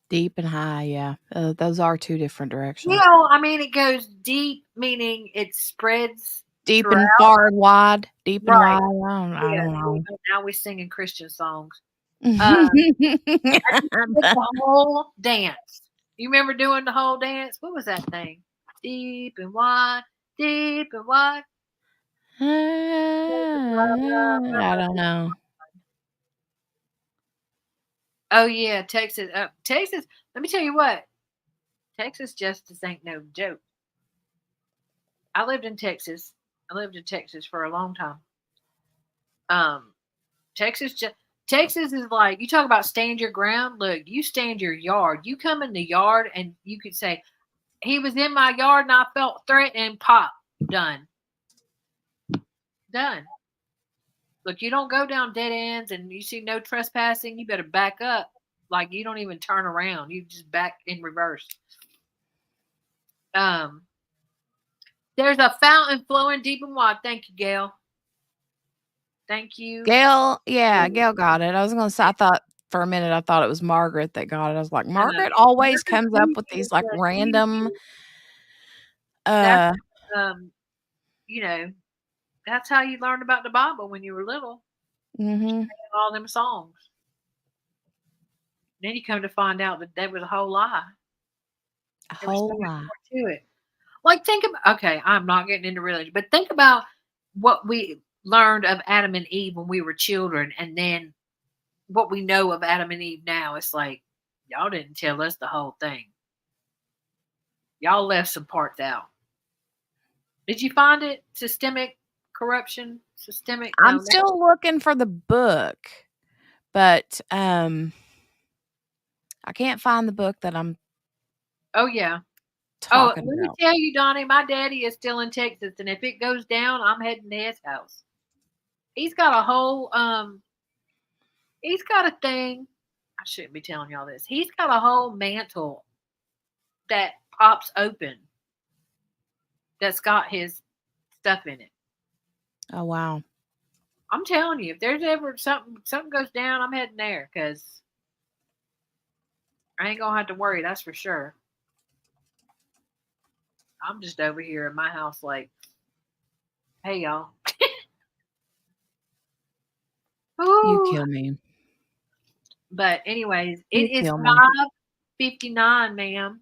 Deep and high, yeah. Those are two different directions. It goes deep, meaning it spreads deep throughout. And far and wide. Deep and Right. wide. I don't know. Now we're singing Christian songs. The whole dance. You remember doing the whole dance? What was that thing? Deep and wide, deep and wide. I don't know. Oh yeah, Texas. Texas. Let me tell you what. Texas justice ain't no joke. I lived in Texas. For a long time. Texas is like, you talk about stand your ground. Look, you stand your yard. You come in the yard and you could say, he was in my yard and I felt threatened. Pop. Done. Look, you don't go down dead ends and you see no trespassing. You better back up. Like you don't even turn around. You just back in reverse. There's a fountain flowing deep and wide. Thank you, Gail. Thank you. Gail, yeah, Gail got it. I was going to say, I thought for a minute, I thought it was Margaret that got it. I was like, Margaret always comes up with these like random, that's how you learned about the Bible when you were little. All them songs. Then you come to find out that was a whole lie. A whole lie to it. Like think about, okay, I'm not getting into religion, but think about what we learned of Adam and Eve when we were children, and then what we know of Adam and Eve now. It's like, y'all didn't tell us the whole thing. Y'all left some parts out. Did you find it? Systemic corruption? Systemic? I'm still looking for the book, but I can't find the book that I'm talking let me tell you, Donnie, my daddy is still in Texas, and if it goes down, I'm heading to his house. He's got a whole he's got a thing. I shouldn't be telling y'all this. He's got a whole mantle that pops open that's got his stuff in it. Oh wow. I'm telling you, if there's ever something goes down, I'm heading there because I ain't gonna have to worry, that's for sure. I'm just over here in my house like, hey y'all. You kill me. But anyways, it is 5:59, ma'am.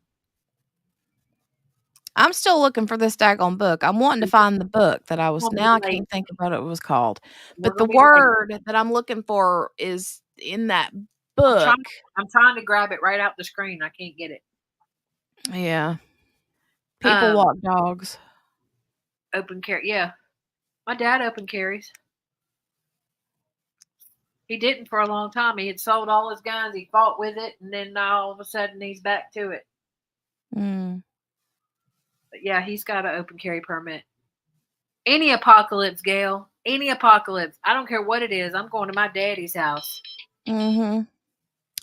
I'm still looking for this daggone book. I'm wanting to find the book that I was. Now I can't think of what it was called. But the word that I'm looking for is in that book. I'm trying to grab it right out the screen. I can't get it. Yeah. People walk dogs. Open carry. Yeah. My dad open carries. He didn't for a long time. He had sold all his guns. He fought with it, and then now all of a sudden he's back to it. Mm. But yeah, he's got an open carry permit. Any apocalypse, Gail. Any apocalypse. I don't care what it is. I'm going to my daddy's house. Mm-hmm.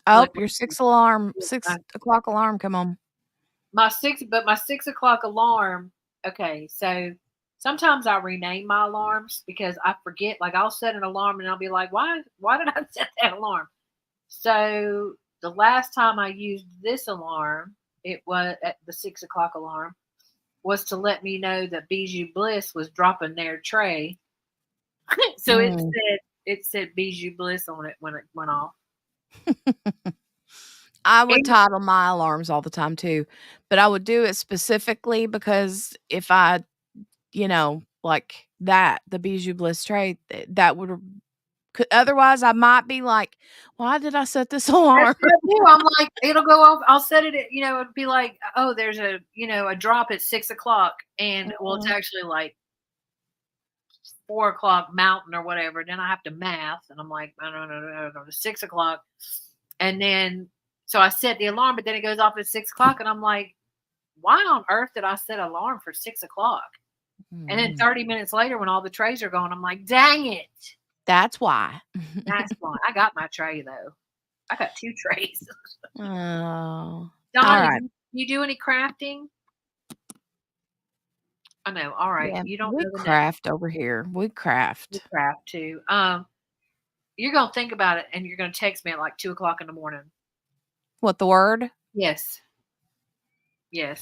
Oh, Look, your 6 o'clock alarm. Come on. My 6 o'clock alarm. Okay, so sometimes I rename my alarms because I forget. Like I'll set an alarm and I'll be like, why did I set that alarm? So the last time I used this alarm, it was at the 6 o'clock alarm, was to let me know that Bijou Bliss was dropping their tray. So it said Bijou Bliss on it when it went off. I would title my alarms all the time too, but I would do it specifically because if I, like that, the Bijou Bliss tray, that would, otherwise I might be like, why did I set this alarm? I'm like, it'll go off. I'll set it at, it'd be like, oh, there's a drop at 6 o'clock. And well, it's actually like 4 o'clock mountain or whatever. Then I have to math. And I'm like, I don't know, 6 o'clock. And then, so I set the alarm, but then it goes off at 6 o'clock. And I'm like, why on earth did I set an alarm for 6 o'clock? And then 30 minutes later, when all the trays are gone, I'm like, dang it. That's why. That's why. I got my tray, though. I got 2 trays. Oh. Donna, right. you do any crafting? I know. All right. Yeah, You don't we know the craft over here. We craft. We craft too. You're gonna think about it, and you're gonna text me at like 2 o'clock in the morning. What, the word? Yes. Yes.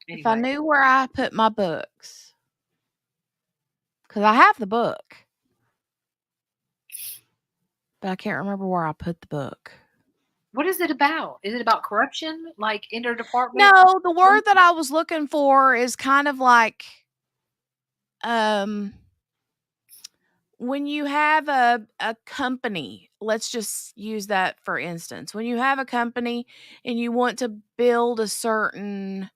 Anyway. If I knew where I put my books, because I have the book, but I can't remember where I put the book. What is it about? Is it about corruption, like interdepartment? No, the word that I was looking for is kind of like, when you have a company, let's just use that for instance. When you have a company and you want to build a certain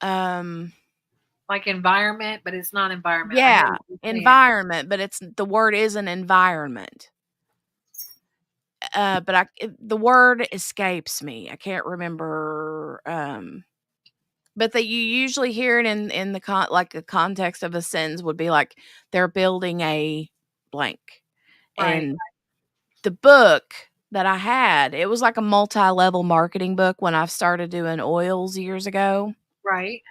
like environment, but it's not environment. Yeah, environment, but it's the word is an environment. But the word escapes me. I can't remember. But that you usually hear it in the context of a sentence would be like they're building a blank. Right. And the book that I had, it was like a multi-level marketing book when I started doing oils years ago. Right.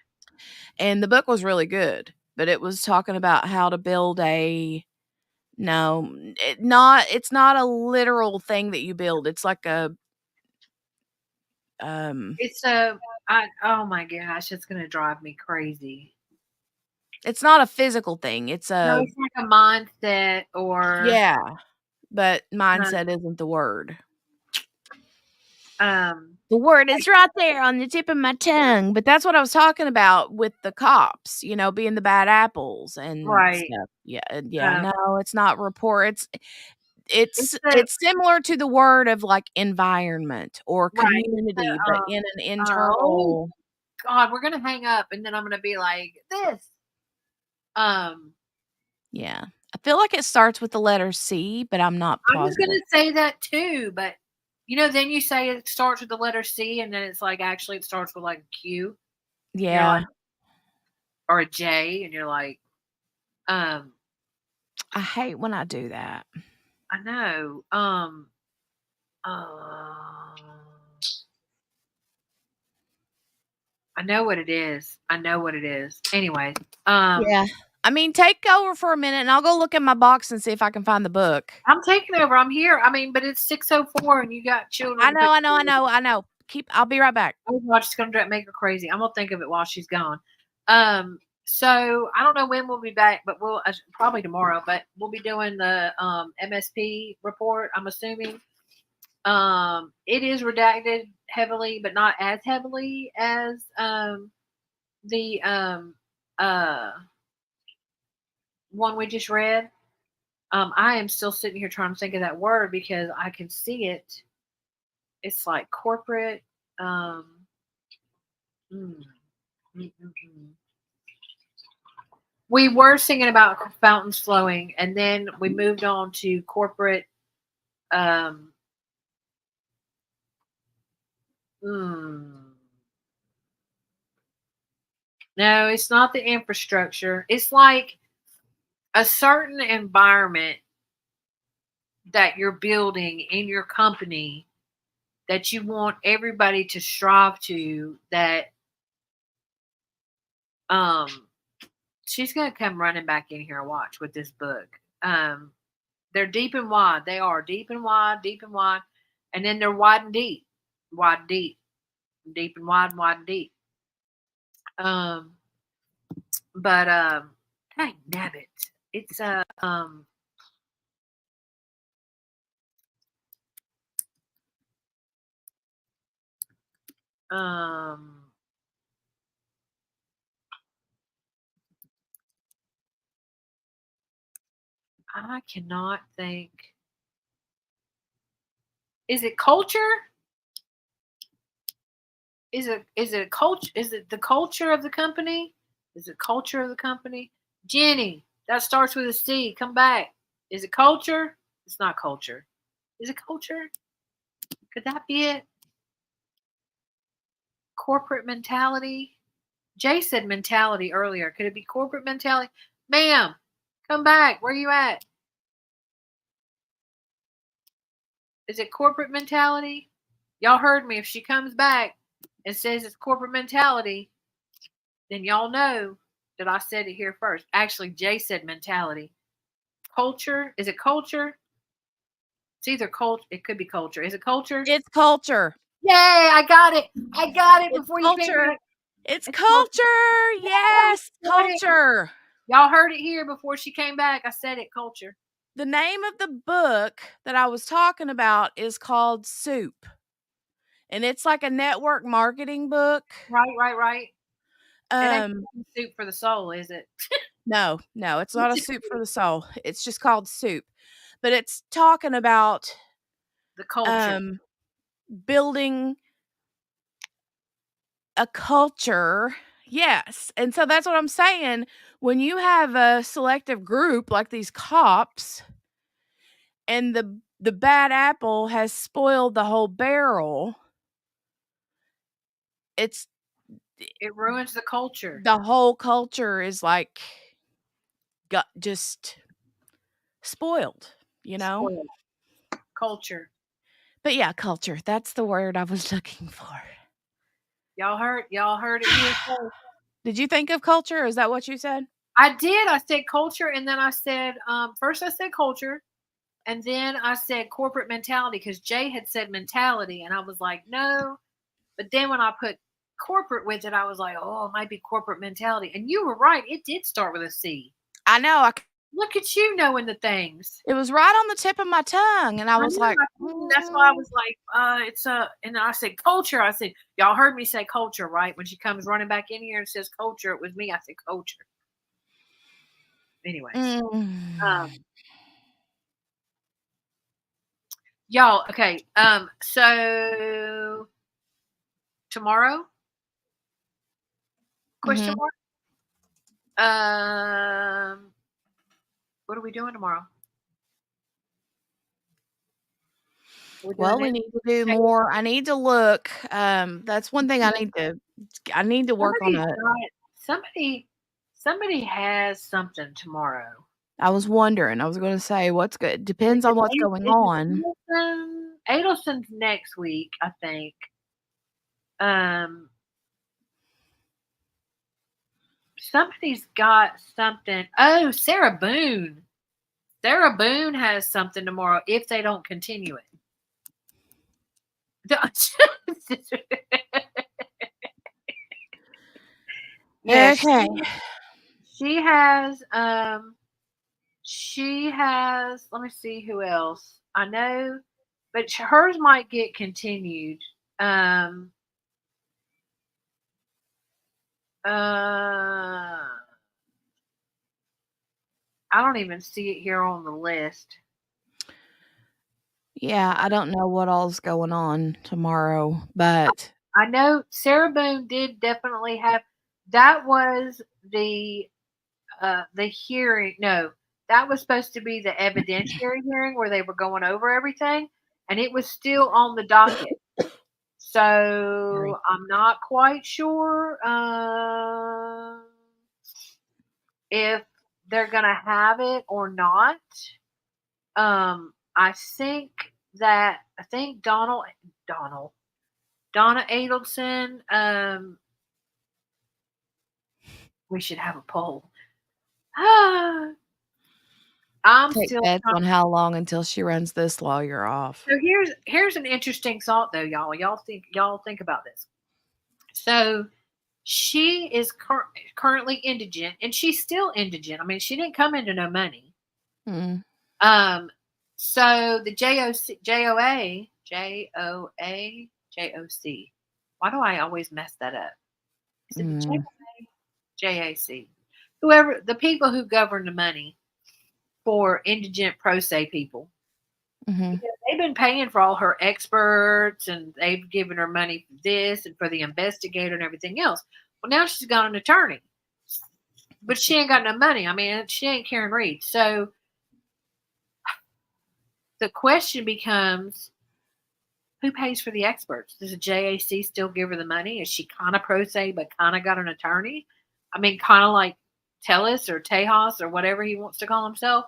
And the book was really good, but it was talking about how to build it's not a literal thing that you build. It's like a oh my gosh, it's gonna drive me crazy. It's not a physical thing. It's like a mindset or yeah, but mindset isn't the word. The word is right there on the tip of my tongue, but that's what I was talking about with the cops, being the bad apples and stuff. Yeah. No, it's not report. It's similar to the word of like environment or community, but in an internal. God, we're gonna hang up, and then I'm gonna be like this. Yeah, I feel like it starts with the letter C, but I'm not positive. I was gonna say that too, but then you say it starts with the letter C, and then it's like actually it starts with like a Q. Yeah. Or a J, and you're like, I hate when I do that. I know. I know what it is. Anyway. Yeah. I mean, take over for a minute, and I'll go look in my box and see if I can find the book. I'm taking over. I'm here. I mean, but it's 6:04, and you got children. I know. I'll be right back. Oh, watch, it's gonna make her crazy. I'm gonna think of it while she's gone. So I don't know when we'll be back, but we'll probably tomorrow. But we'll be doing the MSP report. I'm assuming it is redacted heavily, but not as heavily as the one we just read. I am still sitting here trying to think of that word because I can see it. It's like corporate. Um, mm, mm, mm, mm. We were singing about fountains flowing, and then we moved on to corporate. Um, mm, no, it's not the infrastructure. It's like a certain environment that you're building in your company that you want everybody to strive to. That um, she's gonna come running back in here and watch with this book. They're deep and wide. They are deep and wide, deep and wide, and then they're wide and deep, deep and wide and deep. Um, but dang nabbit, it's um, I cannot think. Is it culture? Is it a culture? Is it the culture of the company? Is it culture of the company? Jenny, that starts with a C. Come back. Is it culture? It's not culture. Is it culture? Could that be it? Corporate mentality? Jay said mentality earlier. Could it be corporate mentality? Ma'am, come back. Where you at? Is it corporate mentality? Y'all heard me. If she comes back and says it's corporate mentality, then y'all know that I said it here first. Actually, Jay said mentality. Culture? Is it culture? It's either culture. It could be culture. Is it culture? It's culture. Yay! I got it. I got it It's before you came culture. back. It's It's culture. Yes, got it. culture. Y'all heard it here before she came back. I said it. Culture. The name of the book that I was talking about is called Soup. And it's like a network marketing book. Right. It ain't Um soup for the soul, is it? no, it's not a soup for the soul. It's just called Soup. But it's talking about The culture. building a culture. Yes. And so that's what I'm saying. When you have a selective group like these cops and the bad apple has spoiled the whole barrel, it's It ruins the culture. the whole culture is like got just spoiled, you know? Spoiled. Culture. But yeah, culture. That's the word I was looking for. Y'all heard it here first. Did you think of culture? Is that what you said? I did. I said culture, and then I said first I said culture, and then I said corporate mentality because Jay had said mentality, and I was like, no. But then when I put corporate with it, I was like, oh, it might be corporate mentality. And you were right. It did start with a C. I know. Look at you knowing the things. It was right on the tip of my tongue, and I was know, like, that's why I was like, it's a, and I said culture. I said, y'all heard me say culture, right? When she comes running back in here and says culture, it was me. I said culture. Anyways, y'all, okay. So tomorrow, question mark. What are we doing tomorrow? Well, we need to do more. I need to look. That's one thing I need to work on it. Somebody has something tomorrow. I was wondering. I was going to say what's good. Depends on what's going on. Adelson's next week, I think. Somebody's got something. Oh, Sarah Boone. Sarah Boone has something tomorrow if they don't continue it. Yeah, okay. She has let me see who else. I know, but hers might get continued. I don't even see it here on the list. Yeah, I don't know what all's going on tomorrow, but I know Sarah Boone did definitely have. That was the hearing. No, that was supposed to be the evidentiary hearing where they were going over everything, and it was still on the docket. So I'm not quite sure if they're gonna have it or not. I think Donald Donna Adelson. We should have a poll. I'm take still bets trying. on how long until she runs this lawyer off. So here's an interesting thought though, y'all. Y'all think about this. So she is currently indigent, and she's still indigent. I mean, she didn't come into no money. Mm. So the JOC. Why do I always mess that up? Is it the JOA? JAC? Whoever the people who govern the money for indigent pro se people. Mm-hmm. They've been paying for all her experts, and they've given her money for this and for the investigator and everything else. Well, now she's got an attorney, but she ain't got no money. I mean, she ain't Karen Reed. So the question becomes, who pays for the experts? Does the JAC still give her the money? Is she kind of pro se, but kind of got an attorney? I mean, kind of like Tellis or Tejas or whatever he wants to call himself.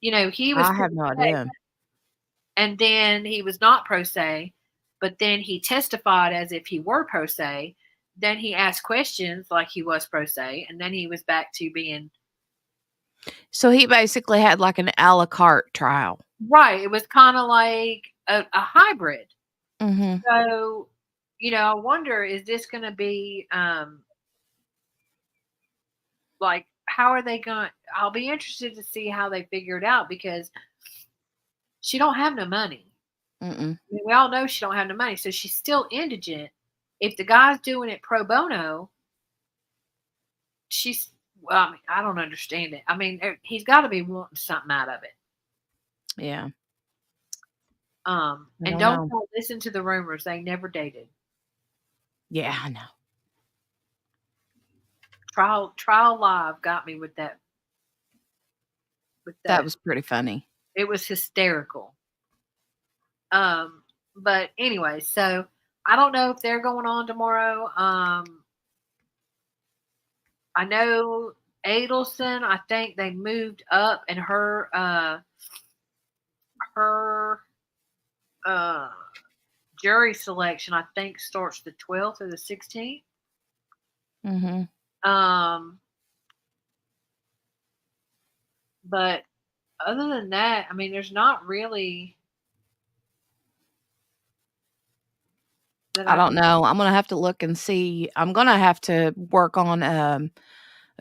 You know, he was. I have no idea. And then he was not pro se, but then he testified as if he were pro se. Then he asked questions like he was pro se, and then he was back to being. So he basically had like an a la carte trial. Right. It was kind of like a hybrid. Mm-hmm. So, you know, I wonder, is this going to be like, how are they going? I'll be interested to see how they figure it out, because she don't have no money. Mm-mm. I mean, we all know she don't have no money, so she's still indigent. If the guy's doing it pro bono, she's. Well, I mean, I don't understand it. I mean, he's got to be wanting something out of it. Yeah. And don't listen to the rumors. They never dated. Yeah, I know. Trial Live got me with that. That was pretty funny. It was hysterical. But anyway, so I don't know if they're going on tomorrow. I know Adelson, I think they moved up, and her jury selection, I think, starts the 12th or the 16th. Mm-hmm. But other than that, I mean, there's not really. I don't know. I'm going to have to look and see. I'm going to have to work on a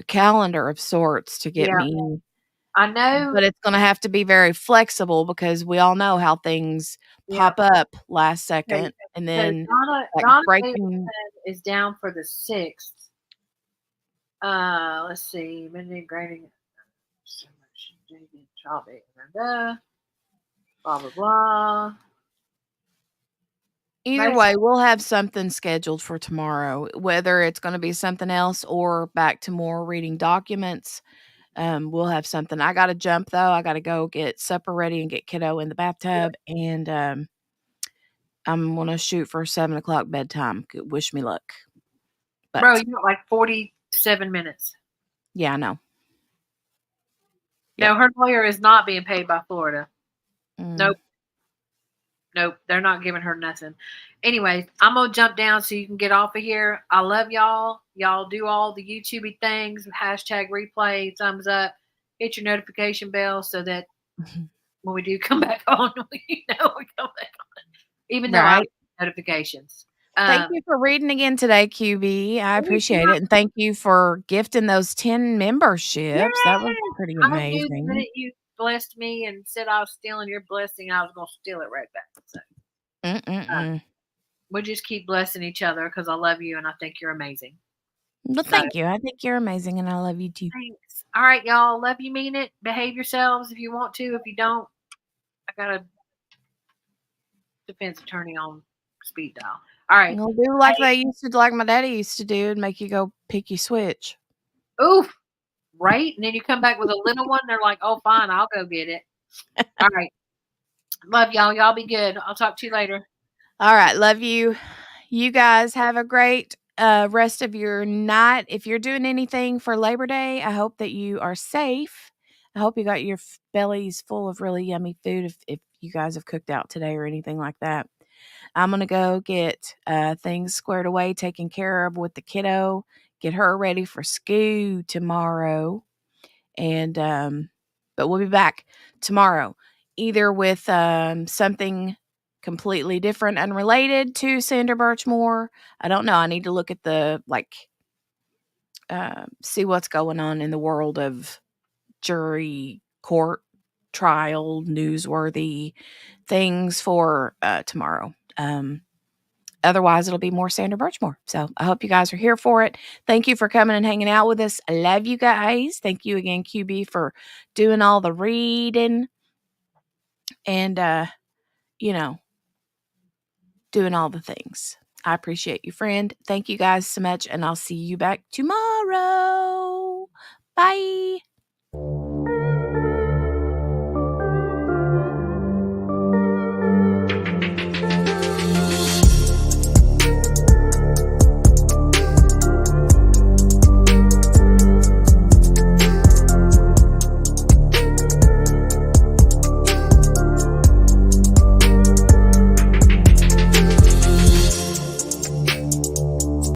calendar of sorts to get me. I know. But it's going to have to be very flexible, because we all know how things pop up last second. And then Donna breaking is down for the 6th. Let's see. Midnight grading. So much. Blah, blah, blah. Either way, we'll have something scheduled for tomorrow, whether it's going to be something else or back to more reading documents. We'll have something. I got to jump, though. I got to go get supper ready and get kiddo in the bathtub. And I'm going to shoot for 7 o'clock bedtime. Wish me luck. But, bro, you got like 47 minutes. Yeah, I know. No, her lawyer is not being paid by Florida. Nope. They're not giving her nothing. Anyways, I'm going to jump down so you can get off of here. I love y'all. Y'all do all the YouTube things. Hashtag replay, thumbs up. Hit your notification bell so that when we do come back on, we know we come back on. Even though I have notifications. Thank you for reading again today, QB. I appreciate it. And thank you for gifting those 10 memberships. That was pretty amazing. I knew the minute you blessed me and said I was stealing your blessing, I was going to steal it right back. So, we just keep blessing each other, because I love you and I think you're amazing. Well, thank you. I think you're amazing and I love you too. Thanks. All right, y'all. Love you, mean it. Behave yourselves if you want to. If you don't, I got a defense attorney on speed dial. All right. We'll do like they used to, like my daddy used to do, and make you go pick your switch. Oof. Right? And then you come back with a little one. They're like, oh, fine. I'll go get it. All right. Love y'all. Y'all be good. I'll talk to you later. All right. Love you. You guys have a great rest of your night. If you're doing anything for Labor Day, I hope that you are safe. I hope you got your bellies full of really yummy food if you guys have cooked out today or anything like that. I'm going to go get things squared away, taken care of with the kiddo, get her ready for school tomorrow. And, but we'll be back tomorrow, either with something completely different, unrelated to Sandra Birchmore. I don't know. I need to look at the, see what's going on in the world of jury, court, trial, newsworthy things for tomorrow. Otherwise, it'll be more Sandra Birchmore. So I hope you guys are here for it. Thank you for coming and hanging out with us. I love you guys. Thank you again, QB, for doing all the reading and, doing all the things. I appreciate you, friend. Thank you guys so much, and I'll see you back tomorrow. Bye.